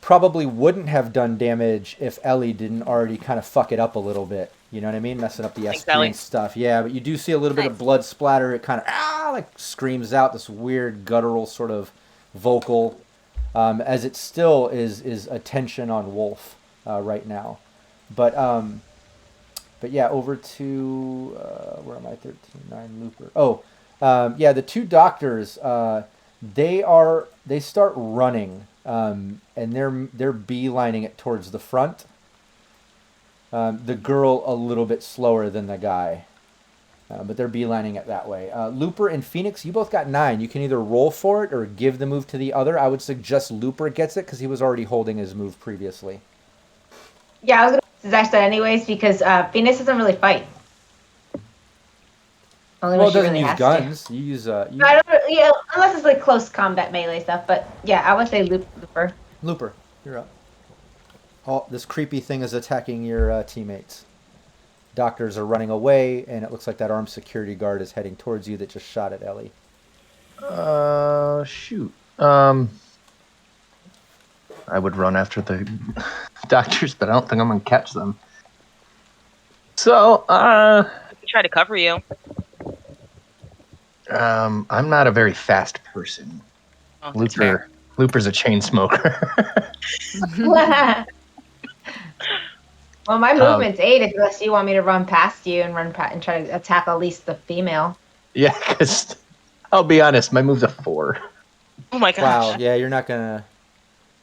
Probably wouldn't have done damage if Ellie didn't already kind of fuck it up a little bit. You know what I mean? Messing up the Thanks, SP Ellie. and stuff. Yeah, but you do see a little bit of Nice. blood splatter. It kind of like screams out this weird guttural sort of vocal, as it still is attention on Wolf right now. But yeah, over to where am I? 13, 9 Looper. Yeah, the 2 doctors. They start running, and they're beelining it towards the front. The girl a little bit slower than the guy, but they're beelining it that way. Looper and Phoenix, you both got 9. You can either roll for it or give the move to the other. I would suggest Looper gets it because he was already holding his move previously. Yeah, I was gonna suggest that anyways because Phoenix doesn't really fight. Only Well, when it she doesn't really use has to. guns. You use I don't, yeah, unless it's like close combat melee stuff. But yeah, I would say Looper. Looper. You're up. Oh, this creepy thing is attacking your teammates. Doctors are running away, and it looks like that armed security guard is heading towards you that just shot at Ellie. Shoot. I would run after the doctors, but I don't think I'm gonna catch them. So, I can try to cover you. I'm not a very fast person. Oh, that's fair. Looper's a chain smoker. Well, my movement's 8 unless you want me to run past you and and try to attack at least the female. Yeah, because I'll be honest, my move's a 4. Oh my gosh. Wow. Yeah, you're not gonna.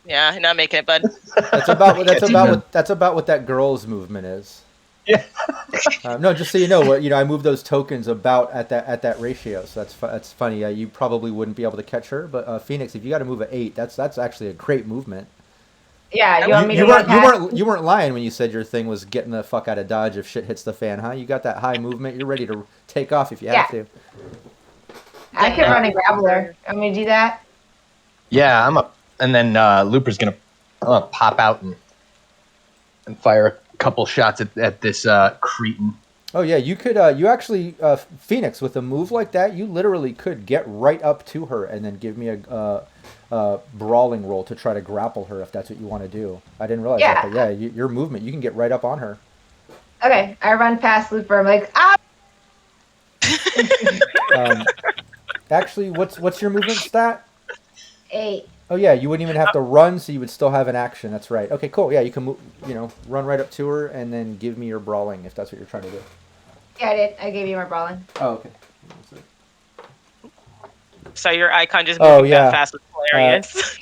Yeah, you're not making it, bud. That's about what that girl's movement is. Yeah. No, just so you know, I moved those tokens about at that ratio, so that's funny. You probably wouldn't be able to catch her, but Phoenix, if you got to move at 8, that's actually a great movement. Yeah, you want me to run past? You weren't lying when you said your thing was getting the fuck out of Dodge if shit hits the fan, huh? You got that high movement. You're ready to take off if you have to. I can run and grab her. Want me to do that? Yeah, I'm up. And then Looper's gonna pop out and fire a couple shots at this cretin. Oh yeah, you could. You actually, Phoenix, with a move like that, you literally could get right up to her and then give me a brawling roll to try to grapple her if that's what you want to do. I didn't realize that, but yeah, your movement, you can get right up on her. Okay, I run past Looper. I'm like, ah! Actually, what's your movement stat? 8. Oh yeah, you wouldn't even have to run, so you would still have an action. That's right. Okay, cool. Yeah, you can move, run right up to her and then give me your brawling if that's what you're trying to do. Yeah, I did. I gave you my brawling. Oh, okay. So your icon just moving that fast was hilarious.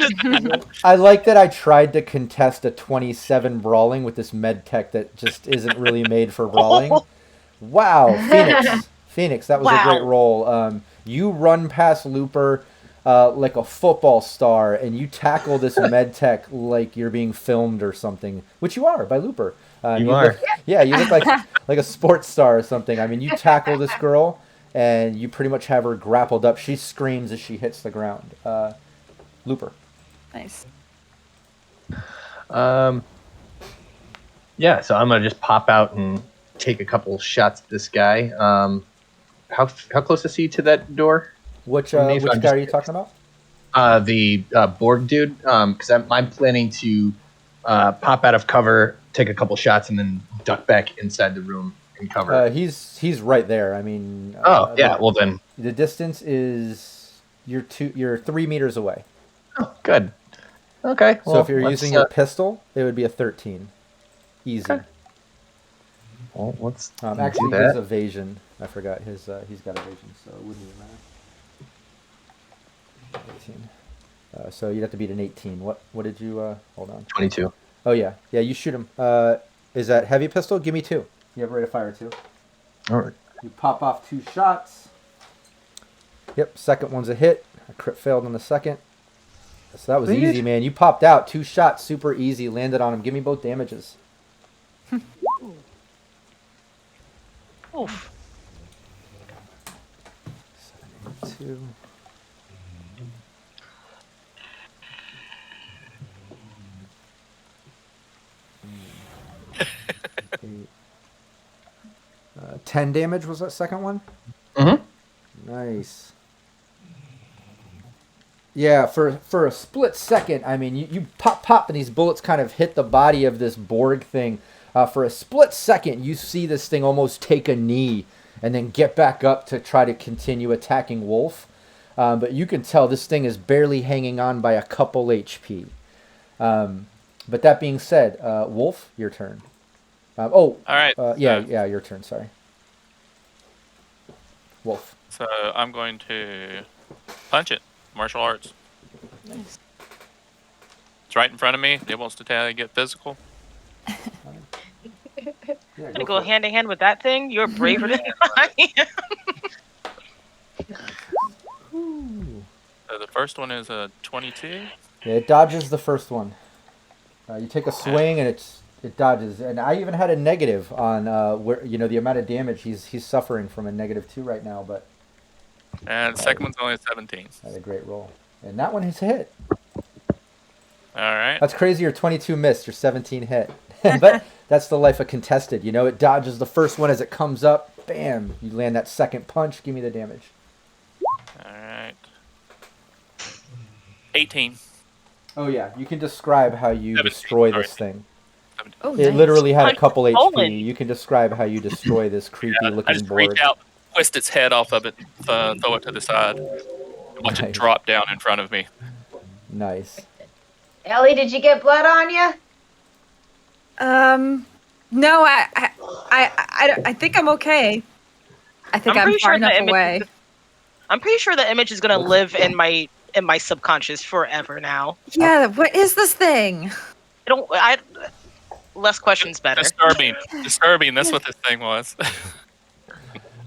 I like that I tried to contest a 27 brawling with this med tech that just isn't really made for brawling. Wow, Phoenix, that was a great roll. You run past Looper like a football star, and you tackle this med tech like you're being filmed or something, which you are by Looper. You are. You look like a sports star or something. I mean, you tackle this girl, and you pretty much have her grappled up. She screams as she hits the ground. Looper. Nice. Yeah, so I'm gonna just pop out and take a couple shots at this guy. How close is he to that door? Which guy are you talking about? The Borg dude. Because I'm planning to pop out of cover, take a couple shots, and then duck back inside the room and cover. He's right there. I mean. Well then. The distance is you're 3 meters away. Oh, good. Okay. So if you're using your pistol, it would be a 13. Easy. Okay. Well, let's actually his evasion. I forgot he's got evasion, so it wouldn't even matter. 18. So you'd have to beat an 18. What did you hold on? 22. Oh yeah, you shoot him. Is that heavy pistol? Give me 2. You have a rate of fire 2. All right. You pop off 2 shots. Yep, second one's a hit. I crit failed on the second. So that was easy, man. You popped out 2 shots, super easy. Landed on him. Give me both damages. Oof. 2. Eight. 10 damage was that second one? Mm-hmm. Nice. Yeah, for a split second, I mean, you pop, and these bullets kind of hit the body of this Borg thing. For a split second, you see this thing almost take a knee and then get back up to try to continue attacking Wolf. But you can tell this thing is barely hanging on by a couple HP. But that being said, Wolf, your turn. All right. Your turn. Sorry. Wolf. So I'm going to punch it. Martial arts. Nice. It's right in front of me. It wants to get physical. I'm gonna go hand in hand with that thing. You're braver than I am. So the first one is a 22. Yeah, it dodges the first one. You take a swing and it dodges, and I even had a negative on where the amount of damage he's suffering from a -2 right now, but. And the second one's only a 17. That's a great roll, and that one is a hit. All right. That's crazy. Your 22 missed. Your 17 hit, but that's the life of contested. It dodges the first one as it comes up. Bam! You land that second punch. Give me the damage. All right. 18. Oh yeah, you can describe how you destroy this thing. Oh, it nice. literally had a couple HP. You can describe how you destroy this creepy looking I just Borg. reach out, twist its head off of it, throw it to the side, and watch it Nice. drop down in front of me. Nice. Ellie, did you get blood on you? No, I think I'm okay. I think I'm I'm pretty far sure the enough image- away. I'm pretty sure the image is gonna live in my subconscious forever now. Yeah, what is this thing? Less questions better. Disturbing. That's what this thing was.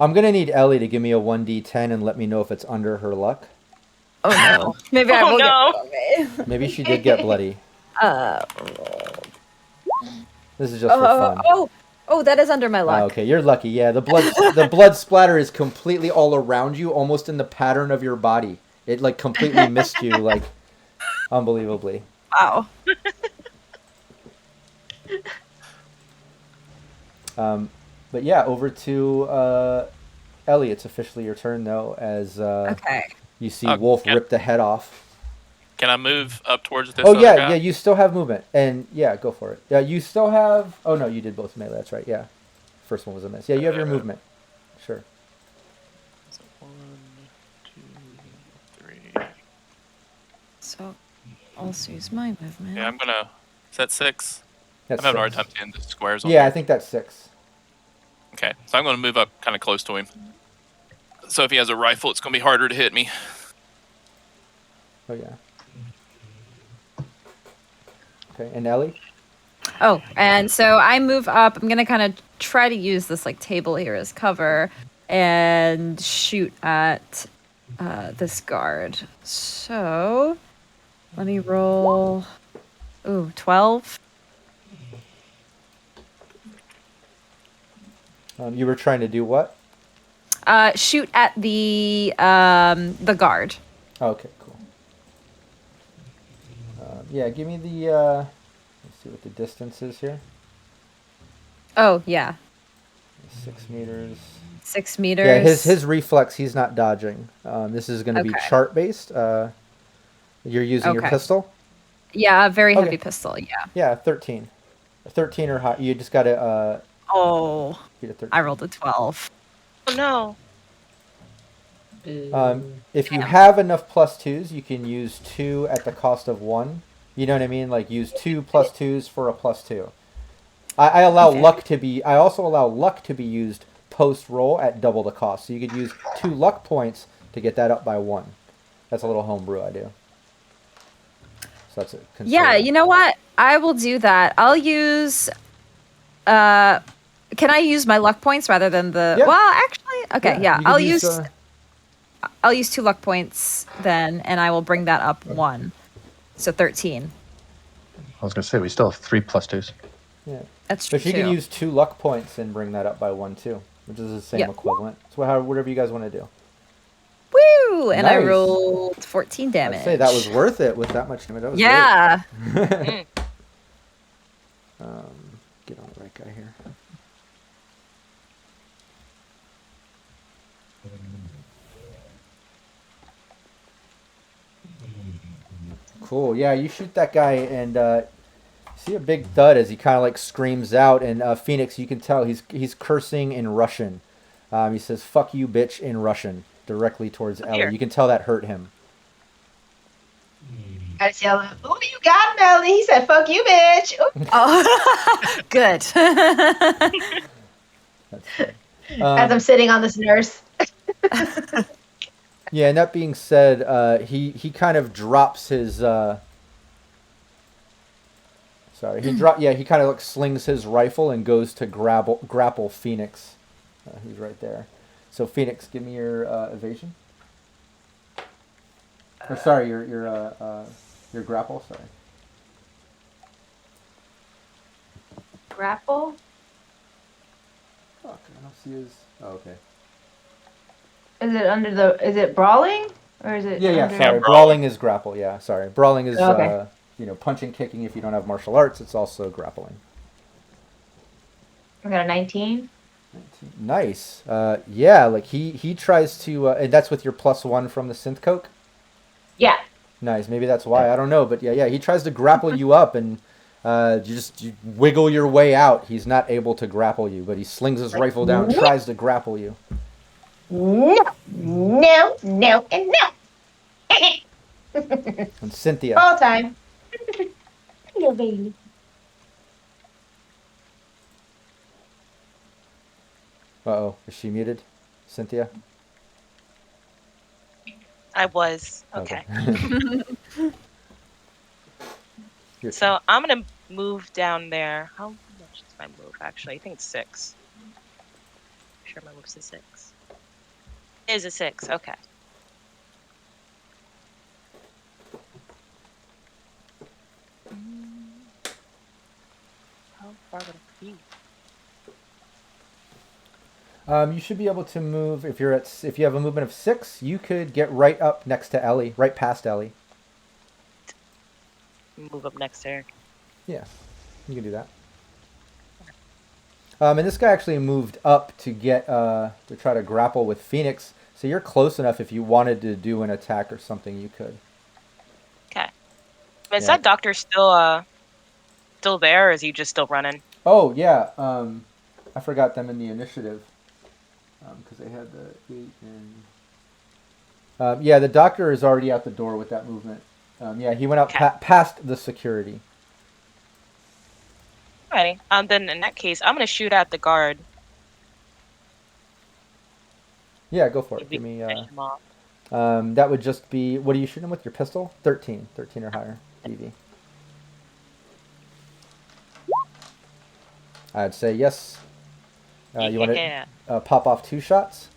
I'm gonna need Ellie to give me a 1d10 and let me know if it's under her luck. Oh no. Maybe I Oh, will no. get Maybe she did get bloody. This is just for fun. Oh, that is under my luck. Okay, you're lucky. Yeah, the blood splatter is completely all around you, almost in the pattern of your body. It like completely missed you, like unbelievably. Wow. But yeah, over to Ellie. It's officially your turn though, as Okay. you see Wolf rip the head off. Can I move up towards this? Oh other yeah, guy? yeah. You still have movement, and yeah, go for it. Yeah, you still have. Oh no, you did both melee. That's right. Yeah, first one was a miss. Yeah, you have your movement. Sure. So 1, 2, 3. So I'll also use my movement. Yeah, I'm gonna. Is that 6? That's I'm having a hard six. time seeing the squares on Yeah, here. I think that's 6. Okay, so I'm gonna move up kind of close to him. So if he has a rifle, it's gonna be harder to hit me. Oh yeah. Okay, and Ellie. Oh, and so I move up. I'm gonna kind of try to use this like table here as cover and shoot at this guard. So let me roll. Ooh, 12. You were trying to do what? Shoot at the guard. Okay, cool. Yeah, give me the. Let's see what the distance is here. Oh yeah, 6 meters. 6 meters. Yeah, his reflex. He's not dodging. This is going to be Okay. chart based. You're using your Okay. pistol. Yeah, a very Okay. heavy pistol. Yeah. Yeah, 13. 13 or high. You just got to Oh, get a 13. I rolled a 12. Oh no. If you have enough +2s, you can use 2 at the cost of 1. You know what I mean? Like use 2 +2s for a +2. I allow Okay. luck to be. I also allow luck to be used post roll at double the cost. So you could use 2 luck points to get that up by 1. That's a little homebrew I do. So that's it. Yeah, you know what? I will do that. I'll use. Can I use my luck points rather than the? Yeah. Well, actually, okay, yeah. you could I'll use. use, I'll use 2 luck points then, and I will bring that up 1. So 13. I was going to say, we still have 3 +2s. Yeah. That's true. But you can use 2 luck points and bring that up by 1 too, which is the same Yep. equivalent. So whatever you guys want to do. Woo! And I Nice. rolled 14 damage. I'd say that was worth it with that much damage. That was Yeah. great. Get on the right guy here. Cool. Yeah, you shoot that guy and see a big thud as he kind of like screams out. And Phoenix, you can tell he's cursing in Russian. He says "fuck you, bitch" in Russian directly towards Ellie. Here. You can tell that hurt him. I just yell, "Ooh, you got him, Ellie!" He said, "Fuck you, bitch." Ooh. Oh, good. That's good. As I'm sitting on this nurse. Yeah, and that being said, he kind of drops his. Sorry, he kind of like slings his rifle and goes to grapple Phoenix, who's right there. So Phoenix, give me your evasion. Or sorry, your grapple. Sorry. Grapple? Fuck, I don't see his. Oh, okay. Is it brawling? Or is it Yeah. under- Sorry, brawling is grapple. Yeah, sorry, brawling is Okay. punching, kicking. If you don't have martial arts, it's also grappling. I got a 19. Nice. Yeah, like he tries to, and that's with your +1 from the synth coke. Yeah. Nice. Maybe that's why. I don't know, but yeah. He tries to grapple you up, and you wiggle your way out. He's not able to grapple you, but he slings his rifle down, tries to grapple you. No, no, no, and no. And Cynthia. All time. Hello, baby. Uh-oh, is she muted? Cynthia? I was. Okay. Your turn. So I'm gonna move down there. How much is my move actually? I think it's 6. I'm sure my move's a 6. It is a 6, okay. How far would it be? You should be able to move if you have a movement of 6. You could get right up next to Ellie, right past Ellie. Move up next to her. Yeah, you can do that. And this guy actually moved up to get to try to grapple with Phoenix. So you're close enough. If you wanted to do an attack or something, you could. Okay. Is Yeah. that doctor still there, or is he just still running? Oh yeah. I forgot them in the initiative because they had the 8 and. Yeah, the doctor is already out the door with that movement. Yeah, he went out past the security. Alrighty. Then in that case, I'm gonna shoot at the guard. Yeah, go for it. If we Give me. can finish him off. That would just be. What are you shooting with your pistol? 13 or higher. DV. I'd say yes. You want to pop off 2 shots?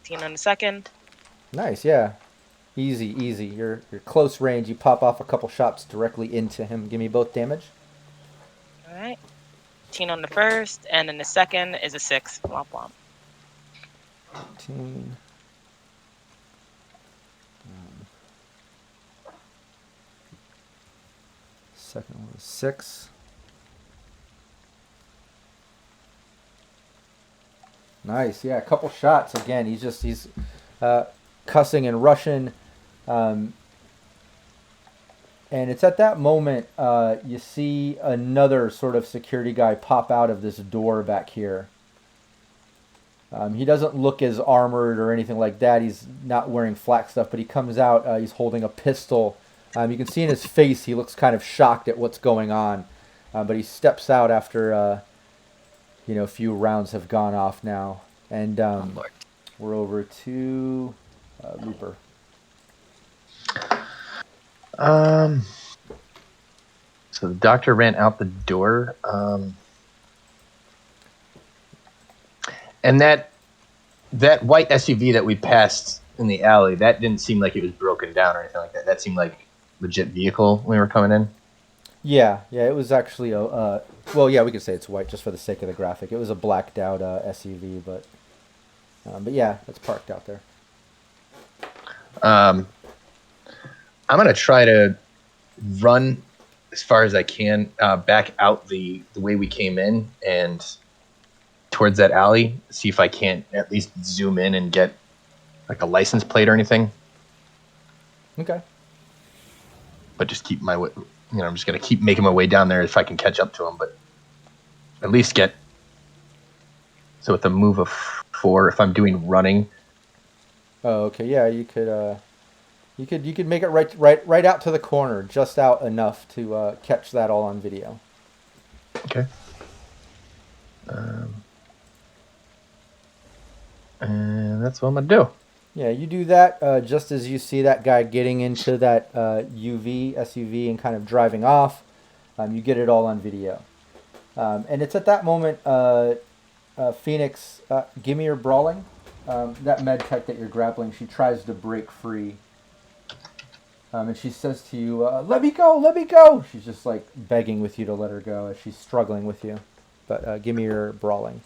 15 on the second. Nice, yeah. Easy. You're close range. You pop off a couple shots directly into him. Give me both damage. Alright. 15 on the first, and then the second is a 6. Womp womp. 18. Second one was 6. Nice, yeah, a couple shots again. He's cussing in Russian, and it's at that moment you see another sort of security guy pop out of this door back here. He doesn't look as armored or anything like that. He's not wearing flak stuff, but he comes out. He's holding a pistol. You can see in his face he looks kind of shocked at what's going on, but he steps out after a few rounds have gone off now, and we're over to Looper. So the doctor ran out the door, and that white SUV that we passed in the alley, that didn't seem like it was broken down or anything like that. That seemed like a legit vehicle when we were coming in. Yeah, it was actually a well, yeah, we could say it's white just for the sake of the graphic. It was a blacked out SUV, but yeah, it's parked out there. I'm gonna try to run as far as I can back out the way we came in and towards that alley. See if I can't at least zoom in and get like a license plate or anything. Okay. But just keep my way. I'm just gonna keep making my way down there if I can catch up to him. But at least get. So with a move of 4, if I'm doing running. Oh, okay. Yeah, you could make it right out to the corner, just out enough to catch that all on video. Okay. And that's what I'm gonna do. Yeah, you do that just as you see that guy getting into that SUV and kind of driving off. You get it all on video. And it's at that moment, Phoenix, give me your brawling. That med tech that you're grappling, she tries to break free. And she says to you, let me go, let me go. She's just like begging with you to let her go as she's struggling with you. But give me your brawling.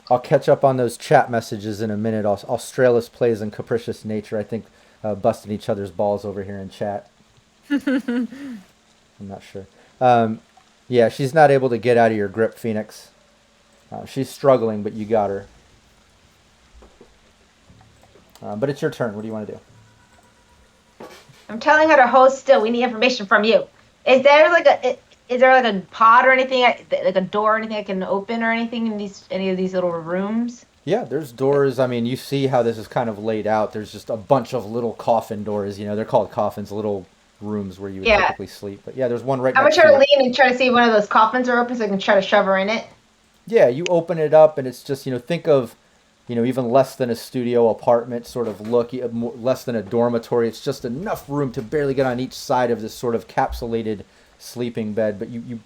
I'll catch up on those chat messages in a minute. Australis plays and capricious nature. I think busting each other's balls over here in chat. I'm not sure. Yeah, she's not able to get out of your grip, Phoenix. She's struggling, but you got her. But it's your turn. What do you want to do? I'm telling her to hold still. We need information from you. Is there like a pod or anything, like a door or anything I can open or anything in any of these little rooms? Yeah, there's doors. I mean, you see how this is kind of laid out. There's just a bunch of little coffin doors. They're called coffins, little rooms where you would Yeah. typically sleep. But yeah, there's one right I'm gonna next try to to you. lean and try to see if one of those coffins are open so I can try to shove her in it. Yeah, you open it up and it's just, think of, even less than a studio apartment sort of look, less than a dormitory. It's just enough room to barely get on each side of this sort of capsulated sleeping bed. But you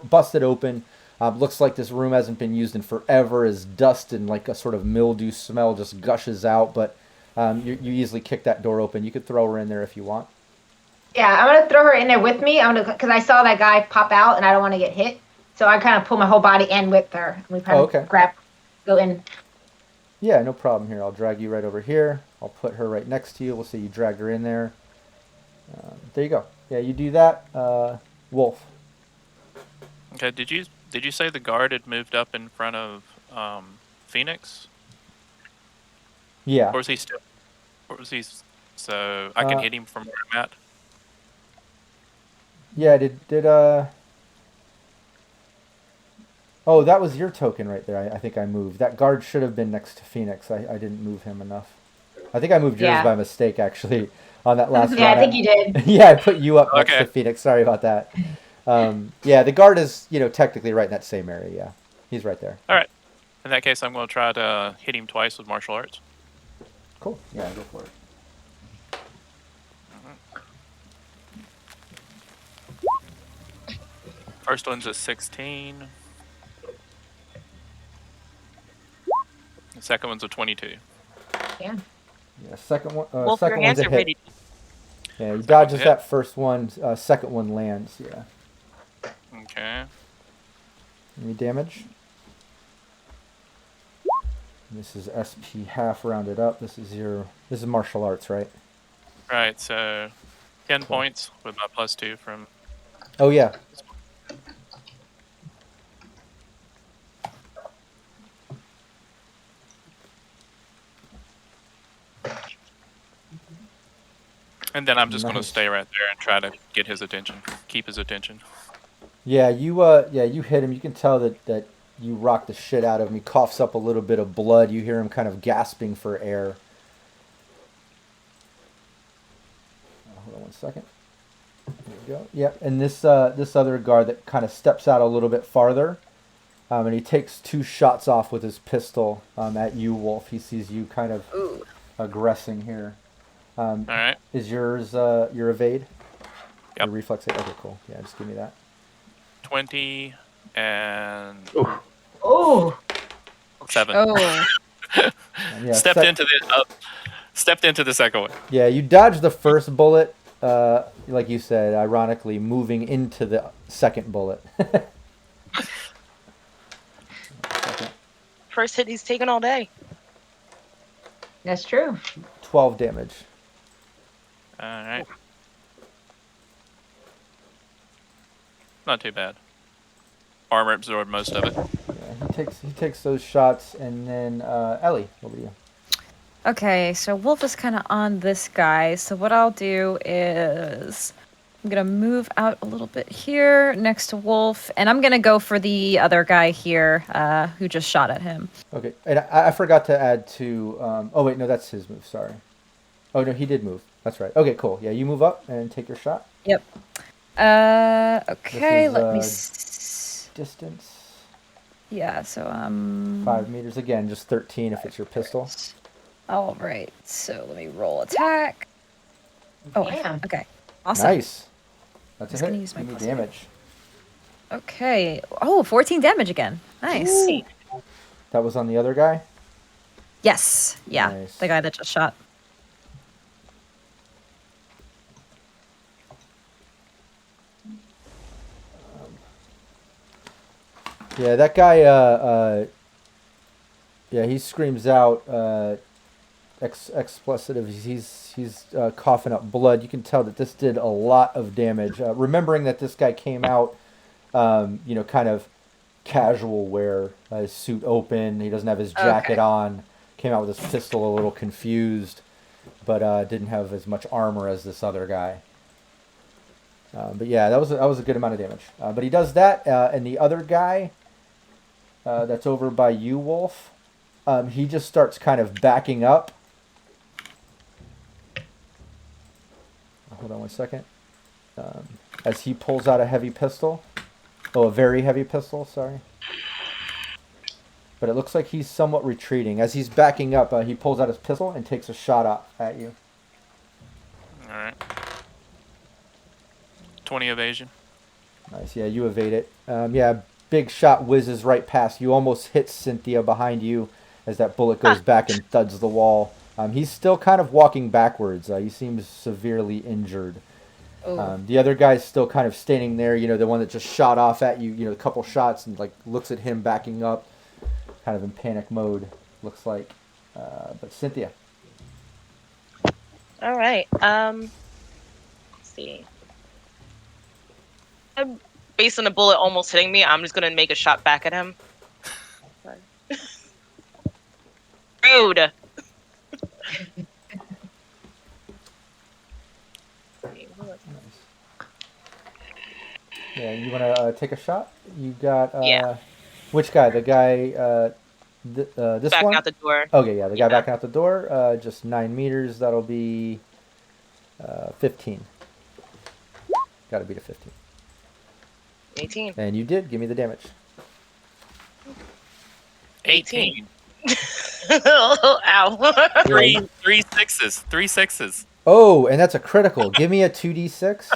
bust it open. Looks like this room hasn't been used in forever, as dust and like a sort of mildew smell just gushes out. But you easily kick that door open. You could throw her in there if you want. Yeah, I'm gonna throw her in there with me. Because I saw that guy pop out and I don't want to get hit. So I kind of pull my whole body in with her. And we kind of go in. Yeah, no problem here. I'll drag you right over here. I'll put her right next to you. We'll say you dragged her in there. There you go. Yeah, you do that. Wolf. Okay. Did you say the guard had moved up in front of Phoenix? Yeah. Or is he still? Or is he? So I can hit him from where I'm at. Yeah. Did Oh, that was your token right there. I think I moved. That guard should have been next to Phoenix. I didn't move him enough. I think I moved yours by mistake, actually, on that last Yeah, round. I think you did. Yeah, I put you up next to Phoenix. Sorry about that. Yeah, the guard is, technically right in that same area. Yeah, he's right there. All right. In that case, I'm going to try to hit him twice with martial arts. Cool. Yeah, go for it. First one's a 16. The second one's a 22. Yeah. Yeah, second one. Wolf, Second your hands one's a are hit. ready. Yeah, he dodges hit. that first one. Second one lands. Yeah. Okay. Any damage? And this is SP half rounded up. This is martial arts, right? Right, so 10 points with my +2 from... Oh, yeah. And then I'm just going to Nice. stay right there and try to get his attention, keep his attention. Yeah, you hit him. You can tell that you rocked the shit out of him. He coughs up a little bit of blood. You hear him kind of gasping for air. Hold on one second. There we go. Yep, and this other guard that kind of steps out a little bit farther, and he takes 2 shots off with his pistol at you, Wolf. He sees you kind of aggressing here. All right. Is yours your evade? Yep. Your reflex save? Okay, cool. Yeah, just give me that. 20 and Oh. 7. Oh. Yeah, Stepped into the second one. Yeah, you dodged the first bullet, like you said, ironically, moving into the second bullet. First hit he's taken all day. That's true. 12 damage. All right. Not too bad. Armor absorbed most of it. Yeah, he takes those shots, and then Ellie, over to you. Okay, so Wolf is kind of on this guy. So what I'll do is I'm going to move out a little bit here next to Wolf. And I'm going to go for the other guy here who just shot at him. Okay, and I forgot to add to... oh, wait, no, that's his move, sorry. Oh, no, he did move. That's right. Okay, cool. Yeah, you move up and take your shot. Yep. Okay, This is, let me... Distance. Yeah, so... 5 meters. Again, just 13 if it's your pistol. All right, so let me roll attack. Oh, Damn. okay. Awesome. Nice. That's Just a gonna hit. use my Give me plus damage. Okay. Oh, 14 damage again. Nice. Ooh. That was on the other guy? Yes. Yeah, Nice. the guy that just shot. Yeah, that guy, yeah, he screams out expletives. He's coughing up blood. You can tell that this did a lot of damage. Remembering that this guy came out, kind of casual wear, his suit open. He doesn't have his jacket on. Came out with his pistol a little confused, but didn't have as much armor as this other guy. But yeah, that was a good amount of damage. But he does that, and the other guy that's over by you, Wolf, he just starts kind of backing up. Hold on one second. As he pulls out a heavy pistol. Oh, a very heavy pistol, sorry. But it looks like he's somewhat retreating. As he's backing up, he pulls out his pistol and takes a shot up at you. All right. 20 evasion. Nice, yeah, you evade it. Yeah, big shot whizzes right past you. Almost hits Cynthia behind you as that bullet goes back and thuds the wall. He's still kind of walking backwards. He seems severely injured. The other guy's still kind of standing there, the one that just shot off at you, a couple shots, and like looks at him backing up, kind of in panic mode, looks like. But Cynthia. All right. Let's see. Based on the bullet almost hitting me, I'm just gonna make a shot back at him. Rude. Yeah, you want to take a shot? You got Yeah. Which guy? The guy this Back one? out the door. Okay, yeah, the guy backing out the door. Just 9 meters. That'll be 15. Got to beat a 15. 18. And you did. Give me the damage. 18. Ow. Three sixes. 3 6s. Oh, and that's a critical. Give me a 2d6.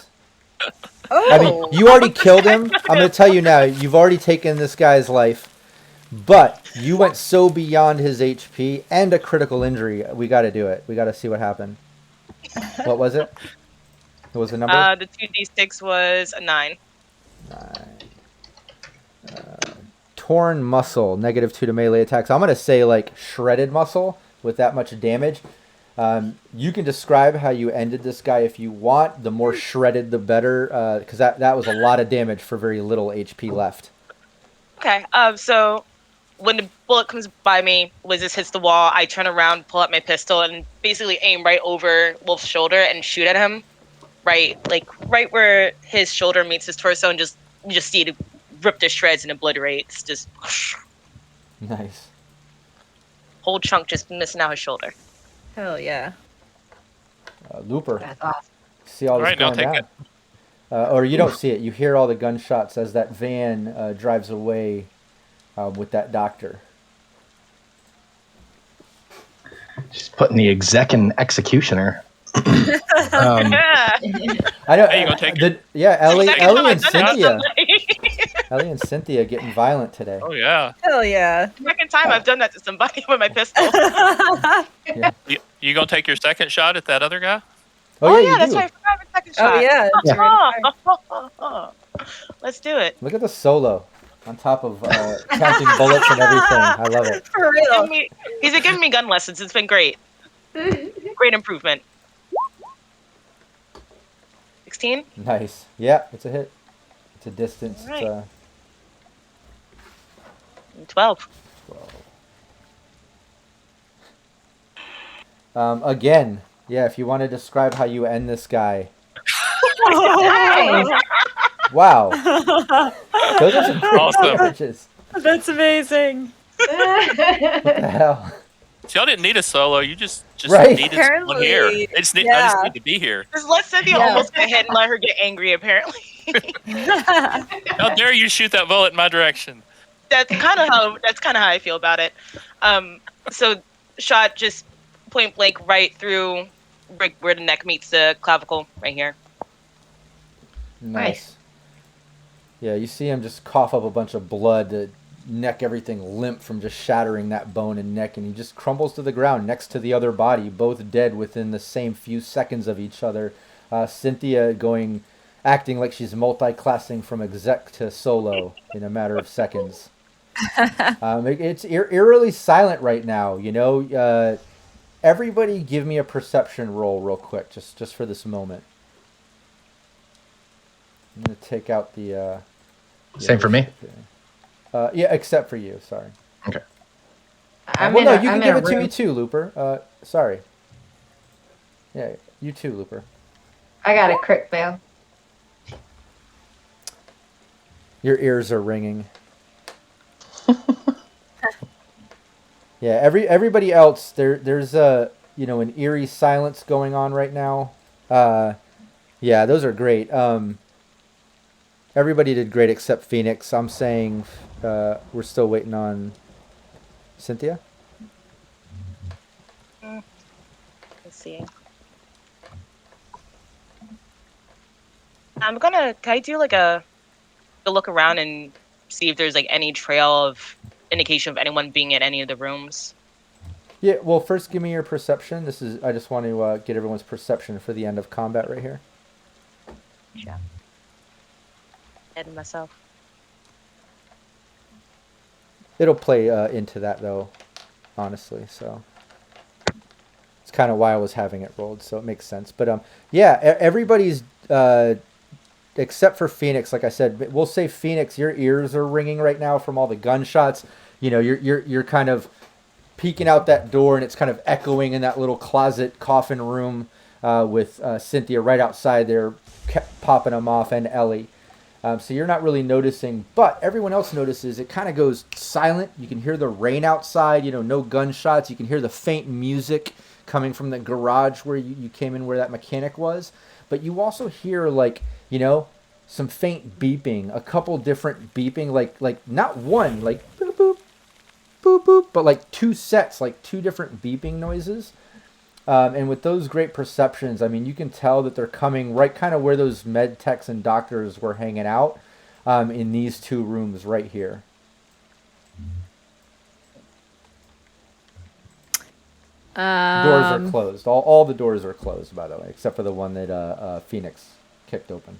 Oh. I mean, you already killed him. I'm going to tell you now, you've already taken this guy's life, but you went so beyond his HP and a critical injury. We got to do it. We got to see what happened. What was it? What was the number? The 2d6 was a 9. 9. Torn muscle, -2 to melee attacks. I'm going to say like shredded muscle with that much damage. You can describe how you ended this guy if you want. The more shredded, the better, because that was a lot of damage for very little HP left. Okay. So when the bullet comes by me, Wizard hits the wall, I turn around, pull out my pistol, and basically aim right over Wolf's shoulder and shoot at him. Right where his shoulder meets his torso, and you just see it rip to shreds and obliterates. Just Nice. whole chunk just missing out his shoulder. Hell yeah. Looper. That's awesome. See all this Alright, now going take down. Or you don't see it. You hear all the gunshots as that van drives away with that doctor. Just putting the exec and executioner. Yeah. I know. Hey, you gonna take it? Yeah, Ellie Second time and I've done that to Cynthia. somebody. Ellie and Cynthia getting violent today. Oh, yeah. Hell yeah. Second time I've done that to somebody with my pistol. You gonna take your second shot at that other guy? Oh, yeah, you that's do. right. I forgot my second shot. Oh yeah. Oh, let's do it. Look at the solo on top of counting bullets and everything. I love it. For real. He's been giving me gun lessons. It's been great. Great improvement. 16? Nice. Yeah, it's a hit. It's a distance. All right. It's 12. 12. Again, yeah, if you want to describe how you end this guy. Wow. Those are some great Awesome. damages. That's amazing. What the hell? So y'all didn't need a solo. You just Right. needed someone here. Apparently, I just need yeah. to be here. Just let Cynthia Yeah. almost get ahead and let her get angry, apparently. How dare you shoot that bullet in my direction? That's kind of how I feel about it. So shot just point blank right through where the neck meets the clavicle, right here. Nice. Yeah, you see him just cough up a bunch of blood, the neck, everything limp from just shattering that bone and neck, and he just crumbles to the ground next to the other body, both dead within the same few seconds of each other. Cynthia acting like she's multi-classing from exec to solo in a matter of seconds. It's eerily silent right now, you know. Everybody give me a perception roll real quick, just for this moment. I'm going to take out the... Same for me? Yeah, except for you, sorry. Okay. I'm well, in no, a- you I'm can in give a it to me room. too, Looper. Sorry. Yeah, you too, Looper. I got a crit fail. Your ears are ringing. Yeah, everybody else there's a an eerie silence going on right now. Yeah, those are great. Everybody did great except Phoenix. I'm saying we're still waiting on Cynthia. Let's see. Can I do like a look around and see if there's like any trail of indication of anyone being in any of the rooms? Yeah, well, first give me your perception. I just want to get everyone's perception for the end of combat right here. Yeah. And myself. It'll play into that though, honestly. So it's kind of why I was having it rolled, so it makes sense. But yeah, everybody's except for Phoenix. Like I said, we'll say Phoenix. Your ears are ringing right now from all the gunshots. You're kind of peeking out that door, and it's kind of echoing in that little closet coffin room with Cynthia right outside there, kept popping them off, and Ellie. So you're not really noticing, but everyone else notices. It kind of goes silent. You can hear the rain outside, no gunshots. You can hear the faint music coming from the garage where you came in, where that mechanic was. But you also hear, some faint beeping, a couple different beeping, like not one, like boop, boop, boop, boop, but like two sets, like two different beeping noises. And with those great perceptions, I mean, you can tell that they're coming right kind of where those med techs and doctors were hanging out in these two rooms right here. Doors are closed. All the doors are closed, by the way, except for the one that Phoenix kicked open.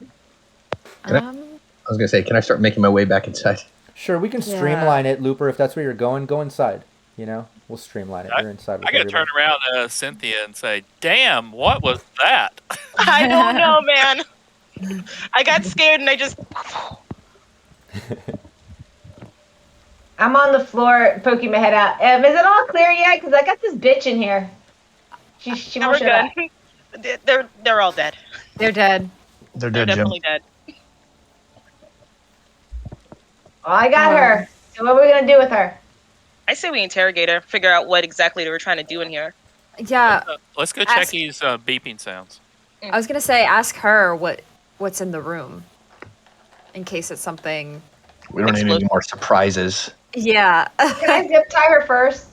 I was going to say, can I start making my way back inside? Sure, we can streamline it, Looper, if that's where you're going. Go inside. We'll streamline it. You're inside with I gotta everybody. turn around to Cynthia and say, "Damn, what was that?" I don't know, man. I got scared and I just. I'm on the floor poking my head out. Is it all clear yet? Because I got this bitch in here. She won't shut up. They're all dead. They're dead. They're They're dead, Jim. definitely dead. Oh, I got her. So what are we gonna do with her? I say we interrogate her, figure out what exactly they were trying to do in here. Yeah, Let's go check these beeping sounds. I was gonna say, ask her what's in the room, in case it's something. We don't need any more surprises. Yeah. Can I zip tie her first?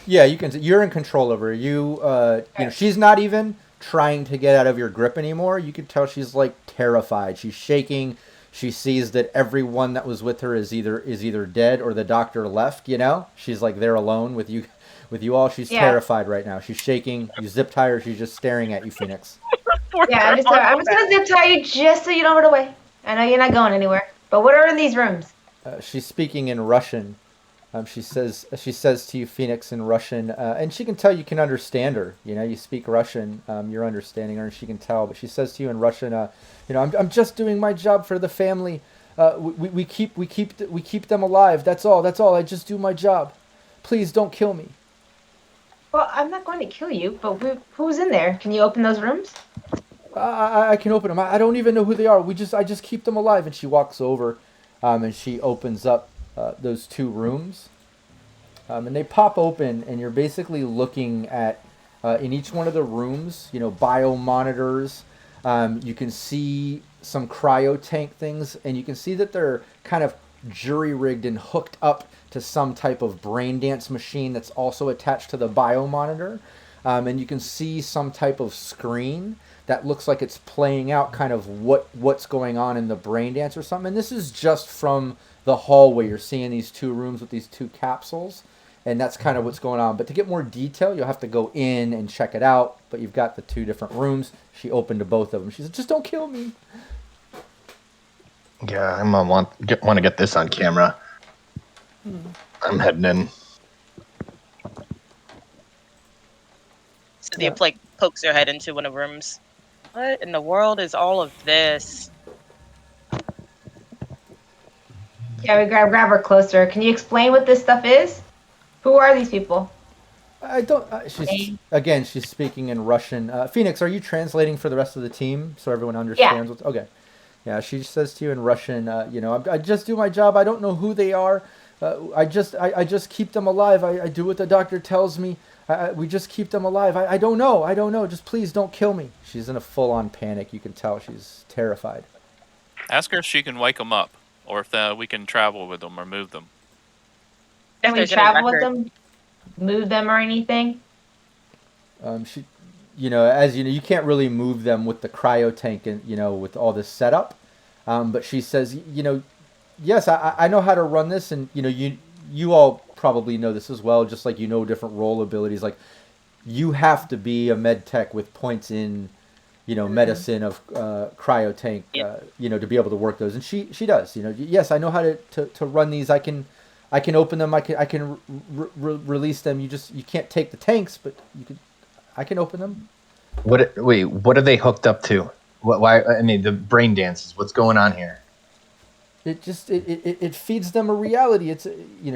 Yeah, you can. You're in control of her. She's not even trying to get out of your grip anymore. You can tell she's like terrified. She's shaking. She sees that everyone that was with her is either dead or the doctor left. She's like there alone with you all. She's terrified right now. She's shaking. You zip tie her. She's just staring at you, Phoenix. Yeah, I'm just gonna zip tie you just so you don't run away. I know you're not going anywhere. But what are in these rooms? She's speaking in Russian. She says to you, Phoenix, in Russian, and she can tell you can understand her. You speak Russian. You're understanding her, and she can tell. But she says to you in Russian, I'm just doing my job for the family. We keep them alive. That's all. I just do my job. Please don't kill me. Well, I'm not going to kill you, but who's in there? Can you open those rooms? I can open them. I don't even know who they are. I just keep them alive. And she walks over, and she opens up those two rooms, and they pop open, and you're basically looking at in each one of the rooms, bio monitors. You can see some cryo tank things, and you can see that they're kind of jury rigged and hooked up to some type of brain dance machine that's also attached to the bio monitor. And you can see some type of screen that looks like it's playing out kind of what's going on in the brain dance or something. And this is just from the hallway. You're seeing these two rooms with these two capsules, and that's kind of what's going on. But to get more detail, you'll have to go in and check it out. But you've got the two different rooms. She opened to both of them. She said, "Just don't kill me." Yeah, I'm gonna want to get this on camera. I'm heading in. Cynthia pokes her head into one of the rooms. What in the world is all of this? Yeah, we grab her closer. Can you explain what this stuff is? Who are these people? I don't. She's speaking in Russian. Phoenix, are you translating for the rest of the team so everyone understands what's okay? Yeah, she says to you in Russian, I just do my job. I don't know who they are. I just keep them alive. I do what the doctor tells me. We just keep them alive. I don't know. I don't know. Just please don't kill me. She's in a full-on panic. You can tell she's terrified. Ask her if she can wake them up, or if we can travel with them or move them. If Can we there's any travel with record. them? Move them or anything? She, as you know, you can't really move them with the cryo tank and with all this setup. But she says, yes, I know how to run this, and you all probably know this as well. Just like different role abilities, like you have to be a med tech with points in, medicine of cryo tank, to be able to work those, and she does. Yes, I know how to run these. I can open them. I can release them. You can't take the tanks, but I can open them. What are they hooked up to? Why? I mean, the brain dances. What's going on here? It feeds them a reality. It's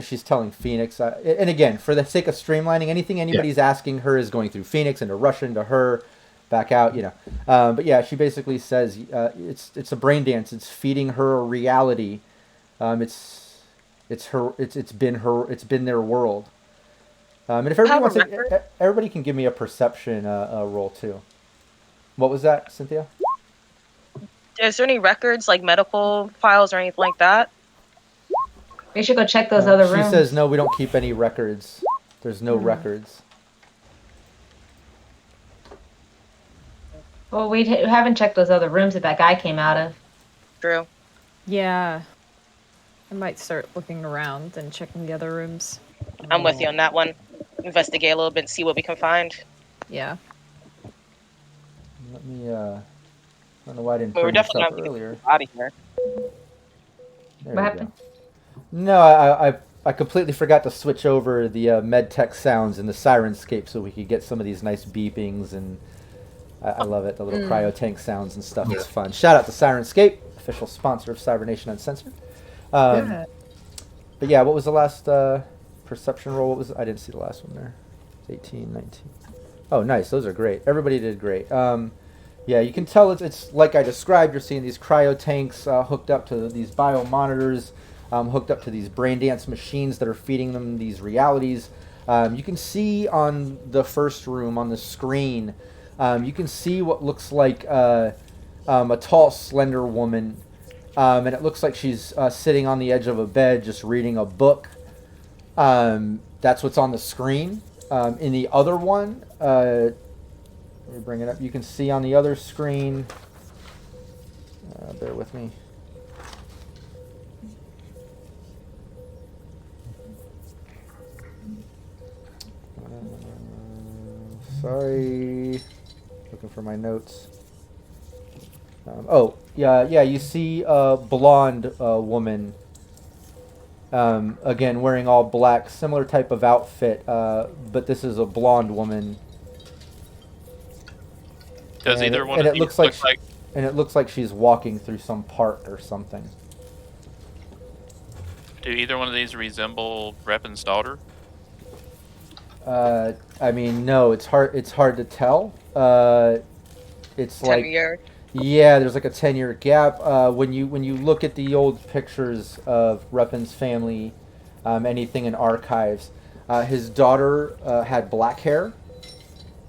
she's telling Phoenix, and again, for the sake of streamlining, anything anybody's asking her is going through Phoenix into Russian to her, back out. But yeah, she basically says it's a brain dance. It's feeding her a reality. It's been their world. And if everybody wants to, everybody can give me a perception roll too. What was that, Cynthia? Is there any records, like medical files or anything like that? We should go check those other rooms. She says, no, we don't keep any records. There's no records. Well, we haven't checked those other rooms that guy came out of. True. Yeah. I might start looking around and checking the other rooms. I'm with you on that one. Investigate a little bit and see what we can find. Yeah. Let me, I don't know why I didn't But we're bring this definitely up not earlier. out of here. There What we happened? go. No, I completely forgot to switch over the med tech sounds in the Sirenscape so we could get some of these nice beepings, and I love it. The little cryo tank sounds and stuff. It's fun. Shout out to Sirenscape, official sponsor of Cybernation Uncensored. But yeah, what was the last perception roll? What was I didn't see the last one there. 18, 19. Oh, nice. Those are great. Everybody did great. Yeah, you can tell it's like I described. You're seeing these cryo tanks hooked up to these bio monitors, hooked up to these brain dance machines that are feeding them these realities. You can see on the first room on the screen, you can see what looks like a tall, slender woman, and it looks like she's sitting on the edge of a bed just reading a book. That's what's on the screen. In the other one, let me bring it up. You can see on the other screen. Bear with me. Sorry. Looking for my notes. Yeah. You see a blonde woman. Again, wearing all black, similar type of outfit, but this is a blonde woman. Does either one and of it these looks look like and it looks like she's walking through some park or something. do either one of these resemble Reppin's daughter? I mean, no, it's hard to tell. It's 10 like years. yeah, there's like a 10-year gap. When you look at the old pictures of Reppin's family, anything in archives, his daughter had black hair.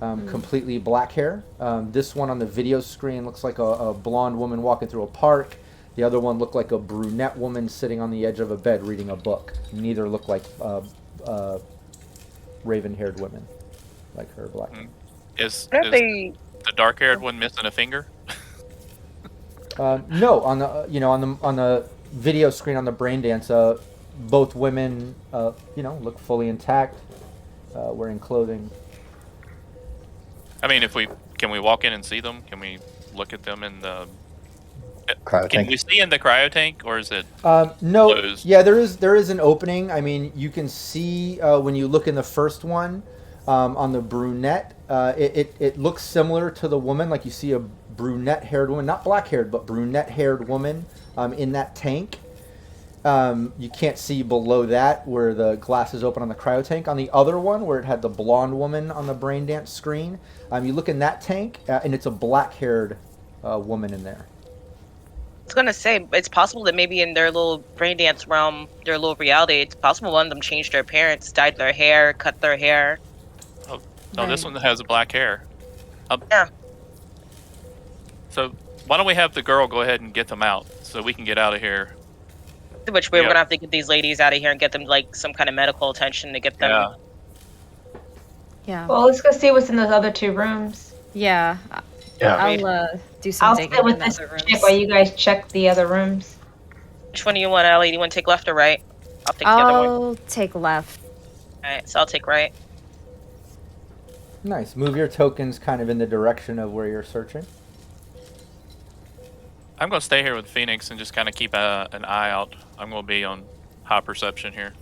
Completely black hair. This one on the video screen looks like a blonde woman walking through a park. The other one looked like a brunette woman sitting on the edge of a bed reading a book. Neither look like raven-haired women, like her black hair. Is Aren't they? the dark-haired one missing a finger? No, on the on the video screen on the brain dance, both women look fully intact, wearing clothing. I mean, can we walk in and see them? Can we look at them in the Cryo Can tank. we see in the cryo tank, or is it No, closed? yeah, there is an opening. I mean, you can see when you look in the first one on the brunette. It looks similar to the woman, like you see a brunette-haired woman, not black-haired, but brunette-haired woman in that tank. You can't see below that where the glass is open on the cryo tank. On the other one, where it had the blonde woman on the brain dance screen, you look in that tank, and it's a black-haired woman in there. was gonna say, it's possible that maybe in their little brain dance realm, their little reality, it's possible one of them changed their appearance, dyed their hair, cut their hair. No, this one has black hair. Yeah. So why don't we have the girl go ahead and get them out so we can get out of here? Which way we're Yeah. gonna have to get these ladies out of here and get them like some kind of medical attention to get them. Yeah. Yeah. Well, let's go see what's in those other 2 rooms. Yeah. Yeah. I'll do some I'll digging sit with in this the other chick rooms. while you guys check the other rooms. Which one do you want, Ellie? Do you want to take left or right? I'll take the other one. I'll take left. Alright, so I'll take right. Nice. Move your tokens kind of in the direction of where you're searching. I'm going to stay here with Phoenix and just kind of keep an eye out. I'm going to be on high perception here,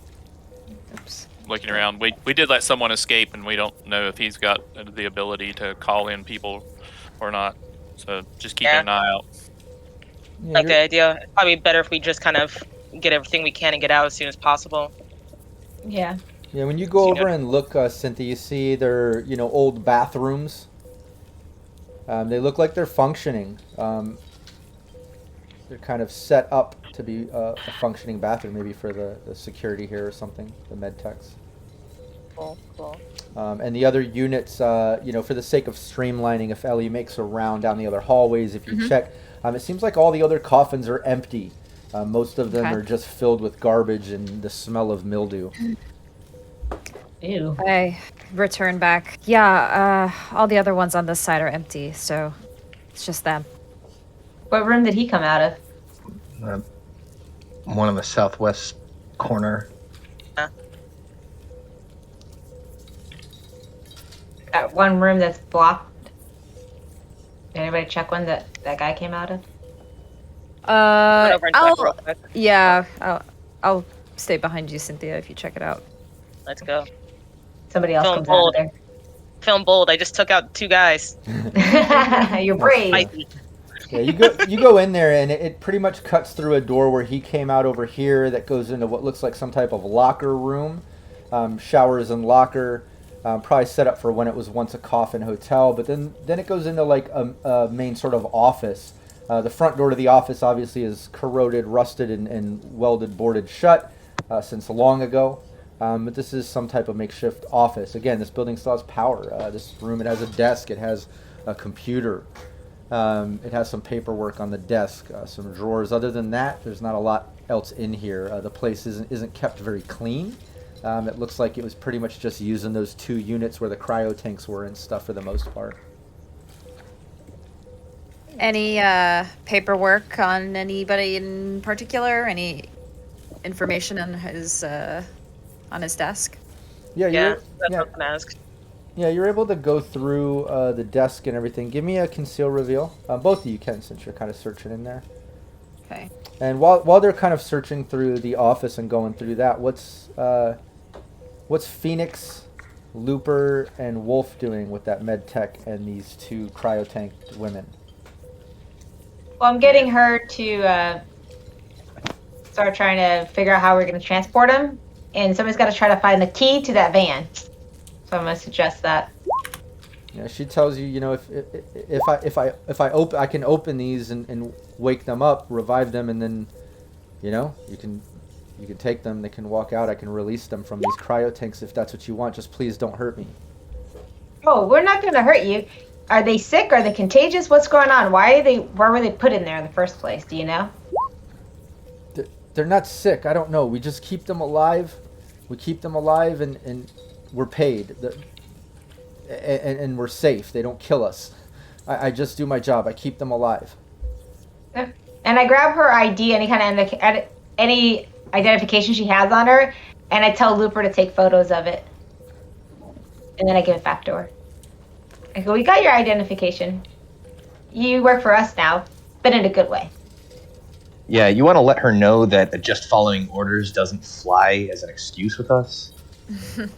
Oops. looking around. We did let someone escape, and we don't know if he's got the ability to call in people or not. So just keep an eye out. Yeah, Like you're- the idea. It's probably better if we just kind of get everything we can and get out as soon as possible. Yeah. Yeah, when you go So you over know- and look, Cynthia, you see they're, old bathrooms. They look like they're functioning. They're kind of set up to be a functioning bathroom, maybe for the security here or something, the med techs. Cool. And the other units, for the sake of streamlining, if Ellie makes a round down the other hallways, if you check, it seems like all the other coffins are empty. Most of them Okay. are just filled with garbage and the smell of mildew. Ew. I return back. Yeah, all the other ones on this side are empty, so it's just them. What room did he come out of? One in the southwest corner. That one room that's blocked. Did anybody check one that guy came out of? Run over and check real quick. Yeah, I'll stay behind you, Cynthia, if you check it out. Let's go. Somebody else Film comes out of Film bold. I just took out 2 guys. there. You're brave. Spicy. Yeah, you go in there and it pretty much cuts through a door where he came out over here that goes into what looks like some type of locker room, showers and locker, probably set up for when it was once a coffin hotel. But then it goes into like a main sort of office. The front door to the office obviously is corroded, rusted, and welded, boarded shut since long ago. But this is some type of makeshift office. Again, this building still has power. This room, it has a desk, it has a computer. It has some paperwork on the desk, some drawers. Other than that, there's not a lot else in here. The place isn't kept very clean. It looks like it was pretty much just using those 2 units where the cryo tanks were and stuff for the most part. Any paperwork on anybody in particular? Any information on his desk? Yeah, Yeah, you're, that's yeah, what I'm asked. yeah, you're able to go through the desk and everything. Give me a conceal reveal. Both of you can, since you're kind of searching in there. Okay. And while they're kind of searching through the office and going through that, what's Phoenix, Looper, and Wolf doing with that med tech and these 2 cryotanked women? Well, I'm getting her to start trying to figure out how we're going to transport him, and somebody's got to try to find the key to that van. So I'm going to suggest that. Yeah, she tells you, if I can open these and wake them up, revive them, and then, you can take them. They can walk out. I can release them from these cryotanks if that's what you want. Just please don't hurt me. Oh, we're not going to hurt you. Are they sick? Are they contagious? What's going on? Why were they put in there in the first place? Do you know? They're not sick. I don't know. We just keep them alive. We keep them alive, and we're paid. And we're safe. They don't kill us. I just do my job. I keep them alive. And I grab her ID, any identification she has on her, and I tell Looper to take photos of it. And then I give it back to her. I go, we got your identification. You work for us now, but in a good way. Yeah, you want to let her know that just following orders doesn't fly as an excuse with us.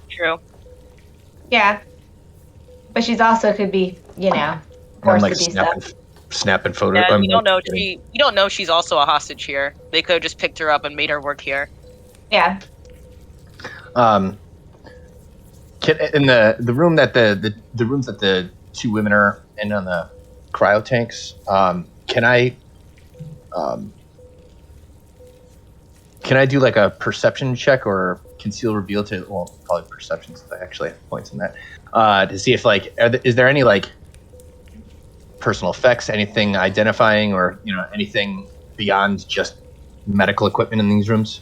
True. Yeah. But she's also could be, I'm forced like to do stuff. snapping photos. Yeah, I'm you don't like, know you don't know she's also a hostage here. They could have just picked her up and made her work here. Yeah. In the room that the rooms that the 2 women are in on the cryo tanks, can I Can I do like a perception check or conceal reveal to? Well, probably perception since I actually have points in that. To see if like is there any like personal effects, anything identifying, or anything beyond just medical equipment in these rooms?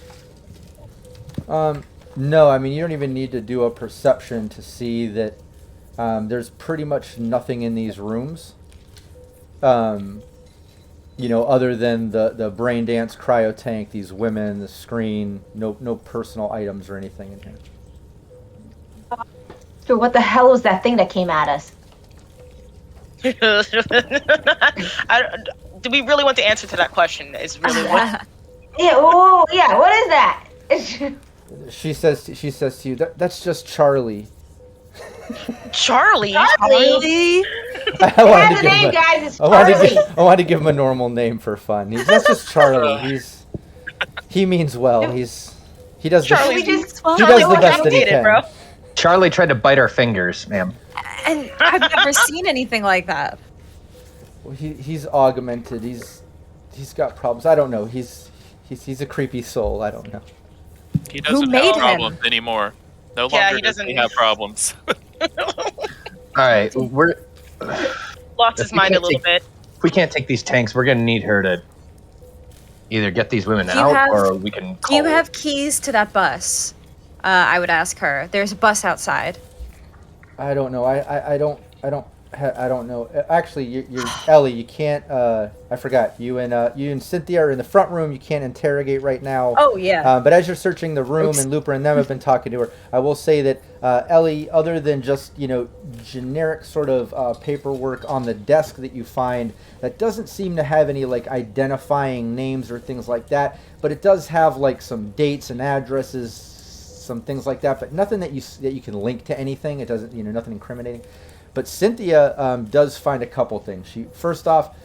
No, I mean you don't even need to do a perception to see that there's pretty much nothing in these rooms. Other than the brain dance cryo tank, these women, the screen, no personal items or anything in here. So what the hell was that thing that came at us? Do we really want the answer to that question? Is really what? Yeah. Oh, yeah. What is that? She says to you, that's just Charlie. Charlie. Charlie. I wanted to give him a normal name for fun. That's just Charlie. He means well. He does Charlie he does the best that he can. Bro. Charlie tried to bite our fingers, ma'am. And I've never seen anything like that. Well, he's augmented. He's got problems. I don't know. He's a creepy soul. I don't know. He doesn't have problems anymore. No longer does he have problems. All right, lost his mind a little bit. If we can't take these tanks, we're gonna need her to either get these women out, or we can. Do you have keys to that bus? I would ask her. There's a bus outside. I don't know. I don't know. Actually, you're Ellie. You can't. I forgot. You and Cynthia are in the front room. You can't interrogate right now. Oh yeah. But as you're searching the room, and Looper and them have been talking to her, I will say that Ellie, other than just generic sort of paperwork on the desk that you find, that doesn't seem to have any like identifying names or things like that. But it does have like some dates and addresses, some things like that. But nothing that you can link to anything. It doesn't. Nothing incriminating. But Cynthia does find a couple things. First off,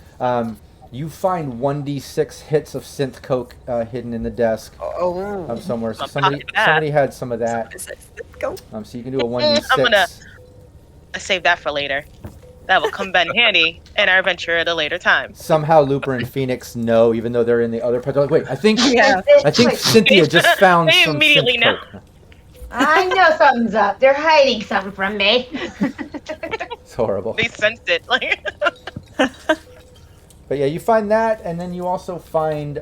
you find 1d6 hits of synth coke hidden in the desk somewhere. So somebody had some of that. So you can do a 1d6. I'm gonna save that for later. That will come in handy in our adventure at a later time. Somehow Looper and Phoenix know, even though they're in the other part. They're like, wait, I think Cynthia just found they some immediately synth coke. know. I know something's up. They're hiding something from me. It's horrible. They sensed it. Like. But yeah, you find that, and then you also find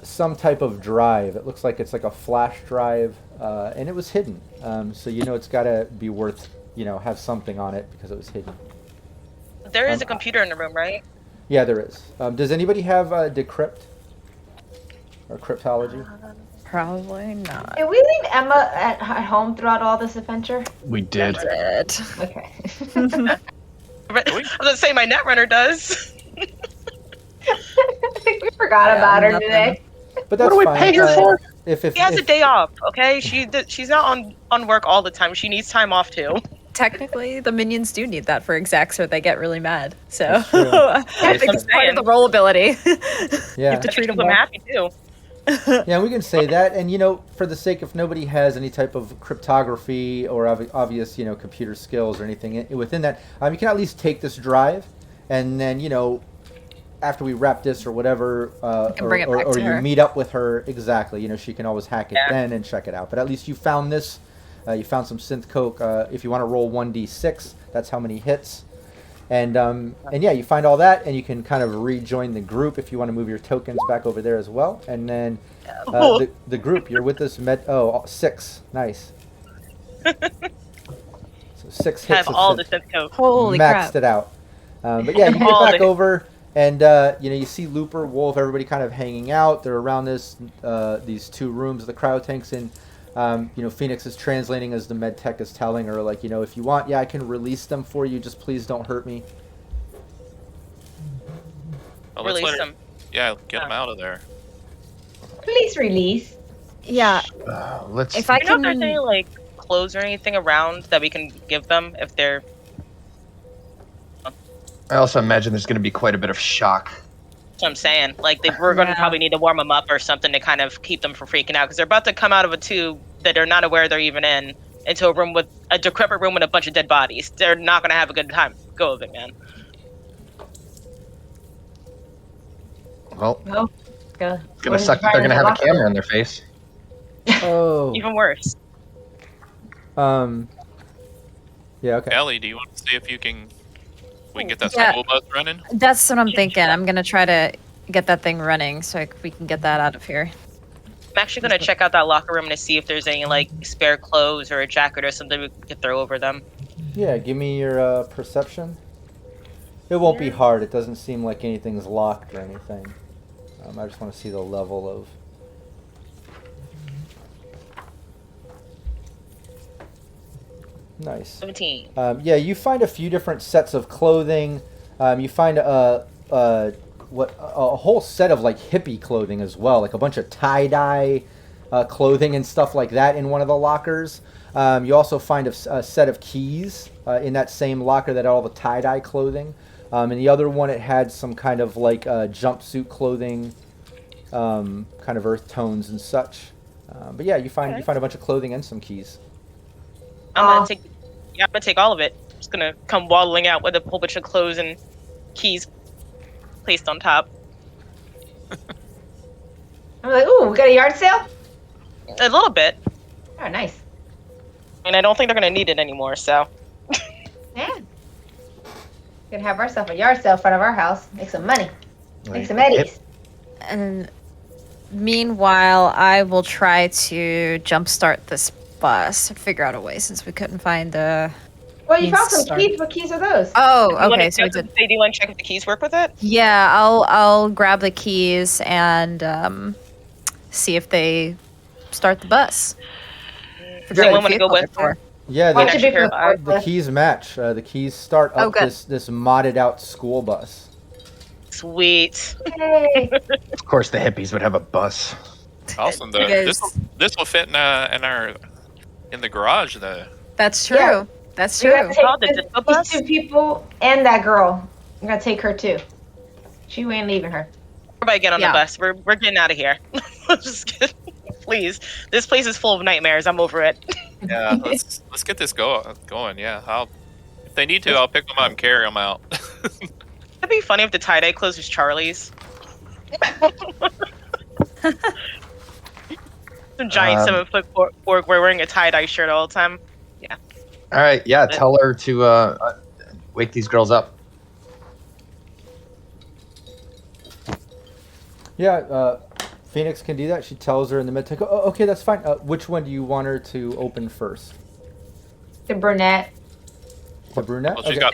some type of drive. It looks like it's like a flash drive, and it was hidden. So it's got to be worth, have something on it because it was hidden. There is a computer in the room, right? Yeah, there is. Does anybody have decrypt or cryptology? Probably not. Did we leave Emma at home throughout all this adventure? We did. Okay. I was gonna say my netrunner does. We forgot about her today. But that's what do we fine. pay her for? She has a day off. Okay, she's not on work all the time. She needs time off too. Technically, the minions do need that for execs, or they get really mad. So I think it's part of the roll ability. Yeah. You have to treat them I'm well. happy too. Yeah, we can say that, and for the sake, if nobody has any type of cryptography or obvious, computer skills or anything within that, you can at least take this drive, and then, after we wrap this or whatever, or you meet up with her, exactly, she can always hack it then and check it out. But at least you found this, you found some synth coke. If you want to roll 1d6, that's how many hits. And yeah, you find all that, and you can kind of rejoin the group if you want to move your tokens back over there as well. And then the group, you're with this 6. Nice. So 6 hits. Have all the synth coke. Holy maxed crap. it out. But yeah, you get back over, and you see Looper, Wolf, everybody kind of hanging out. They're around these 2 rooms the cryo tanks in. Phoenix is translating as the med tech is telling her, like, if you want, I can release them for you. Just please don't hurt me. Well, Release them. Yeah, get them out of there. Please release. Yeah. Let's. If I Do you know can, if there's any like clothes or anything around that we can give them if they're? I also imagine there's going to be quite a bit of shock. That's what I'm saying. Like we're going to probably need to warm them up or something to kind of keep them from freaking out because they're about to come out of a tube that they're not aware they're even in into a room with a decrepit room with a bunch of dead bodies. They're not going to have a good time. Go of it, man. Well, No. Go. it's gonna suck that they're gonna have a camera in their face. Oh. Even worse. Yeah. Okay. Ellie, do you want to see if we can get that Yeah. school bus running? That's what I'm thinking. I'm gonna try to get that thing running so we can get that out of here. I'm actually gonna check out that locker room to see if there's any like spare clothes or a jacket or something we could throw over them. Yeah. Give me your perception. It won't be hard. It doesn't seem like anything's locked or anything. I just want to see the level of. Nice. 17. Yeah, you find a few different sets of clothing. You find a whole set of like hippie clothing as well, like a bunch of tie-dye clothing and stuff like that in one of the lockers. You also find a set of keys in that same locker that had all the tie-dye clothing. And the other one, it had some kind of like jumpsuit clothing, kind of earth tones and such. But yeah, you find a bunch of clothing and some keys. I'm gonna take all of it. I'm just gonna come waddling out with a whole bunch of clothes and keys placed on top. I'm like, ooh, we got a yard sale? A little bit. Oh, nice. And I don't think they're gonna need it anymore, so. Yeah. Gonna have ourselves a yard sale in front of our house. Make some money. Make some eddies. And meanwhile, I will try to jumpstart this bus and figure out a way since we couldn't find the. Well, you means found some start. keys. What keys are those? Oh, Do okay. So we did. you want to check if the keys work with it? Yeah, I'll grab the keys and see if they start the bus. Does anyone want to go with? Yeah, What should be Sure. for the keys match. The keys start Oh, up good. this modded out school bus. Sweet. Yay. Of course, the hippies would have a bus. Awesome though. Because- This will fit in the garage though. That's true. Yeah. That's We true. gotta take Oh, the disco bus? these two people and that girl. I'm gonna take her too. She ain't leaving her. Everybody get on Yeah. the bus. We're getting out of here. Just kidding. Please. This place is full of nightmares. I'm over it. Yeah, let's get this going. Yeah, if they need to, I'll pick them up and carry them out. It'd be funny if the tie-dye clothes was Charlie's. Some giant 7-foot orc wearing a tie-dye shirt all the time. All right, yeah, tell her to wake these girls up. Yeah, Phoenix can do that. She tells her in the mid-tech, oh, okay, that's fine. Which one do you want her to open first? The brunette. The brunette? Well, she's Okay. got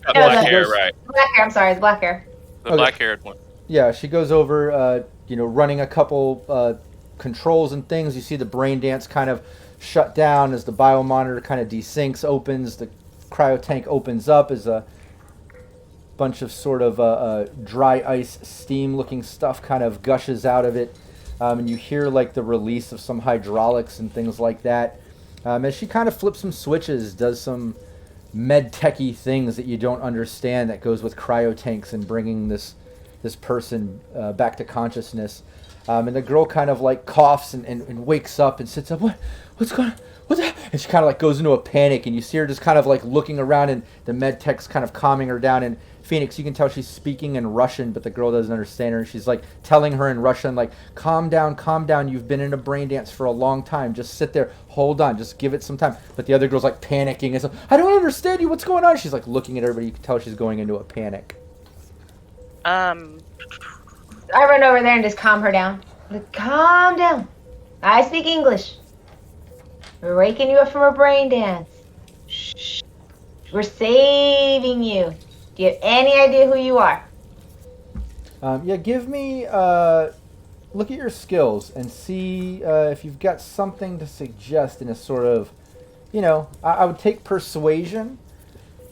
No, black the hair, goes- right? black hair. I'm sorry, the black hair. The Okay. black-haired one. Yeah, she goes over, running a couple controls and things. You see the brain dance kind of shut down as the biomonitor kind of desyncs, opens, the cryo tank opens up as a bunch of sort of dry ice steam looking stuff kind of gushes out of it. And you hear like the release of some hydraulics and things like that. As she kind of flips some switches, does some med techy things that you don't understand that goes with cryo tanks and bringing this person back to consciousness. And the girl kind of like coughs and wakes up and sits up. What's going on? What the? And she kind of like goes into a panic, and you see her just kind of like looking around, and the med tech's kind of calming her down. And Phoenix, you can tell she's speaking in Russian, but the girl doesn't understand her. And she's like telling her in Russian, like, calm down. You've been in a brain dance for a long time. Just sit there. Hold on. Just give it some time. But the other girl's like panicking. And so, I don't understand you. What's going on? She's like looking at everybody. You can tell she's going into a panic. I run over there and just calm her down. Like, calm down. I speak English. We're waking you up from a brain dance. Shh. We're saving you. Do you have any idea who you are? Yeah, give me look at your skills and see if you've got something to suggest in a sort of, I would take persuasion,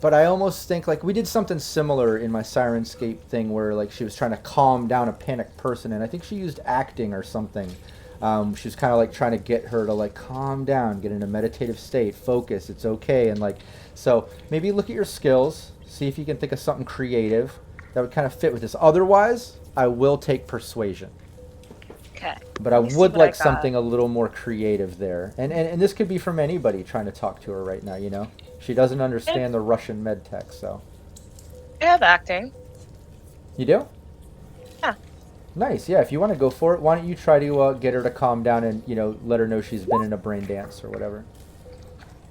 but I almost think like we did something similar in my Sirenscape thing where like she was trying to calm down a panicked person, and I think she used acting or something. She was kind of like trying to get her to like calm down, get in a meditative state, focus, it's okay, and like, so maybe look at your skills, see if you can think of something creative that would kind of fit with this. Otherwise, I will take persuasion. Okay. But I Let me see would what I like got. something a little more creative there. And this could be from anybody trying to talk to her right now, She doesn't understand the Russian medtech, so. I have acting. You do? Yeah. Nice. Yeah, if you want to go for it, why don't you try to get her to calm down and, let her know she's been in a brain dance or whatever.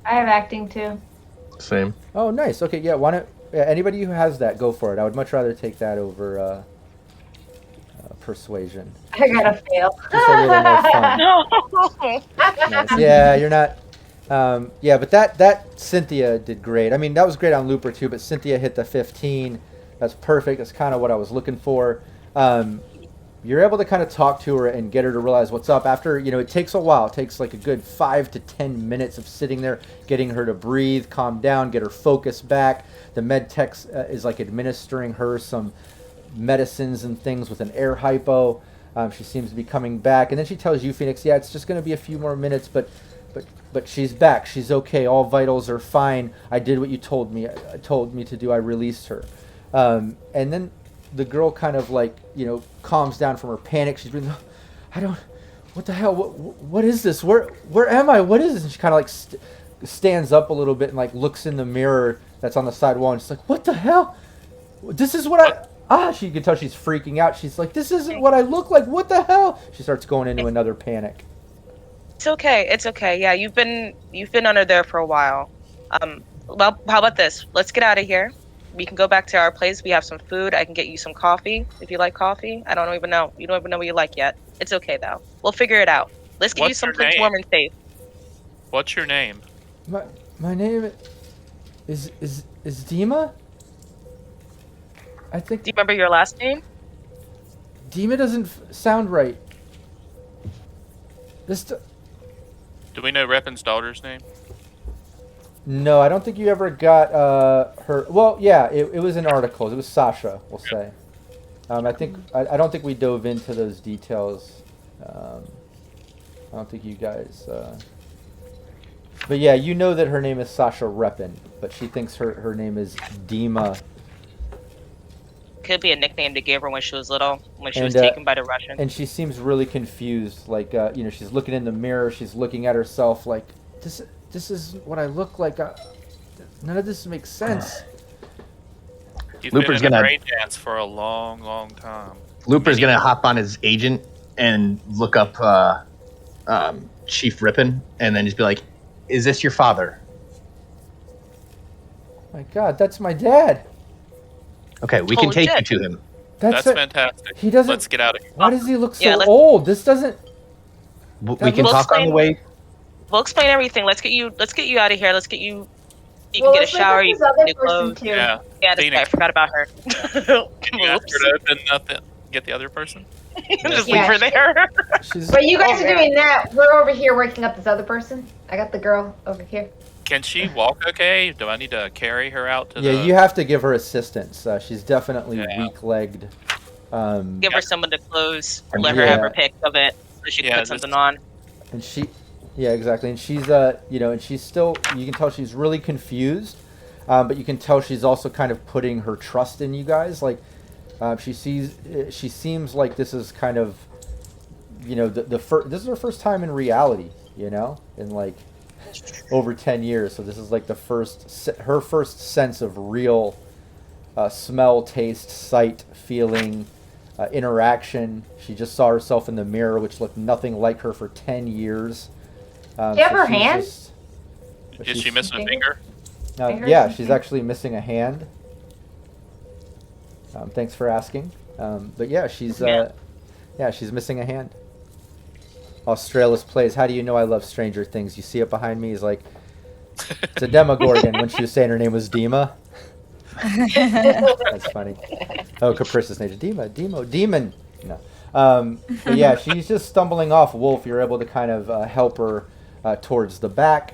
I have acting too. Same. Oh, nice. Okay, yeah, why don't anybody who has that, go for it. I would much rather take that over persuasion. I gotta fail. Just a little more fun. No. Nice. Yeah, you're not. Yeah, but that Cynthia did great. I mean, that was great on Looper too, but Cynthia hit the 15. That's perfect. That's kind of what I was looking for. You're able to kind of talk to her and get her to realize what's up. After, it takes a while. It takes like a good 5 to 10 minutes of sitting there, getting her to breathe, calm down, get her focus back. The med tech is like administering her some medicines and things with an air hypo. She seems to be coming back. And then she tells you, Phoenix, yeah, it's just going to be a few more minutes, but she's back. She's okay. All vitals are fine. I did what you told me to do. I released her. And then the girl kind of like, calms down from her panic. She's breathing, what the hell? What is this? Where am I? What is this? And she kind of like stands up a little bit and like looks in the mirror that's on the side wall. And she's like, what the hell? This is what she can tell she's freaking out. She's like, this isn't what I look like. What the hell? She starts going into another panic. It's okay. It's okay. Yeah, you've been under there for a while. Well, how about this? Let's get out of here. We can go back to our place. We have some food. I can get you some coffee if you like coffee. I don't even know. You don't even know what you like yet. It's okay though. We'll figure it out. Let's get you What's your someplace name? warm and safe. What's your name? My name is Dima. I think Do you remember your last name? Dima doesn't sound right. Do we know Reppin's daughter's name? No, I don't think you ever got her. Well, yeah, it was in articles. It was Sasha, we'll say. I don't think we dove into those details. I don't think you guys. But yeah, you know that her name is Sasha Reppin, but she thinks her name is Dima. Could be a nickname to give her when she was little, when she And, was taken by the Russians. And she seems really confused. Like, she's looking in the mirror. She's looking at herself like, this is what I look like. None of this makes sense. You've Looper's been in a gonna- brain dance for a long, long time. Looper's gonna hop on his agent and look up Chief Rippin, and then just be like, "Is this your father?" My God, that's my dad. Okay, we can Holy take shit. you to him. That's fantastic. He doesn't. Let's get out of here. Why does he look so Yeah, let's- old? This doesn't. We That can looks talk on the way. We'll explain everything. Let's get you out of here. Let's get you. You Well, can get a let's look shower. at You this can other get new person clothes. too. Yeah. Yeah, that's right. I Phoenix. forgot about her. You asked Oops. her to open nothing. Get the other person. Just Yeah. leave her there. She's. But you guys Oh, are man. doing that. We're over here working up this other person. I got the girl over here. Can she walk okay? Do I need to carry her out to Yeah, the... you have to give her assistance. She's definitely Yeah. weak-legged. Give her some of the clothes. And Let her yeah. have her pick of it, so she can Yeah, put something on. And yeah, exactly. And she's, and she's still. You can tell she's really confused, but you can tell she's also kind of putting her trust in you guys. Like, she seems like this is kind of, this is her first time in reality. In like over 10 years. So this is like her first sense of real smell, taste, sight, feeling, interaction. She just saw herself in the mirror, which looked nothing like her for 10 years. Do you have her she's hand? Is she missing a finger? Fingers? Yeah, she's actually missing a hand. Thanks for asking. But yeah, she's missing a hand. Australis plays, how do you know I love Stranger Things? You see it behind me? He's like, it's a Demogorgon when she was saying her name was Dima. That's funny. Oh, capricious nature. Demon. No. But yeah, she's just stumbling off. Wolf, you're able to kind of help her towards the back.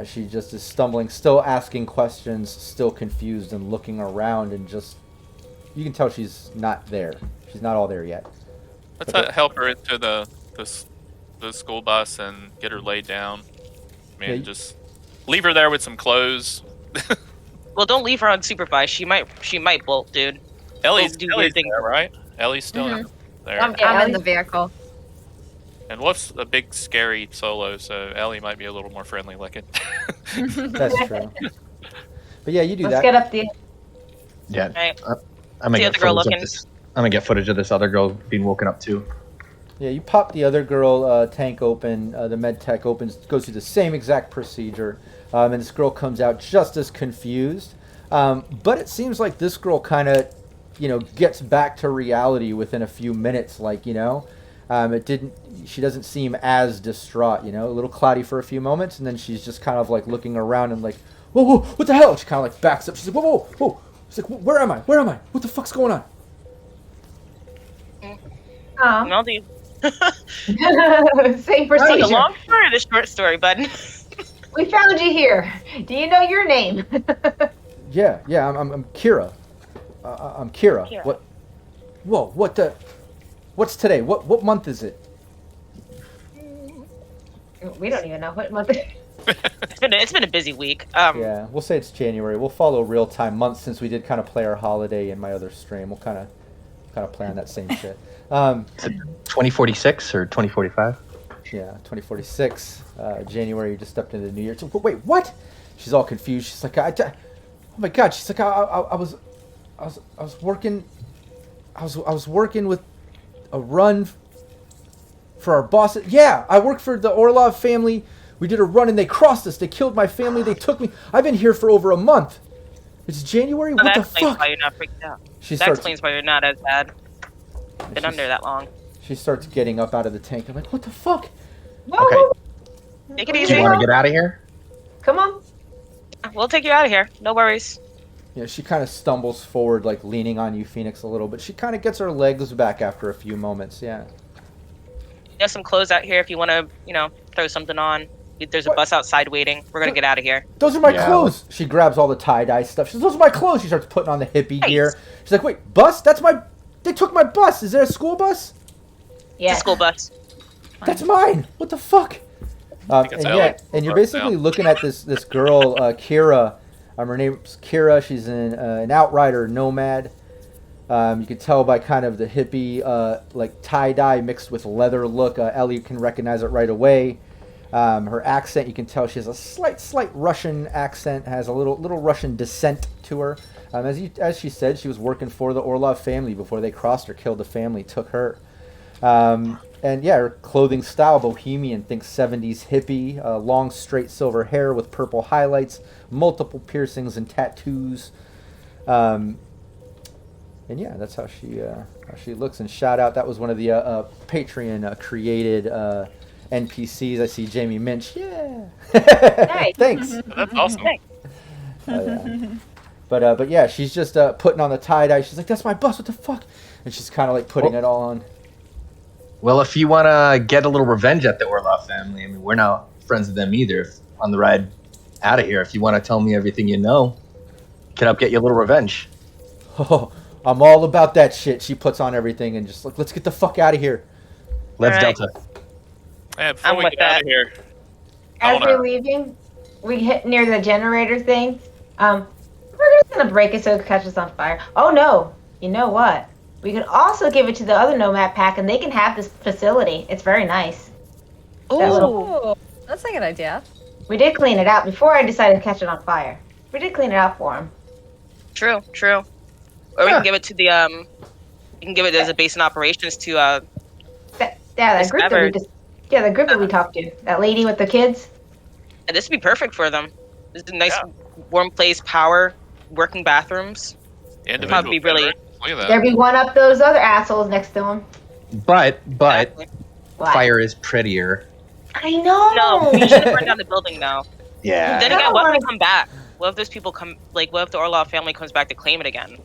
She just is stumbling, still asking questions, still confused and looking around, and just, you can tell she's not there. She's not all there yet. Let's help her into the school bus and get her laid down. I mean, Yeah, just leave her there with some clothes. Well, don't leave her unsupervised. She might bolt, dude. Ellie's do weird things. there, right? Ellie's still Mhm. there. Yeah, I'm in Ellie. the vehicle. And Wolf's a big, scary solo, so Ellie might be a little more friendly looking. That's true. But yeah, you do Let's that. get up the. Yeah. Right. I'm gonna The get other girl photos of looking. this gonna get footage of this other girl being woken up too. Yeah, you pop the other girl tank open. The med tech opens, goes through the same exact procedure, and this girl comes out just as confused. But it seems like this girl kind of, gets back to reality within a few minutes. Like, she doesn't seem as distraught. A little cloudy for a few moments, and then she's just kind of like looking around and like, whoa, whoa, what the hell? She kind of like backs up. She's like, whoa, whoa, whoa. She's like, where am I? Where am I? What the fuck's going on? Melody. Same The procedure. long story or the short story, bud? We found you here. Do you know your name? Yeah, I'm Kira. I'm Kira. Kira. What? Whoa, what's today? What month is it? We don't even know what month. It's been a busy week. Yeah, we'll say it's January. We'll follow real-time months since we did kind of play our holiday in my other stream. We'll kind of play on that same shit. 2046 or 2045? Yeah, 2046. January, you just stepped into the new year. So, wait, what? She's all confused. She's like, oh my god. She's like, I was working. I was working with a run for our boss. Yeah, I worked for the Orlov family. We did a run and they crossed us. They killed my family. They took me. I've been here for over a month. It's January. So What that the explains fuck? why you're not freaked out. She That explains why you're not as bad. Been under that long. She starts getting up out of the tank. I'm like, what the fuck? Okay. Take it Do easy. you want to get out of here? Come on. We'll take you out of here. No worries. She kind of stumbles forward, like leaning on you, Phoenix, a little, but she kind of gets her legs back after a few moments. Yeah. There's some clothes out here if you want to, throw something on. There's a What? bus outside waiting. We're gonna get out of here. Those are my Yeah. clothes. She grabs all the tie-dye stuff. She says, those are my clothes. She starts putting on the hippie Nice. gear. She's like, wait, bus? They took my bus. Is there a school bus? Yeah. It's a school bus. That's mine. What the fuck? think it's Ellie. And you're basically looking at this girl, Kira. Her name's Kira. She's an outrider nomad. You can tell by kind of the hippie, like tie-dye mixed with leather look. Ellie can recognize it right away. Her accent, you can tell she has a slight Russian accent, has a little Russian descent to her. As she said, she was working for the Orlov family before they crossed her, killed the family, took her. And yeah, her clothing style, bohemian, think 70s hippie, long straight silver hair with purple highlights, multiple piercings and tattoos. And yeah, that's how she looks. And shout out, that was one of the Patreon created NPCs. I see Jamie Minch. Yeah. Nice. Thanks. That's awesome. Yeah. But yeah, she's just putting on the tie-dye. She's like, that's my bus, what the fuck? And she's kind of like putting it all on. Well, if you want to get a little revenge at the Orlov family, I mean, we're not friends with them either. On the ride out of here, if you want to tell me everything you know, can help get you a little revenge. Oh, I'm all about that shit. She puts on everything and just like, let's get the fuck out of here. Let's All right. Delta. Yeah, before I'm we with get out that. of here, I As wanna- we're leaving, we hit near the generator thing. We're just gonna break it so it can catch us on fire. Oh no! You know what? We could also give it to the other Nomad pack, and they can have this facility. It's very nice. That little- Oh, that's a good idea. We did clean it out before I decided to catch it on fire. We did clean it out for him. True. Or we can give it to the You can give it as a base in operations to That group that we Discovered. the group that we talked to. That lady with the kids. And this would be perfect for them. This is a nice, Yeah. warm place, power, working bathrooms. individual Probably really- veterans. Look at There that. be one up those other assholes next to him. But Exactly. What? fire is prettier. I know. No, we should burn down the building now. Yeah. Then I again, don't what if wanna- they come back? What if those people come? Like, what if the Orlov family comes back to claim it again?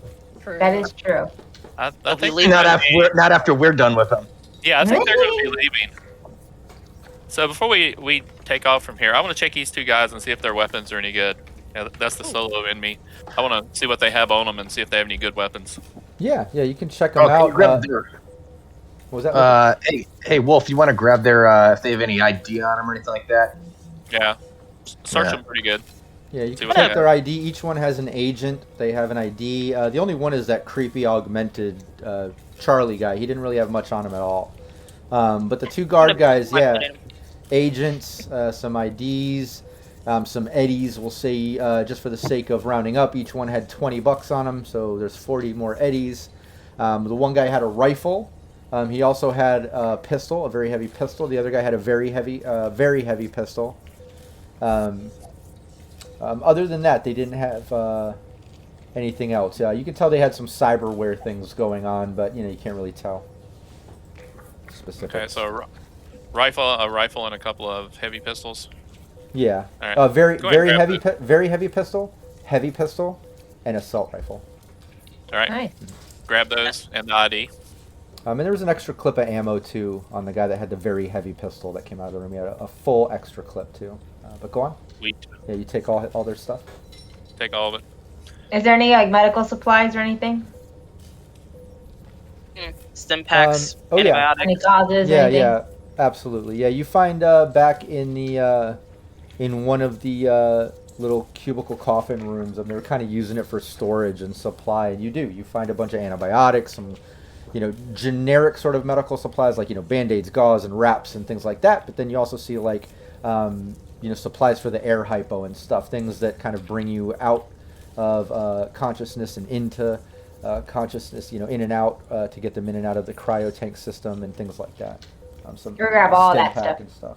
True. That is true. I we think leave they're Not gonna after be- not after we're done with them. Yeah, I think they're going to be leaving. So before we take off from here, I want to check these two guys and see if their weapons are any good. Yeah, that's the solo in me. I want to see what they have on them and see if they have any good weapons. Yeah, you can check them Oh, can you out. grab their, What was that? hey, Wolf, you want to grab their if they have any ID on them or anything like that? Yeah, search Yeah. them pretty good. Yeah, you See can what check they their ID. Each one has an agent. They have an ID. The only one is that creepy augmented Charlie guy. He didn't really have much on him at all. But the two guard guys, yeah, agents, some IDs, some eddies. We'll say just for the sake of rounding up, each one had $20 on them, so there's 40 more eddies. The one guy had a rifle. He also had a pistol, a very heavy pistol. The other guy had a very heavy pistol. Other than that, they didn't have anything else. You can tell they had some cyberware things going on, but you can't really tell. Specifics. Okay, so a rifle, and a couple of heavy pistols. Yeah. All right. Very Go ahead and grab very heavy pistol, and assault rifle. All right. Nice. Grab those and the ID. And there was an extra clip of ammo too on the guy that had the very heavy pistol that came out of the room. He had a full extra clip too. But go on. Sweet. Yeah, you take all their stuff. Take all of it. Is there any like medical supplies or anything? Stim packs, oh, yeah. antibiotics. Any gauzes? Yeah, anything? yeah, absolutely. Yeah, you find back in the in one of the little cubicle coffin rooms, and they were kind of using it for storage and supply. And you find a bunch of antibiotics, some generic sort of medical supplies like band-aids, gauze, and wraps and things like that. But then you also see like supplies for the air hypo and stuff, things that kind of bring you out of consciousness and into consciousness, in and out to get them in and out of the cryo tank system and things like that. Some You'll grab all stim that pack stuff. and stuff.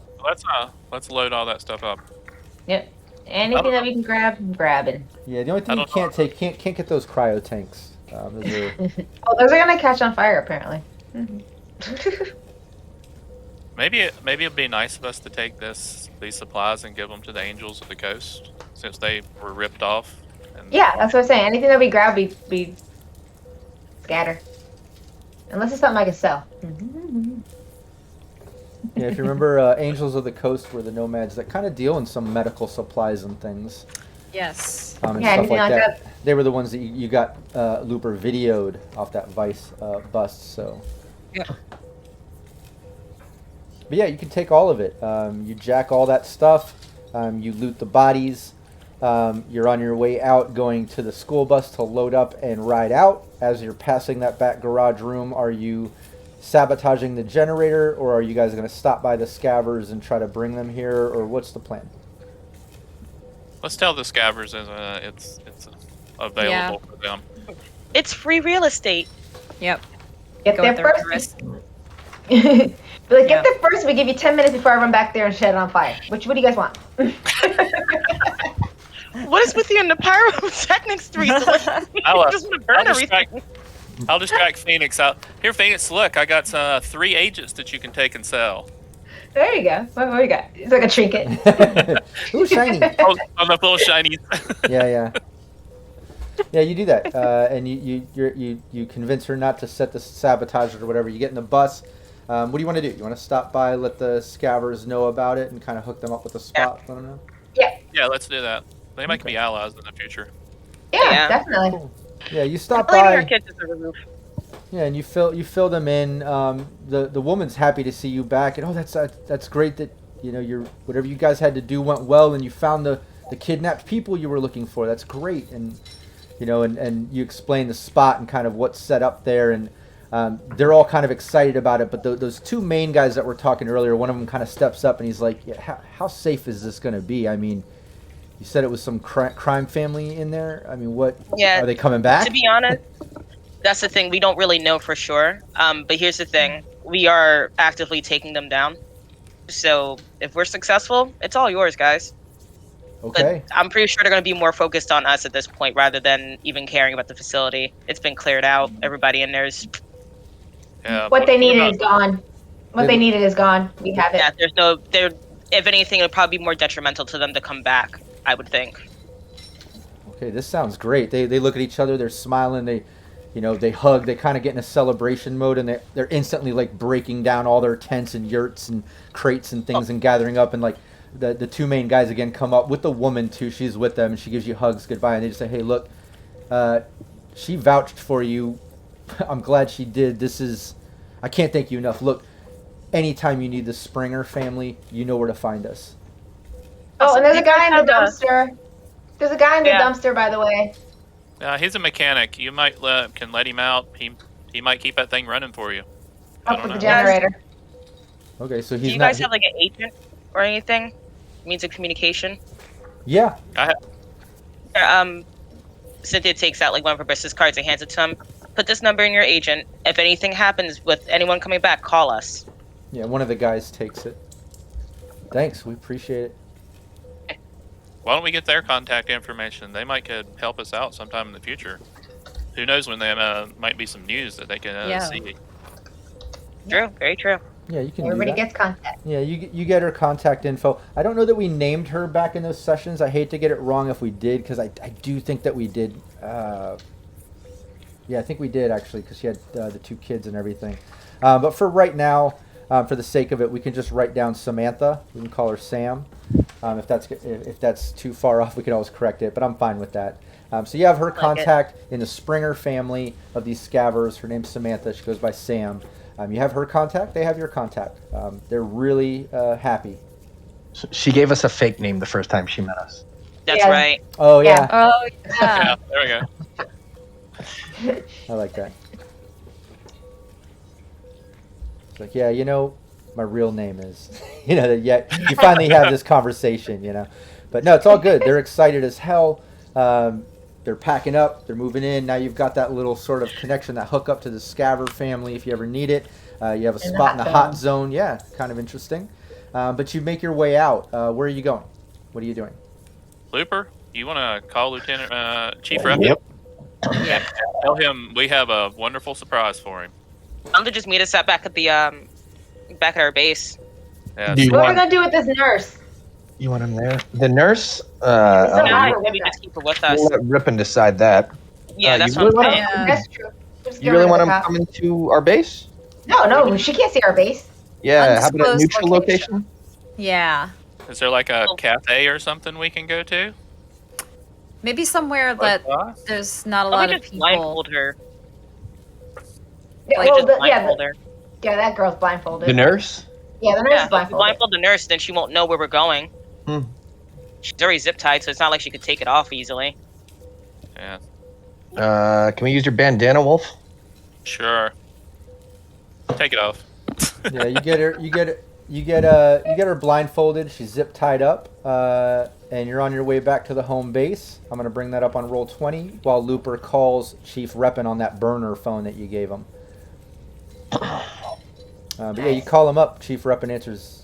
Let's load all that stuff up. Yep. Anything that we can grab, I'm grabbing. Yeah, the only thing you can't take, can't get those cryo tanks. Those are, Oh, those are gonna catch on fire apparently. Maybe it'd be nice of us to take these supplies and give them to the Angels of the Coast, since they were ripped off. And Yeah, that's what I'm saying. Anything that we grab, we scatter. Unless it's something I can sell. yeah, if you remember, Angels of the Coast were the nomads that kind of deal in some medical supplies and things. Yes. And Yeah, stuff anything like like that. They were the ones that you got Looper videoed off that Vice bust. So. Yeah. But yeah, you can take all of it. You jack all that stuff. You loot the bodies. You're on your way out, going to the school bus to load up and ride out. As you're passing that back garage room, are you sabotaging the generator, or are you guys going to stop by the scavengers and try to bring them here, or what's the plan? let's tell the scavengers it's available for them. It's free real estate. Yep. Get Go there with the first. risk. Like, get there first. We give you 10 minutes before I run back there and set it on fire. What do you guys want? What is with you in the pyrotechnics streets? I'll Just want to burn everything. I'll distract Phoenix out. Here, Phoenix, look, I got 3 agents that you can take and sell. There you go. What do you got? It's like a trinket. Ooh, shiny. Oh, on the little shinies. Yeah. Yeah, you do that, and you convince her not to set the sabotage or whatever. You get in the bus. What do you want to do? You want to stop by, let the scavengers know about it, and kind of hook them up with a spot? Let them know. Yeah, let's do that. They might be allies in the future. Yeah, Yeah. definitely. Cool. Yeah, you stop Leaving our by. kids under the roof. Yeah, and you fill them in. The woman's happy to see you back, and that's great that you're whatever you guys had to do went well, and you found the kidnapped people you were looking for. That's great, and and you explain the spot and kind of what's set up there, and they're all kind of excited about it. But those 2 main guys that were talking earlier, one of them kind of steps up and he's like, yeah, how safe is this going to be? I mean, you said it was some crime family in there. I mean, what? Yeah. Are they coming back? To be honest, that's the thing. We don't really know for sure. But here's the thing. We are actively taking them down. So if we're successful, it's all yours, guys. Okay. But I'm pretty sure they're going to be more focused on us at this point rather than even caring about the facility. It's been cleared out. Everybody in there's... Yeah, What they we're needed not- is gone. What they needed is gone. We have it. Yeah, there's no... If anything, it would probably be more detrimental to them to come back, I would think. Okay, this sounds great. They look at each other, they're smiling, they hug, they kind of get in a celebration mode, and they're instantly like breaking down all their tents and yurts and crates and things and gathering up, and like the 2 main guys again come up with the woman too. She's with them and she gives you hugs goodbye, and they just say, hey, look, she vouched for you. I'm glad she did. I can't thank you enough. Look, anytime you need the Springer family, you know where to find us. Oh, and there's You a guy in guys the have dumpster. There's a guy in the Yeah. dumpster, by the way. He's a mechanic. You might can let him out. He might keep that thing running for you. I Up don't with the know. generator. Okay, so Do he's you not. guys have like an agent or anything? Means of communication? Yeah. I Cynthia takes out like one of her business cards and hands it to him. put this number in your agent. If anything happens with anyone coming back, call us. Yeah, one of the guys takes it. Thanks, we appreciate it. Why don't we get their contact information? They might could help us out sometime in the future. Who knows when there might be some news that they can see. True, very true. Yeah, you can Everybody do that. gets contact. Yeah, you get her contact info. I don't know that we named her back in those sessions. I hate to get it wrong if we did, because I do think that we did. Yeah, I think we did, actually, because she had the 2 kids and everything. But for right now, for the sake of it, we can just write down Samantha. We can call her Sam. If that's too far off, we can always correct it, but I'm fine with that. So you have her contact in the Springer family of these scavengers. Her name's Samantha. She goes by Sam. You have her contact. They have your contact. They're really happy. So she gave us a fake name the first time she met us. That's Yeah. right. Oh, yeah. Oh yeah. Yeah, there we go. I like that. It's like, yeah, you know, my real name is, you know, that yet you finally have this conversation, you know. But no, it's all good. They're excited as hell. They're packing up. They're moving in. Now you've got that little sort of connection, that hook up to the Scavenger family if you ever need it. You have a spot in the hot zone. Yeah, kind of interesting. But you make your way out. Where are you going? What are you doing? Looper, you want to call Chief Rep? Yep. Yeah. Tell him we have a wonderful surprise for him. I'm to just meet us back at the back at our base. Yeah, Do you What are we want gonna do with this nurse? you want him there? The nurse? Somebody- Yeah, with maybe that. just keep her with us. We'll let Ripon decide that. Yeah, that's you what really I'm want saying. Yeah. That's true. Just You get really rid want of him the cop. coming to our base? No, she can't see our base. Yeah, how about a Undisclosed neutral location. location? Yeah. Is there like a cafe or something we can go to? Maybe somewhere that there's not a Why lot don't we of just people. blindfold her? Yeah, Like, well, just blindfold her. yeah, that girl's blindfolded. The nurse? Yeah, the nurse Yeah, is if we blindfolded. blindfold the nurse, then she won't know where we're going. Hmm. She's already zip tied, so it's not like she could take it off easily. Yeah, Can we use your bandana, Wolf? sure. Take it off. Yeah, you get her blindfolded. She's zip tied up, and you're on your way back to the home base. I'm gonna bring that up on roll 20 while Looper calls Chief Reppin on that burner phone that you gave him. But yeah, you call him up. Chief Reppin answers,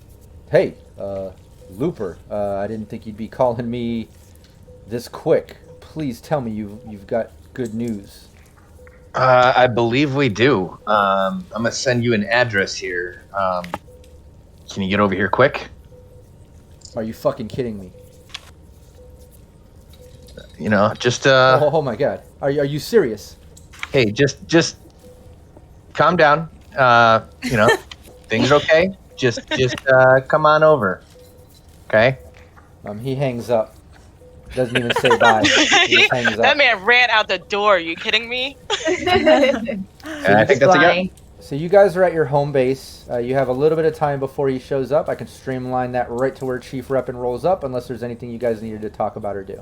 "Hey, Looper. I didn't think you'd be calling me this quick. Please tell me you've got good news." I believe we do. I'm gonna send you an address here. Can you get over here quick? Are you fucking kidding me? You know, just Oh my god. Are you serious? hey, just calm down. You know, things are okay. Just come on over. Okay. He hangs up. Doesn't even say bye. He just hangs That up. man ran out the door. Are you kidding me? I think that's a go. So you guys are at your home base. You have a little bit of time before he shows up. I can streamline that right to where Chief Reppin rolls up, unless there's anything you guys needed to talk about or do.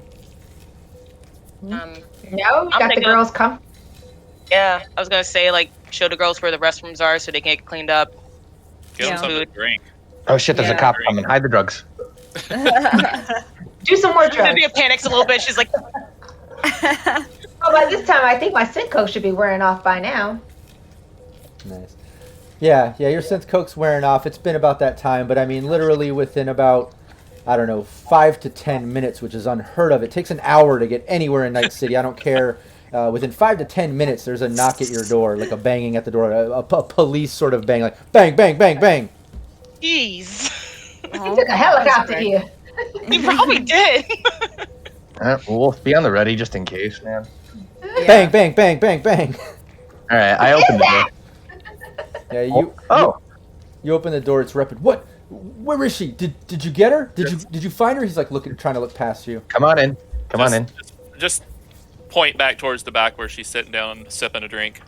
No, you got the thinking- girls come. Yeah, I was gonna say like show the girls where the restrooms are so they can get cleaned up. Give Yeah. him something to drink. Oh shit, there's a Yeah. cop coming. Hide the drugs. Do some more drugs. Cynthia panics a little bit. She's like, Oh, by this time, I think my scent coat should be wearing off by now. Nice. Yeah, your synth coke's wearing off. It's been about that time, but I mean, literally within about, I don't know, 5 to 10 minutes, which is unheard of. It takes an hour to get anywhere in Night City. I don't care. Within 5 to 10 minutes, there's a knock at your door, like a banging at the door, a police sort of bang, like bang, bang, bang, bang. "Jeez, He took a helicopter here. he probably did." We'll be on the ready just in case, man. Bang, bang, bang, bang, bang. All right, I opened the door. Yeah, you open the door. It's Reppin. What? Where is she? Did you get her? Did you find her? He's like trying to look past you. Come on in. Come on in. Just point back towards the back where she's sitting down, sipping a drink.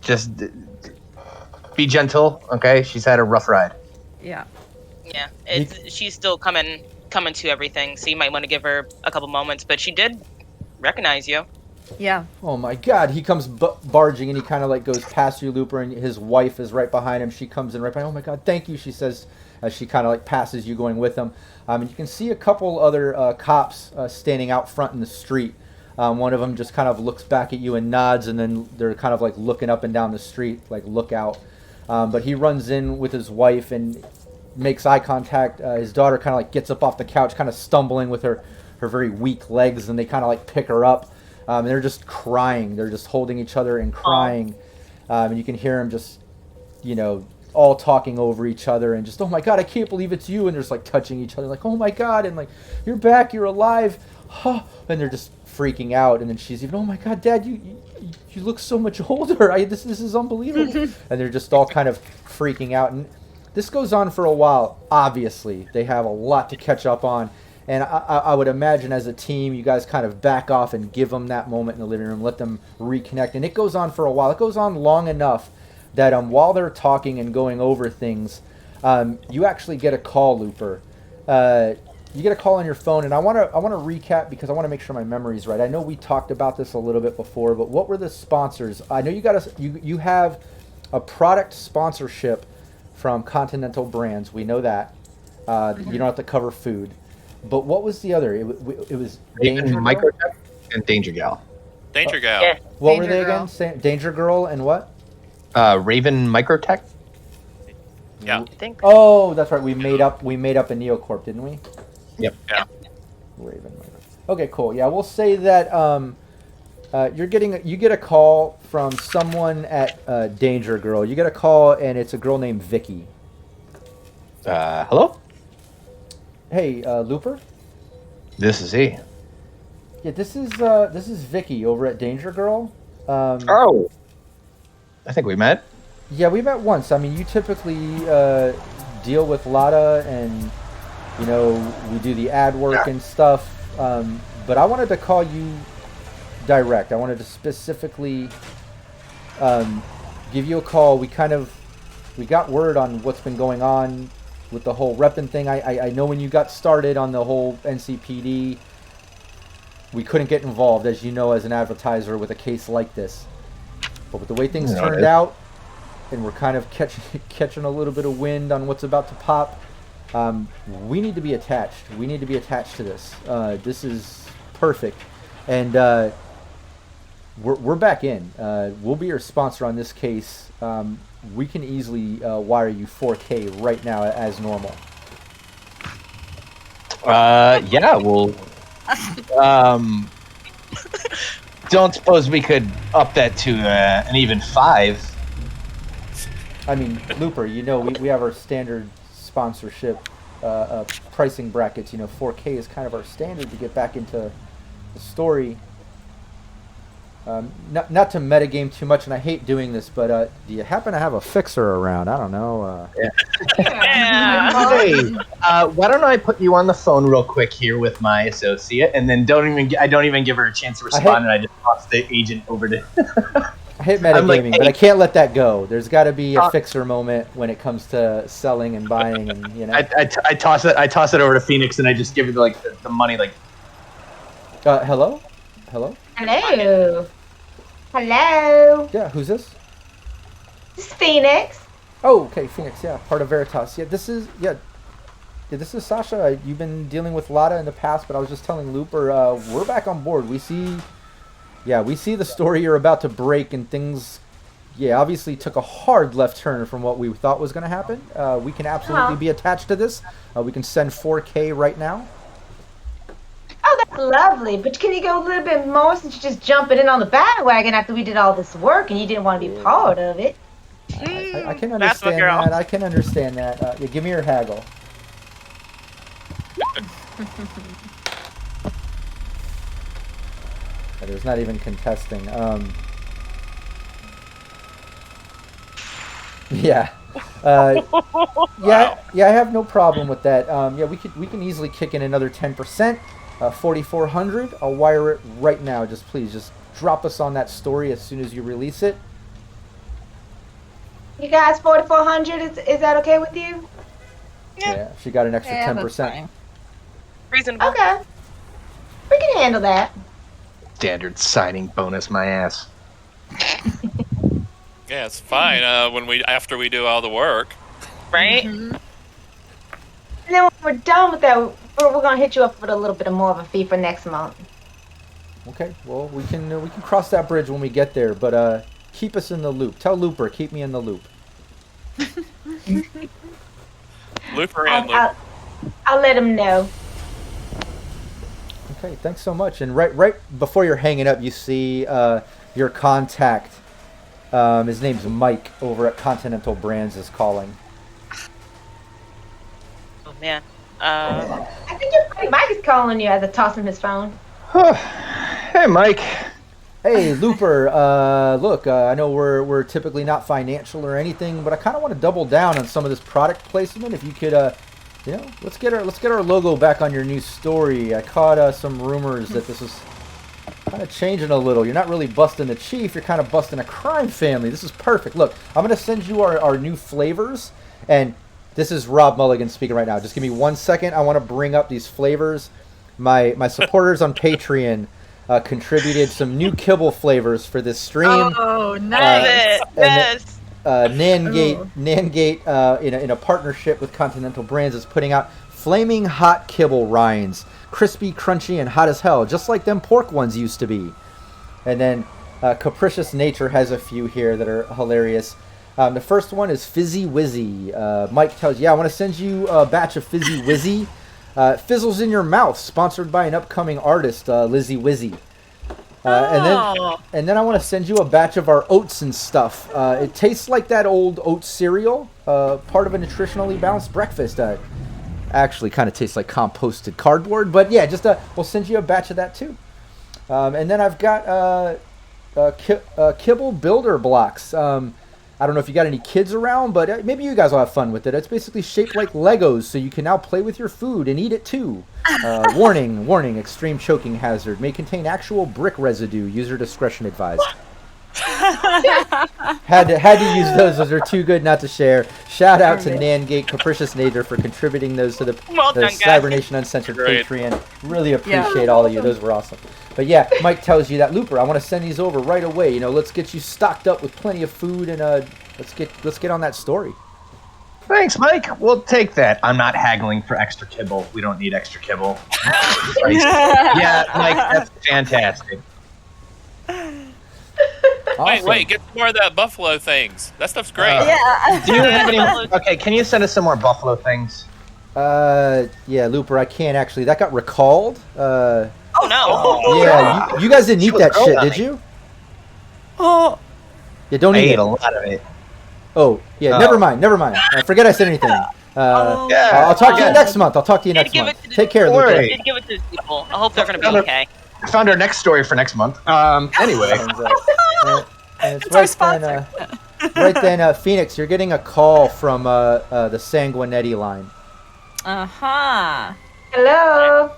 Just be gentle, okay? She's had a rough ride. Yeah. Yeah, she's still coming to everything, so you might want to give her a couple moments. But she did recognize you. Yeah. Oh my God! He comes barging and he kind of like goes past you, Looper, and his wife is right behind him. She comes in right behind. Oh my God! Thank you, she says as she kind of like passes you, going with him. And you can see a couple other cops standing out front in the street. One of them just kind of looks back at you and nods, and then they're kind of like looking up and down the street, like look out. But he runs in with his wife and makes eye contact. His daughter kind of like gets up off the couch, kind of stumbling with her very weak legs, and they kind of like pick her up. And they're just crying. They're just holding each other and crying. And you can hear them just, all talking over each other and just, oh my God, I can't believe it's you. And they're just like touching each other like, oh my God. And like, you're back, you're alive. And they're just freaking out. And then she's even, oh my God, Dad, you look so much older. This is unbelievable. And they're just all kind of freaking out. And this goes on for a while. Obviously, they have a lot to catch up on. And I would imagine as a team, you guys kind of back off and give them that moment in the living room, let them reconnect. And it goes on for a while. It goes on long enough that while they're talking and going over things, you actually get a call, Looper. You get a call on your phone, and I want to recap because I want to make sure my memory's right. I know we talked about this a little bit before, but what were the sponsors? I know you have a product sponsorship from Continental Brands. We know that. You don't have to cover food. But what was the other? It was Danger Microtech and Danger Gal. Danger Gal. Yeah. What Danger were they Girl. again? Danger Girl and what? Raven Microtech. Yeah. I think. Oh, that's right. We made up a Neocorp, didn't we? Yep. Yeah. Raven. Okay, cool. Yeah, we'll say that you get a call from someone at Danger Girl. You get a call, and it's a girl named Vicky. Hello. Hey, Looper. This is he. Yeah, this is Vicky over at Danger Girl. Oh. I think we met. Yeah, we met once. I mean, you typically deal with Lada, and we do the ad work and stuff. But I wanted to call you direct. I wanted to specifically give you a call. We got word on what's been going on with the whole repping thing. I know when you got started on the whole NCPD, we couldn't get involved, as you know, as an advertiser with a case like this. But with the way things turned out, and we're kind of catching a little bit of wind on what's about to pop, we need to be attached. We need to be attached to this. This is perfect. And we're back in. We'll be your sponsor on this case. We can easily wire you 4K right now as normal. Yeah, well, don't suppose we could up that to an even 5? I mean, Looper, we have our standard sponsorship pricing brackets. 4K is kind of our standard to get back into the story. Not to metagame too much, and I hate doing this, but do you happen to have a fixer around? I don't know. Yeah. Hey, why don't I put you on the phone real quick here with my associate, and then I don't even give her a chance to respond, and I just toss the agent over to. I hate metagaming, like, hey. but I can't let that go. There's got to be a fixer moment when it comes to selling and buying, and I toss it over to Phoenix, and I just give her the money like. Hello. Hello. Hello. Yeah, who's this? This is Phoenix. Oh, okay, Phoenix. Yeah, part of Veritas. Yeah, this is Sasha. You've been dealing with Lada in the past, but I was just telling Looper, we're back on board. We see the story you're about to break, and things, obviously took a hard left turn from what we thought was going to happen. We can absolutely be attached to this. We can send 4K right now. Oh, that's lovely. But can you go a little bit more since you're just jumping in on the bandwagon after we did all this work and you didn't want to be part of it? I can That's my understand girl. that. I can understand that. Give me your haggle. There's not even contesting. Yeah. Yeah, I have no problem with that. We can easily kick in another 10%. 4,400. I'll wire it right now. Please drop us on that story as soon as you release it. You guys, 4,400. Is that okay with you? Yeah, she got an extra 10%. That's fine. Reasonable. Okay. We can handle that. Standard signing bonus, my ass. Yeah, it's fine. After we do all the work. Right? And then when we're done with that, we're going to hit you up with a little bit more of a fee for next month. Okay. Well, we can cross that bridge when we get there, but keep us in the loop. Tell Looper, keep me in the loop. Looper and Looper. I'll let him know. Okay, thanks so much. And right before you're hanging up, you see your contact. His name's Mike over at Continental Brands is calling. Oh man. I think your buddy Mike is calling you as I toss him his phone. Hey, Mike. Hey, Looper. Look, I know we're typically not financial or anything, but I kind of want to double down on some of this product placement. If you could, let's get our logo back on your new story. I caught some rumors that this is kind of changing a little. You're not really busting the chief. You're kind of busting a crime family. This is perfect. Look, I'm going to send you our new flavors, and this is Rob Mulligan speaking right now. Just give me 1 second. I want to bring up these flavors. My supporters on Patreon contributed some new kibble flavors for this stream. Oh, nice. Yes. Nangate in a partnership with Continental Brands is putting out flaming hot kibble rinds, crispy, crunchy, and hot as hell, just like them pork ones used to be. And then Capricious Nature has a few here that are hilarious. The first one is Fizzy Wizzy. Mike tells you, I want to send you a batch of Fizzy Wizzy. Fizzles in Your Mouth, sponsored by an upcoming artist, Lizzie Wizzy. And then I want to send you a batch of our oats and stuff. It tastes like that old oat cereal, part of a nutritionally balanced breakfast. Actually, kind of tastes like composted cardboard, but yeah, just we'll send you a batch of that too. And then I've got kibble builder blocks. I don't know if you got any kids around, but maybe you guys will have fun with it. It's basically shaped like Legos, so you can now play with your food and eat it too. Warning, extreme choking hazard. May contain actual brick residue. User discretion advised. had to use those. Those are too good not to share. Shout out to Nangate Capricious Nader for contributing those to the Cybernation Uncensored Patreon. Really appreciate all of you. Those were awesome. But yeah, Mike tells you that, Looper, I want to send these over right away. Let's get you stocked up with plenty of food, and let's get on that story. Thanks, Mike. We'll take that. I'm not haggling for extra kibble. We don't need extra kibble. Yeah, Mike, that's fantastic. Awesome. Wait, get more of that buffalo things. That stuff's great. Do you have any? Okay, can you send us some more buffalo things? Yeah, Looper, I can't actually. That got recalled. Oh no. Yeah, you guys didn't eat that shit, did you? Oh. Yeah, don't I eat ate it. a lot of it. Oh, yeah, never mind. Forget I said anything. I'll talk to you next month. Take care, Looper. Did give it to people. I hope they're going to be okay. I found our next story for next month. Anyway. And it's right then, Phoenix, you're getting a call from the Sanguinetti line. Uh-huh. Hello.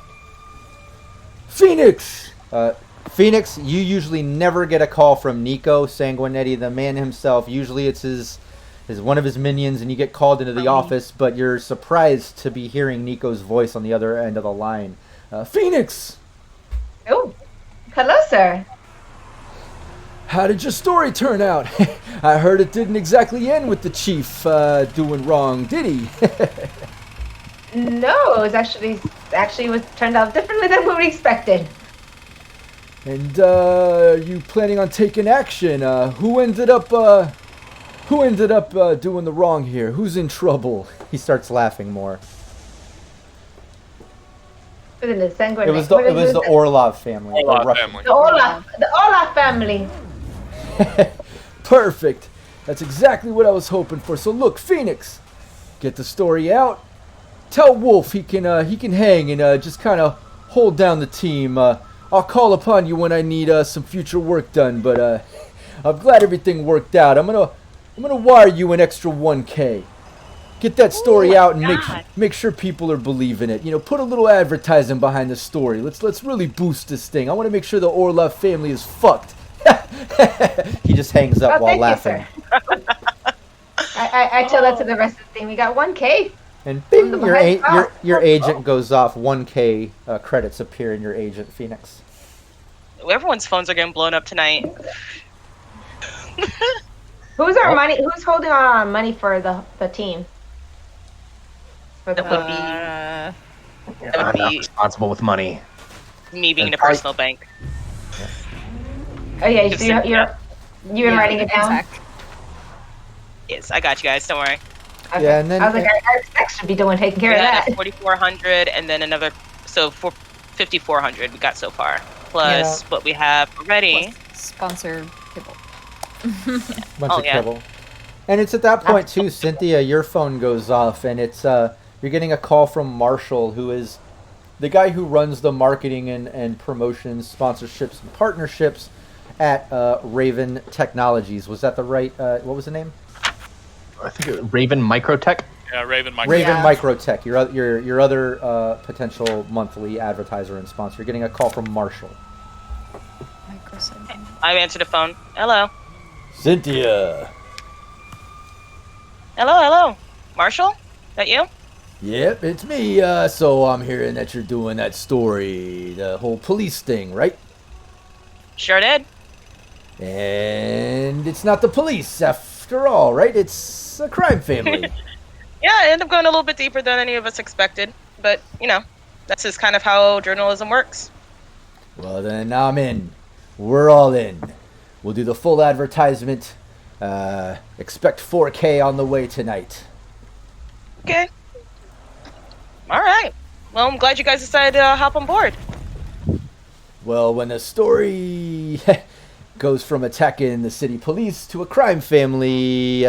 Phoenix! Phoenix, you usually never get a call from Nico Sanguinetti, the man himself. Usually it's his one of his minions, and you get called into the office, but you're surprised to be hearing Nico's voice on the other end of the line. Phoenix! Oh, hello, sir. How did your story turn out? I heard it didn't exactly end with the chief doing wrong, did he? No, it was actually turned out differently than we expected. And you planning on taking action? Who ended up doing the wrong here? Who's in trouble? He starts laughing more. It was the Orlov family. The Orlov family. Perfect. That's exactly what I was hoping for. So look, Phoenix, get the story out. Tell Wolf he can hang and just kind of hold down the team. I'll call upon you when I need some future work done. But I'm glad everything worked out. I'm gonna wire you an extra 1K. Get that story out and make sure people are believing it. Put a little advertising behind the story. Let's really boost this thing. I want to make sure the Orlov family is fucked. He just hangs up while laughing. I tell that to the rest of the team. We got 1K. And bing, your agent goes off. 1K credits appear in your agent, Phoenix. Everyone's phones are getting blown up tonight. Who's holding our money for the team? That would be I'm not responsible with money. me being in a personal bank. Oh yeah, Give so Cynthia- you've been writing it down. Zach. Yes, I got you guys. Don't worry. Okay. Yeah, and then- I was like, our Zach should be taking care We of had that. 4,400 and then another, so 5,400 we got so far. Plus what we have already. Plus sponsored kibble. Bunch Oh, of yeah. kibble. And it's at that point too, Cynthia, your phone goes off, and it's you're getting a call from Marshall, who is the guy who runs the marketing and promotions, sponsorships, and partnerships at Raven Technologies. Was that the right? What was the name? I think it was Raven Microtech. Yeah, Raven Micro. Raven Yeah. Microtech. Your other potential monthly advertiser and sponsor. You're getting a call from Marshall. I answered the phone. Hello. Cynthia. Hello. Marshall? That you? Yep, it's me. So I'm hearing that you're doing that story, the whole police thing, right? Sure did. And it's not the police after all, right? It's a crime family. Yeah, I ended up going a little bit deeper than any of us expected. But, that's just kind of how journalism works. Well, then I'm in. We're all in. We'll do the full advertisement. Expect 4K on the way tonight. Okay. All right. Well, I'm glad you guys decided to hop on board. Well, when the story goes from attacking the city police to a crime family, we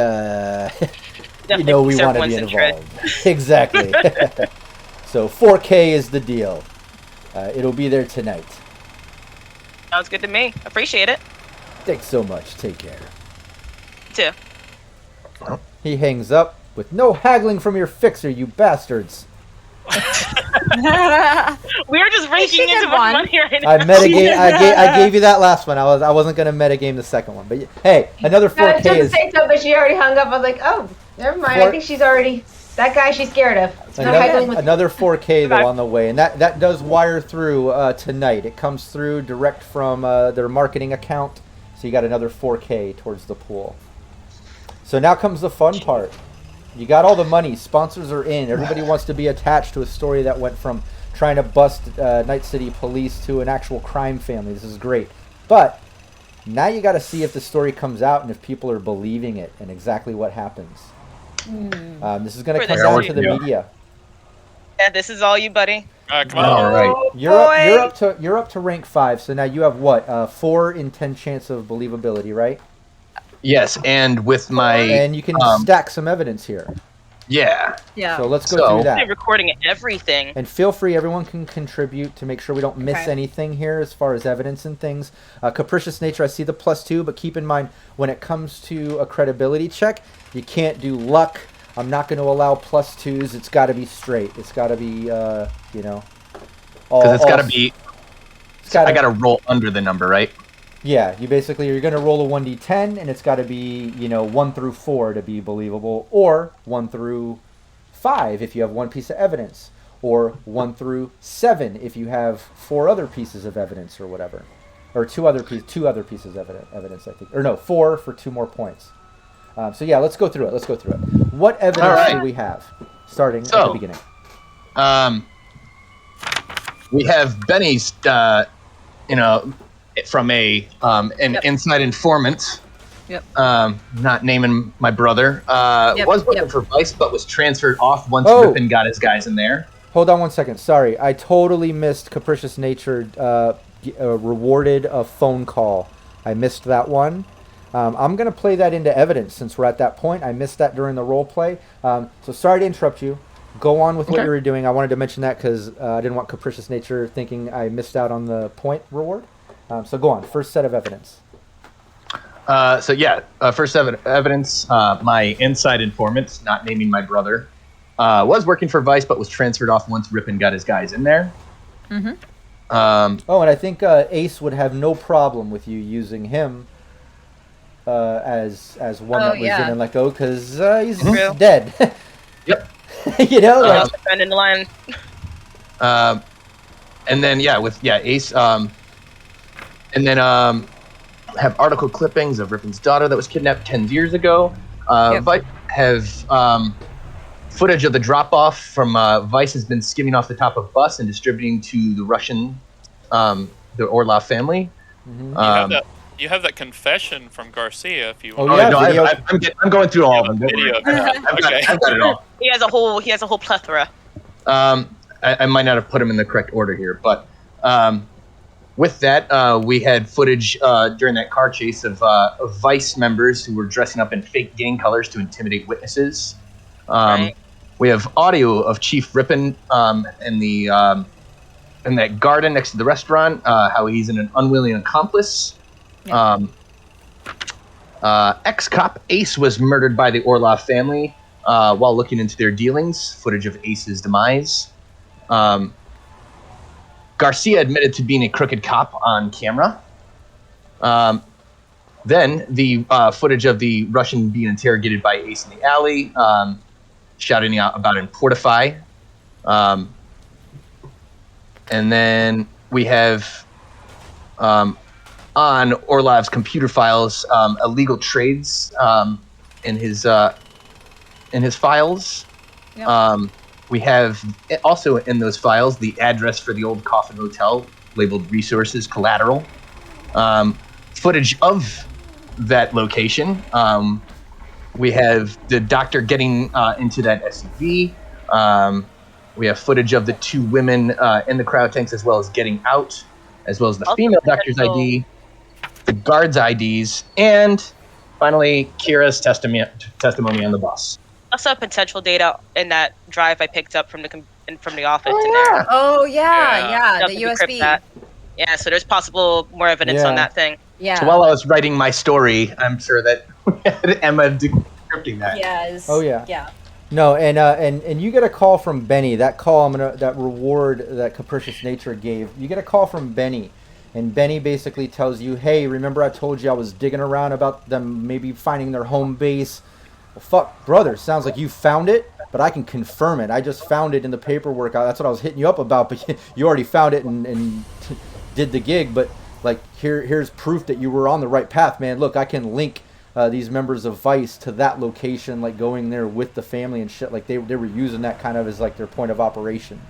Definitely want to everyone's be interest. involved. Exactly. So 4K is the deal. It'll be there tonight. Sounds good to me. Appreciate it. Thanks so much. Take care. Too. He hangs up with no haggling from your fixer, you bastards. We were just raking did into my one. money right now. I gave you that last one. I wasn't gonna metagame the second one, but hey, another No, 4K just is say so, but she already hung up. I was like, oh, never mind. I think she's already that guy she's scared of. It's not haggling with another 4K though on the way, and that does wire through tonight. It comes through direct from their marketing account, so you got another 4K towards the pool. So now comes the fun part. You got all the money. Sponsors are in. Everybody wants to be attached to a story that went from trying to bust Night City police to an actual crime family. This is great. But now you got to see if the story comes out and if people are believing it and exactly what happens. This is going to For come the down city. to the media. Yeah, this is all you, buddy. Come on. All right. You're up to rank 5. So now you have what? 4 in 10 chance of believability, right? Yes, and with my And you can stack some evidence here. yeah. Yeah. So let's go So- through They're that. recording everything. And feel free, everyone can contribute to make sure we don't miss Okay. anything here as far as evidence and things. Capricious nature, I see the +2, but keep in mind when it comes to a credibility check, you can't do luck. I'm not going to allow +2s. It's got to be straight. It's got to be, all. Because it's got to be. It's gotta, I got to roll under the number, right? Yeah, you're going to roll a 1d10, and it's got to be 1 through 4 to be believable, or 1 through 5 if you have 1 piece of evidence, or 1 through 7 if you have 4 other pieces of evidence or whatever, or two other pieces of evidence, I think, or no, 4 for 2 more points. So yeah, let's go through it. What evidence do we have, starting at the beginning? We have Benny's, from an inside informant. Yep. Not naming my brother. Was working for Vice, but was transferred off once Oh. Ripon got his guys in there. Hold on one second. Sorry, I totally missed Capricious Nature rewarded a phone call. I missed that one. I'm going to play that into evidence since we're at that point. I missed that during the role play. So sorry to interrupt you. Go on with what you were doing. I wanted to mention that because I didn't want Capricious Nature thinking I missed out on the point reward. So go on. First set of evidence. First evidence, my inside informant, not naming my brother, was working for Vice, but was transferred off once Ripon got his guys in there. Mm-hmm. And I think Ace would have no problem with you using him as one that was in and let go because he's dead. Yep. Defending the line. And then Ace. And then have article clippings of Ripon's daughter that was kidnapped 10 years ago. Vice have footage of the drop-off from Vice has been skimming off the top of bus and distributing to the Russian, the Orlov family. Mm-hmm. You have that You have that confession from Garcia if you Oh, want. yeah, no, video. I'm going through all of them. Video. I've got it all. He has a whole plethora. I might not have put them in the correct order here, but with that, we had footage during that car chase of Vice members who were dressing up in fake gang colors to intimidate witnesses. Right. We have audio of Chief Rippin in that garden next to the restaurant, how he's an unwilling accomplice. Yeah. Ex-cop Ace was murdered by the Orlov family while looking into their dealings. Footage of Ace's demise. Garcia admitted to being a crooked cop on camera. Then the footage of the Russian being interrogated by Ace in the alley, shouting out about Importify. And then we have on Orlov's computer files illegal trades in his files. Yep. We have also in those files the address for the old Coffin Hotel, labeled resources collateral. Footage of that location. We have the doctor getting into that SUV. We have footage of the two women in the cryo tanks, as well as getting out, as well as the Also female doctor's ID, the guards' IDs, and finally Kira's testimony on the bus. Also, potential data in that drive I picked up from the office in yeah. there. Oh yeah, Yeah. the Decrypt USB. that. Yeah, so there's possible more evidence Yeah. on that thing. Yeah. So while I was writing my story, I'm sure that we had Emma decrypting that. Yes. Oh, yeah. Yeah. No, and you get a call from Benny. That call, that reward that Capricious Nature gave. You get a call from Benny, and Benny basically tells you, "Hey, remember I told you I was digging around about them maybe finding their home base? Well, fuck, brother. Sounds like you found it, but I can confirm it. I just found it in the paperwork. That's what I was hitting you up about. But you already found it and did the gig. But like, here's proof that you were on the right path, man. Look, I can link." These members of Vice to that location, like going there with the family and shit. Like they were using that kind of as like their point of operation.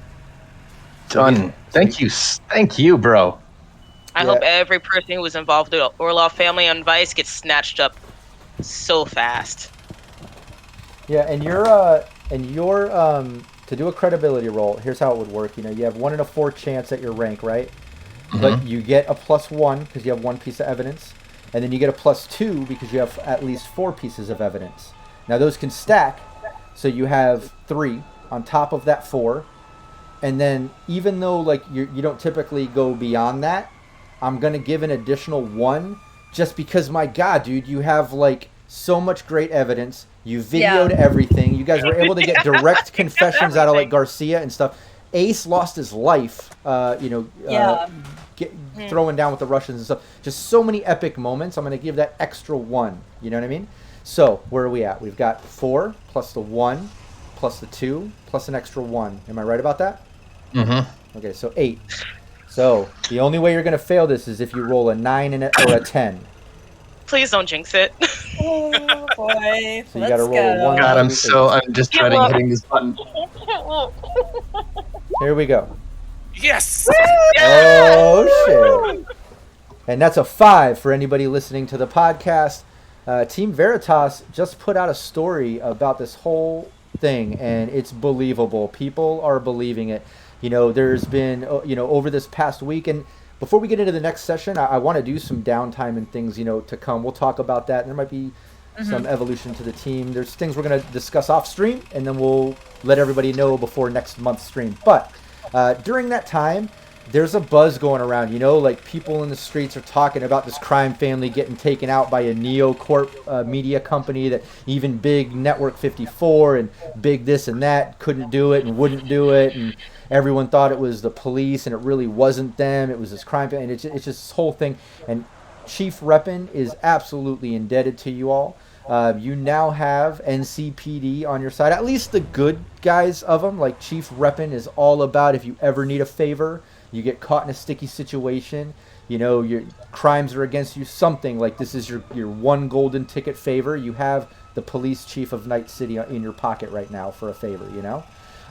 Done. Thank you, bro. I hope every person who was involved with the Orlov family on Vice gets snatched up so fast. Yeah, and your to do a credibility roll, here's how it would work. You know, you have 1 in a 4 chance at your rank, right? But you get a +1 because you have 1 piece of evidence. And then you get a +2 because you have at least 4 pieces of evidence. Now those can stack, so you have 3 on top of that 4. And then even though like you don't typically go beyond that, I'm gonna give an additional 1 just because, my God, dude, you have like so much great evidence. You videoed everything. You guys were able to get direct confessions out of like Garcia and stuff. Ace lost his life. Throwing down with the Russians and stuff. Just so many epic moments. I'm going to give that extra 1. You know what I mean? So, where are we at? We've got 4 plus the 1 plus the 2 plus an extra 1. Am I right about that? Mm-hmm. Okay, so 8. So, the only way you're going to fail this is if you roll a 9 or a 10. Please don't jinx it. Oh boy. So you got to roll a 1. God, I'm just dreading hitting this button. Here we go. Yes. Oh, shit. And that's a 5 for anybody listening to the podcast. Team Veritas just put out a story about this whole thing, and it's believable. People are believing it. You know, there's been, over this past week, and before we get into the next session, I want to do some downtime and things, to come. We'll talk about that. There might be some evolution to the team. There's things we're going to discuss off stream, and then we'll let everybody know before next month's stream. But during that time, there's a buzz going around, like people in the streets are talking about this crime family getting taken out by a NeoCorp media company that even big Network 54 and big this and that couldn't do it and wouldn't do it. And everyone thought it was the police and it really wasn't them. It was this crime family. And it's just this whole thing. And Chief Reppin is absolutely indebted to you all. You now have NCPD on your side, at least the good guys of them. Like Chief Reppin is all about if you ever need a favor, you get caught in a sticky situation, your crimes are against you, something like this is your one golden ticket favor. You have the police chief of Night City in your pocket right now for a favor,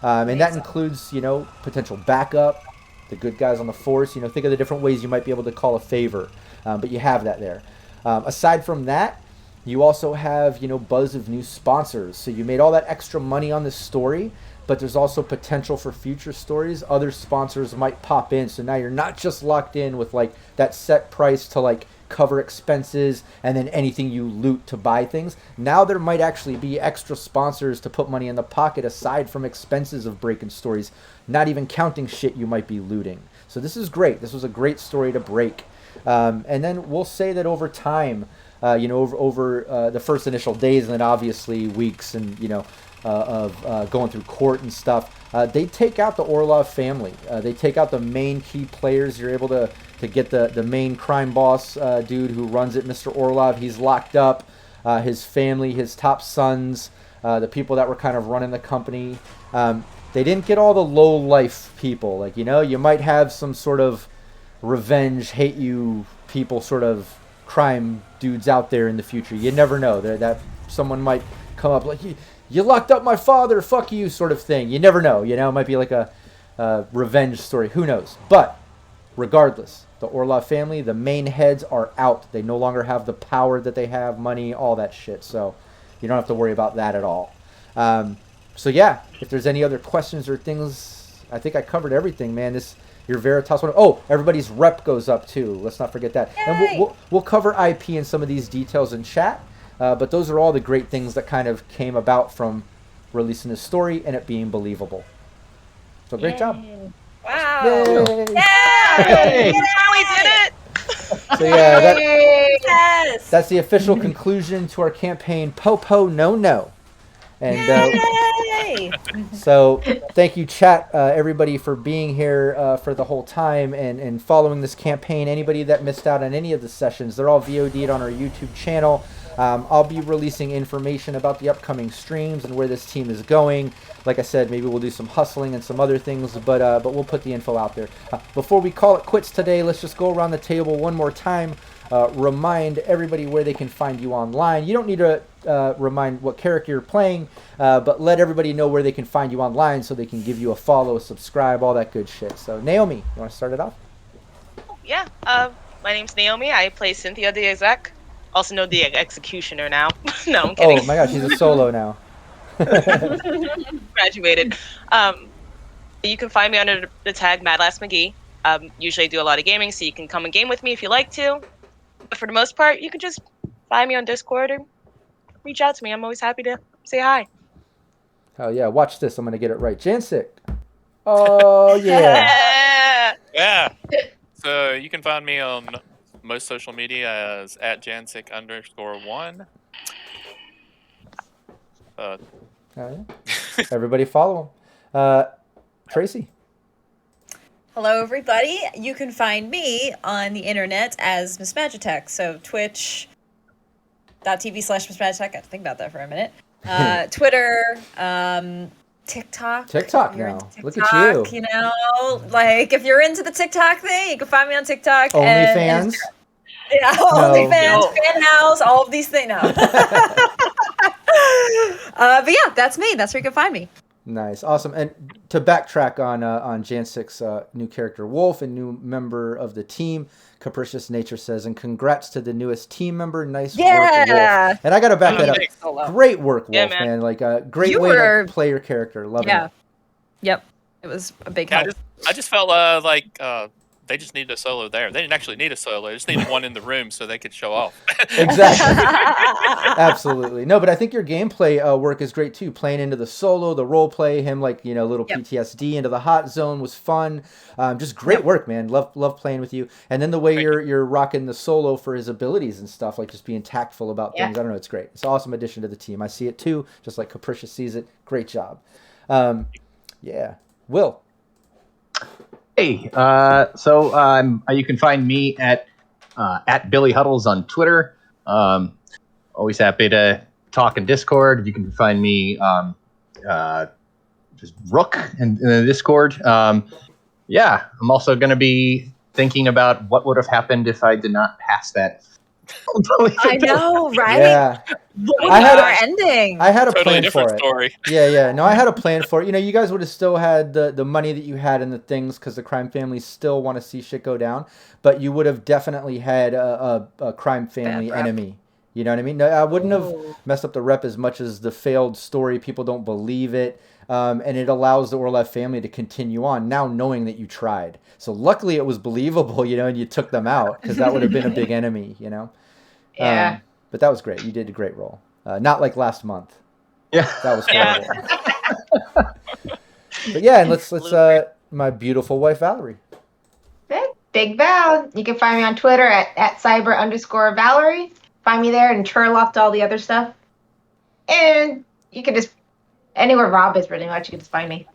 and that includes, potential backup, the good guys on the force. You know, think of the different ways you might be able to call a favor, but you have that there. Aside from that, you also have, you know, buzz of new sponsors. So you made all that extra money on this story, but there's also potential for future stories. Other sponsors might pop in. So now you're not just locked in with like that set price to like cover expenses and then anything you loot to buy things. Now there might actually be extra sponsors to put money in the pocket aside from expenses of breaking stories, not even counting shit you might be looting. So this is great. This was a great story to break. And then we'll say that over time, you know, over the first initial days and then obviously weeks and, you know, of going through court and stuff, they take out the Orlov family. They take out the main key players. You're able to get the main crime boss dude who runs it, Mr. Orlov. He's locked up. His family, his top sons, the people that were kind of running the company. They didn't get all the low life people. Like, you know, you might have some sort of revenge, hate you people, sort of crime dudes out there in the future. You never know. That someone might come up like, you locked up my father, fuck you, sort of thing. You never know. You know, it might be like a revenge story. Who knows? But regardless, the Orlov family, the main heads are out. They no longer have the power that they have, money, all that shit. So you don't have to worry about that at all. So yeah, if there's any other questions or things, I think I covered everything, man. Your Veritas one. Oh, everybody's rep goes up too. Let's not forget that. Yay! And we'll cover IP and some of these details in chat. But those are all the great things that kind of came about from releasing this story and it being believable. So great job. Wow. Yay. Yay! We did it! So yeah, Yes. that's the official conclusion to our campaign, Popo No No. And Yay! so thank you, chat, everybody, for being here for the whole time and following this campaign. Anybody that missed out on any of the sessions, they're all VOD'd on our YouTube channel. I'll be releasing information about the upcoming streams and where this team is going. Like I said, maybe we'll do some hustling and some other things, but we'll put the info out there. Before we call it quits today, let's just go around the table one more time. Remind everybody where they can find you online. You don't need to remind what character you're playing, but let everybody know where they can find you online so they can give you a follow, subscribe, all that good shit. So Naomi, you want to start it off? Yeah, my name's Naomi. I play Cynthia the Exec, also known the Executioner now. No, I'm kidding. Oh my gosh, she's a solo now. Graduated. You can find me under the tag MadLassMcGee. Usually I do a lot of gaming, so you can come and game with me if you like to. But for the most part, you can just find me on Discord or reach out to me. I'm always happy to say hi. Hell yeah, watch this. I'm going to get it right. Jancic. Oh, yeah. Yeah. So you can find me on most social media as @Jancic_1. Oh, yeah. Everybody follow him. Tracy. Hello, everybody. You can find me on the internet as Miss Magitech. So twitch.tv/MissMagitech. I have to think about that for a minute. Twitter, TikTok. TikTok now. Look at you. You know, like if you're into the TikTok thing, you can find me on TikTok. OnlyFans. Yeah, OnlyFans, Fan House, all of these things. No. But yeah, that's me. That's where you can find me. Nice, awesome. And to backtrack on Jancic's new character, Wolf, and new member of the team, Capricious Nature says, and congrats to the newest team member. Nice work, Wolf. And I got to back that up. Great work, Wolf, man. Like a great way to play your character. Love it. Yep. It was a big help. I just felt like they just needed a solo there. They didn't actually need a solo. They just needed one in the room so they could show off. Exactly. Absolutely. No, but I think your gameplay work is great too. Playing into the solo, the role play, him like, you know, little PTSD into the hot zone was fun. Just great work, man. Love playing with you. And then the way you're rocking the solo for his abilities and stuff, like just being tactful about things. I don't know. It's great. It's an awesome addition to the team. I see it too, just like Capricious sees it. Great job. Yeah. Will. Hey, so you can find me at Billy Huddles on Twitter. Always happy to talk in Discord. You can find me just Rook in the Discord. Yeah, I'm also going to be thinking about what would have happened if I did not pass that I know, right? Yeah. What I was had our a- ending? I had a Totally plan different for it. story. Yeah. No, I had a plan for it. You guys would have still had the money that you had and the things because the crime families still want to see shit go down. But you would have definitely had a crime family rep. enemy. You know what I mean? No, I wouldn't have Ooh. messed up the rep as much as the failed story. People don't believe it. And it allows the Orlev family to continue on now knowing that you tried. So luckily it was believable, and you took them out because that would have been a big enemy, Yeah. But that was great. You did a great role. Not like last month. Yeah. That was Yeah. horrible. But yeah, and let's my beautiful wife Valerie. Big Val. You can find me on Twitter at cyber_Valerie. Find me there and Turlocked all the other stuff. And you can just anywhere Rob is pretty much, you can just find me.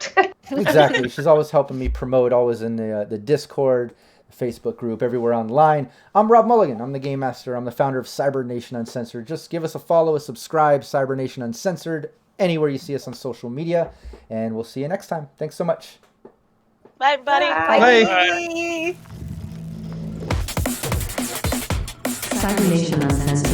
Exactly. She's always helping me promote, always in the Discord, the Facebook group, everywhere online. I'm Rob Mulligan. I'm the Game Master. I'm the founder of Cybernation Uncensored. Just give us a follow, a subscribe, Cybernation Uncensored, anywhere you see us on social media. And we'll see you next time. Thanks so much. Bye, everybody. Bye. Bye. Cybernation Uncensored.